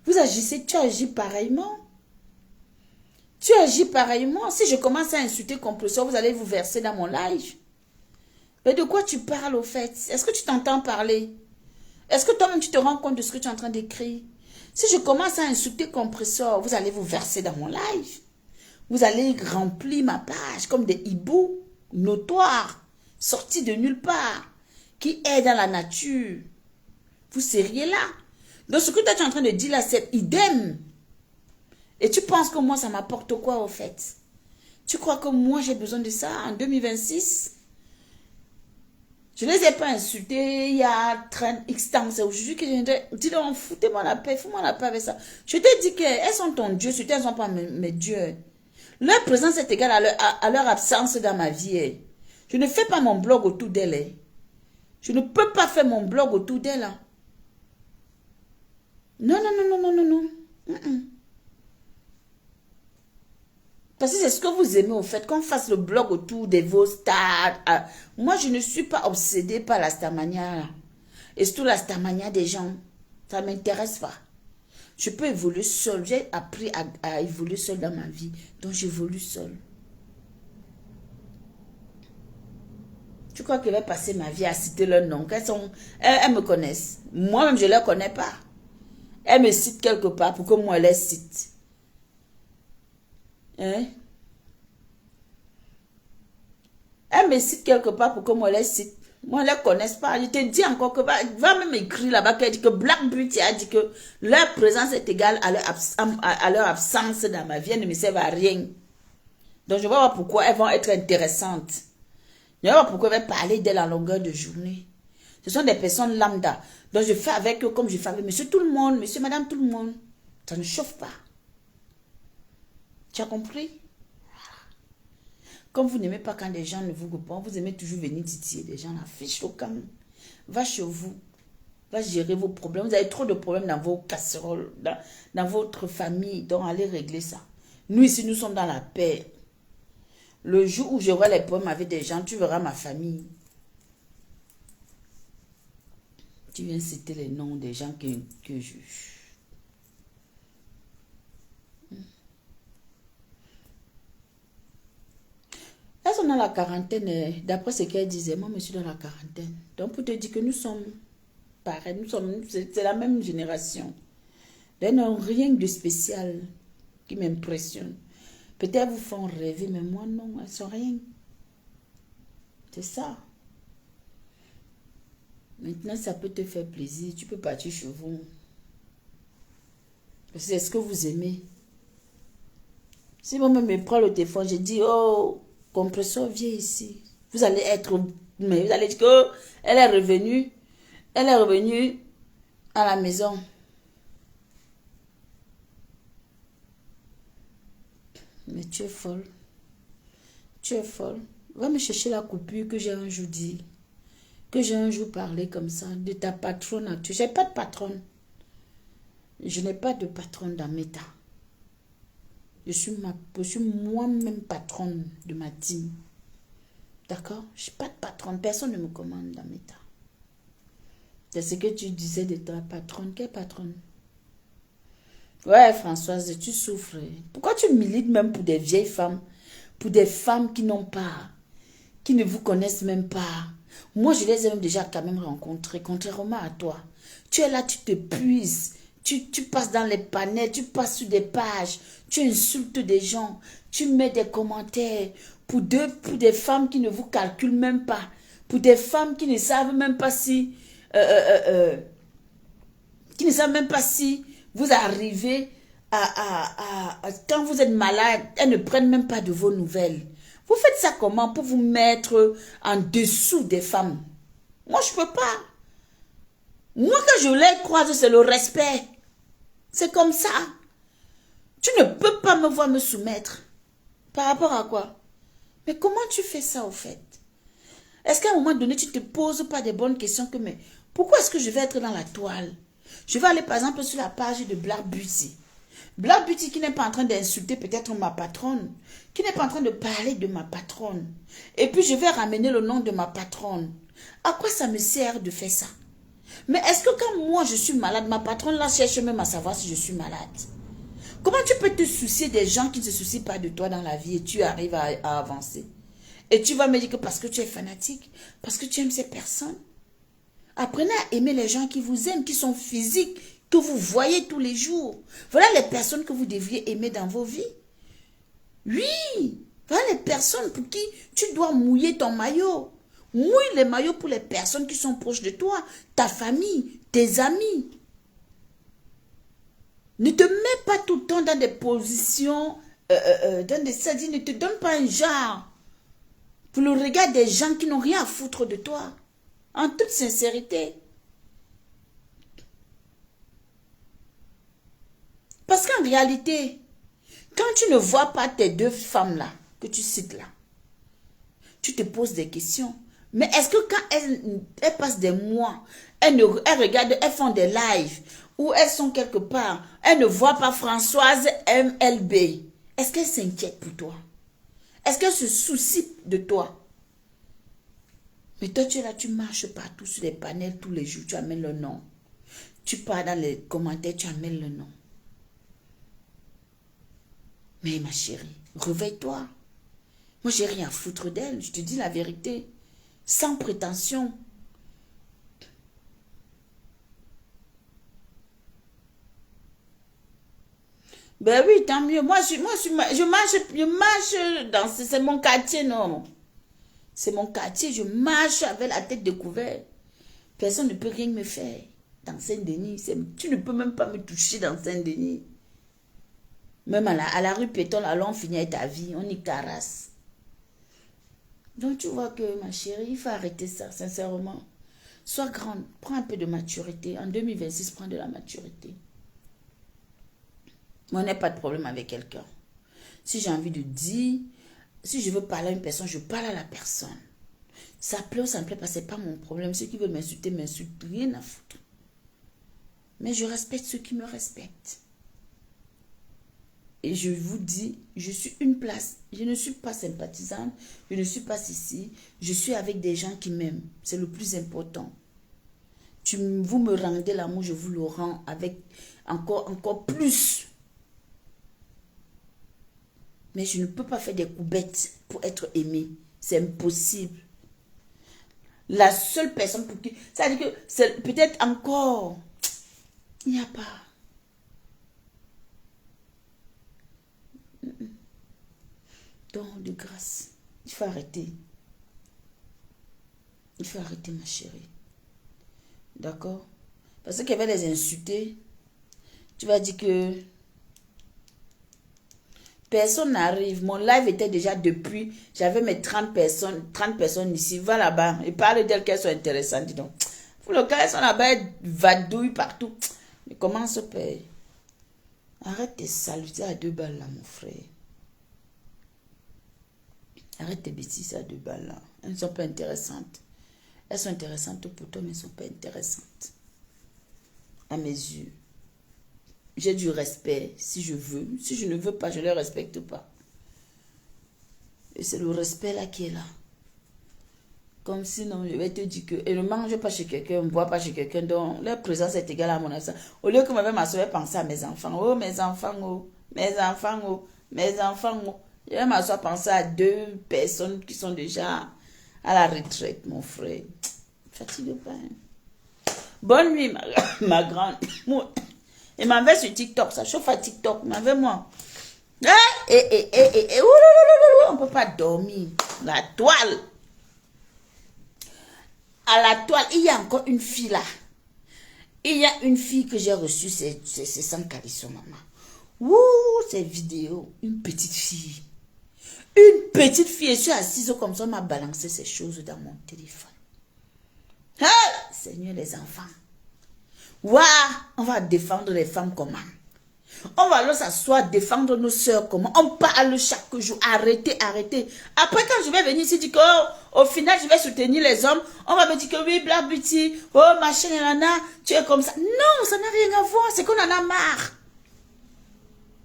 Vous agissez, tu agis pareillement. Tu agis pareillement. Si je commence à insulter Compulsion, vous allez vous verser dans mon live. Mais de quoi tu parles, au fait? Est-ce que tu t'entends parler? Est-ce que toi-même, tu te rends compte de ce que tu es en train d'écrire? Si je commence à insulter Compresseur, vous allez vous verser dans mon live. Vous allez remplir ma page comme des hiboux notoires, sortis de nulle part, qui est dans la nature. Vous seriez là. Donc ce que toi tu es en train de dire là, c'est idem. Et tu penses que moi ça m'apporte quoi au fait? Tu crois que moi j'ai besoin de ça en 2026? Je ne les ai pas insultés il y a 30 X temps. C'est aujourd'hui que je viendrai. Dis-leur, foutez-moi la paix, fous-moi la paix avec ça. Je t'ai dit qu'elles sont ton Dieu, surtout elles ne sont pas mes dieux. Leur présence est égale à leur absence dans ma vie. Je ne fais pas mon blog autour d'elles. Je ne peux pas faire mon blog autour d'elles. Non, non, non, non, non, non, non. Parce que c'est ce que vous aimez au fait, qu'on fasse le blog autour de vos stars. Moi, je ne suis pas obsédée par la starmania. Et surtout la starmania des gens. Ça ne m'intéresse pas. Je peux évoluer seule. J'ai appris à évoluer seule dans ma vie. Donc, j'évolue seule. Tu crois que je vais passer ma vie à citer leur nom? Elles me connaissent. Moi-même, je ne les connais pas. Elles me citent quelque part pour que moi, je les cite. Hein? Elle me cite quelque part pour que moi les cite. Moi, je ne les connais pas. Je te dis encore que va même écrire là-bas qu'elle dit que Black Beauty a dit que leur présence est égale à leur absence dans ma vie. Elles ne me servent à rien. Donc, je vais voir pourquoi elles vont être intéressantes. Je vais voir pourquoi je vais parler d'elles en longueur de journée. Ce sont des personnes lambda. Donc, je fais avec eux comme je fais avec monsieur tout le monde, monsieur, madame tout le monde. Ça ne chauffe pas. Tu as compris? Comme vous n'aimez pas quand les gens ne vous répondent, vous aimez toujours venir titiller des gens, la fiche au camp. Va chez vous. Va gérer vos problèmes. Vous avez trop de problèmes dans vos casseroles, dans votre famille. Donc, allez régler ça. Nous, ici, nous sommes dans la paix. Le jour où j'aurai les problèmes avec des gens, tu verras ma famille. Tu viens citer les noms des gens que je... Elles sont dans la quarantaine, d'après ce qu'elle disait, moi je suis dans la quarantaine. Donc pour te dire que nous sommes pareils, c'est la même génération. Elles n'ont rien de spécial qui m'impressionne. Peut-être vous font rêver, mais moi non, elles sont rien. C'est ça. Maintenant, ça peut te faire plaisir, tu peux partir chez vous. C'est ce que vous aimez. Si moi-même me prends le téléphone, je dis, oh, Compresseur, viens ici. Vous allez être, mais vous allez dire que elle est revenue à la maison. Mais tu es folle. Tu es folle. Va me chercher la coupure que j'ai un jour dit. Que j'ai un jour parlé comme ça, de ta patronne actuelle. Je n'ai pas de patronne. Je n'ai pas de patronne dans Meta. Je suis moi-même patronne de ma team. D'accord? Je n'ai pas de patronne. Personne ne me commande dans Meta. C'est ce que tu disais de ta patronne. Quelle patronne? Ouais, Françoise, tu souffres. Pourquoi tu milites même pour des vieilles femmes? Pour des femmes qui n'ont pas, qui ne vous connaissent même pas. Moi, je les ai même déjà quand même rencontrées, contrairement à toi. Tu es là, tu te puises. Tu passes dans les panels, tu passes sur des pages, tu insultes des gens, tu mets des commentaires pour des femmes qui ne vous calculent même pas, pour des femmes qui ne savent même pas si, vous arrivez quand vous êtes malade, elles ne prennent même pas de vos nouvelles. Vous faites ça comment pour vous mettre en dessous des femmes? Moi, je ne peux pas. Moi, quand je les croise, c'est le respect. C'est comme ça. Tu ne peux pas me voir me soumettre. Par rapport à quoi? Mais comment tu fais ça au fait? Est-ce qu'à un moment donné, tu ne te poses pas des bonnes questions que, mais pourquoi est-ce que je vais être dans la toile? Je vais aller par exemple sur la page de Black Beauty. Black Beauty qui n'est pas en train d'insulter peut-être ma patronne, qui n'est pas en train de parler de ma patronne. Et puis je vais ramener le nom de ma patronne. À quoi ça me sert de faire ça? Mais est-ce que quand moi je suis malade, ma patronne là cherche même à savoir si je suis malade? Comment tu peux te soucier des gens qui ne se soucient pas de toi dans la vie et tu arrives à avancer? Et tu vas me dire que parce que tu es fanatique, parce que tu aimes ces personnes. Apprenez à aimer les gens qui vous aiment, qui sont physiques, que vous voyez tous les jours. Voilà les personnes que vous devriez aimer dans vos vies. Oui, voilà les personnes pour qui tu dois mouiller ton maillot. Mouille les maillots pour les personnes qui sont proches de toi, ta famille, tes amis. Ne te mets pas tout le temps dans des positions, dans des sadines, ne te donne pas un genre pour le regard des gens qui n'ont rien à foutre de toi. En toute sincérité. Parce qu'en réalité, quand tu ne vois pas tes deux femmes-là, que tu cites là, tu te poses des questions. Mais est-ce que quand elles passent des mois, elles regardent, elles font des lives, ou elles sont quelque part, elles ne voient pas Françoise MLB, est-ce qu'elles s'inquiètent pour toi? Est-ce qu'elles se soucient de toi? Mais toi, tu es là, tu marches partout sur les panels tous les jours, tu amènes le nom. Tu pars dans les commentaires, tu amènes le nom. Mais ma chérie, réveille-toi. Moi, j'ai rien à foutre d'elle, je te dis la vérité. Sans prétention. Ben oui, tant mieux. Moi, je marche dans... C'est mon quartier, non. C'est mon quartier, je marche avec la tête découverte. Personne ne peut rien me faire. Dans Saint-Denis, tu ne peux même pas me toucher dans Saint-Denis. Même à la rue Péton, allons finir ta vie, on y caresse. Donc tu vois que ma chérie, il faut arrêter ça, sincèrement. Sois grande, prends un peu de maturité. En 2026, prends de la maturité. Moi, je n'ai pas de problème avec quelqu'un. Si j'ai envie de dire, si je veux parler à une personne, je parle à la personne. Ça plaît ou ça ne plaît pas, ce n'est pas mon problème. Ceux qui veulent m'insulter, m'insultent, rien à foutre. Mais je respecte ceux qui me respectent. Et je vous dis, je suis une place. Je ne suis pas sympathisante. Je ne suis pas ici. Je suis avec des gens qui m'aiment. C'est le plus important. Vous me rendez l'amour, je vous le rends avec encore plus. Mais je ne peux pas faire des coups bêtes pour être aimé. C'est impossible. La seule personne pour qui... Ça veut dire que c'est peut-être encore... Il n'y a pas... Donc, de grâce, il faut arrêter. Il faut arrêter, ma chérie. D'accord? Parce qu'elle va les insulter. Tu vas dire que personne n'arrive. Mon live était déjà depuis. J'avais mes 30 personnes ici. Va là-bas et parle d'elles qu'elles sont intéressantes. Dis donc. Pour le cas, elles sont là-bas, elles vadouillent partout. Mais comment se paye? Arrête tes saletés à 2 balles là, mon frère. Arrête tes bêtises à 2 balles là. Elles ne sont pas intéressantes. Elles sont intéressantes pour toi, mais elles ne sont pas intéressantes. À mes yeux. J'ai du respect si je veux. Si je ne veux pas, je ne les respecte pas. Et c'est le respect là qui est là. Comme sinon, je vais te dire que... Et ne mange pas chez quelqu'un, ne bois pas chez quelqu'un, dont leur présence est égale à mon absence. Au lieu que ma soeur pense à mes enfants. Oh, mes enfants, oh. Mes enfants, oh. Mes enfants, oh. Je vais m'asseoir penser à 2 personnes qui sont déjà à la retraite, mon frère. Fatigue pas. Hein. Bonne nuit, ma grande. Il m'avait sur TikTok, ça chauffe à TikTok, m'avait moi. On ne peut pas dormir. La toile. À la toile, il y a encore une fille là. Il y a une fille que j'ai reçue, c'est sans calisson, maman. Ouh, ces vidéos, une petite fille. Une petite fille, je suis assise comme ça, on m'a balancé ces choses dans mon téléphone. Ah, Seigneur, les enfants. Waouh, on va défendre les femmes comment? On va alors s'asseoir, défendre nos soeurs comment? On parle chaque jour, arrêtez, arrêtez. Après, quand je vais venir ici, dire qu'au final, je vais soutenir les hommes, on va me dire que oui, bla, biti, oh, machin, nana, tu es comme ça. Non, ça n'a rien à voir, c'est qu'on en a marre.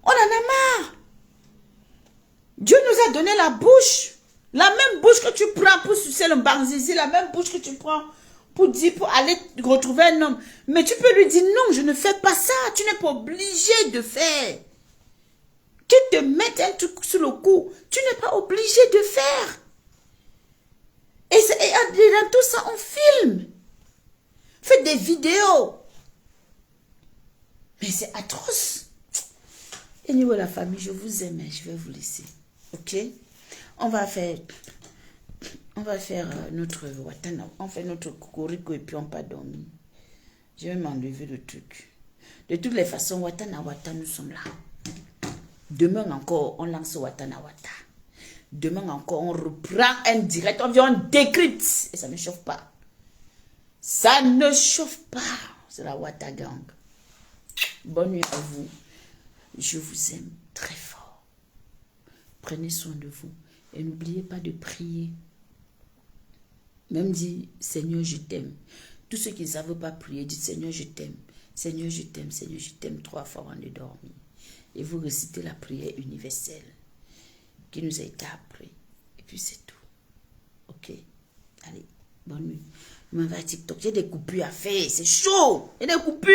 On en a marre. Dieu nous a donné la bouche. La même bouche que tu prends pour sucer le banzizi, la même bouche que tu prends pour dire, pour aller retrouver un homme. Mais tu peux lui dire, non, je ne fais pas ça. Tu n'es pas obligé de faire. Qu'il te mette un truc sur le cou, tu n'es pas obligé de faire. Et dans tout ça, on filme. Fais des vidéos. Mais c'est atroce. Et niveau de la famille, je vous aime, je vais vous laisser. Ok? On va faire notre Watana. On fait notre cocorico et puis on va dormir. Je vais m'enlever le truc. De toutes les façons, Watana Wata, nous sommes là. Demain encore, on lance Watana Wata. Demain encore, on reprend un direct. On vient, on décrypte. Et ça ne chauffe pas. Ça ne chauffe pas. C'est la Wata Gang. Bonne nuit à vous. Je vous aime très fort. Prenez soin de vous. Et n'oubliez pas de prier. Même dit, Seigneur, je t'aime. Tous ceux qui ne savent pas prier, dites, Seigneur, je t'aime. Seigneur, je t'aime. Seigneur, je t'aime 3 fois avant de dormir. Et vous récitez la prière universelle qui nous a été appris. Et puis c'est tout. Ok? Allez, bonne nuit. Je m'en vais à TikTok. J'ai des coupures à faire. C'est chaud. Il y a des coupures.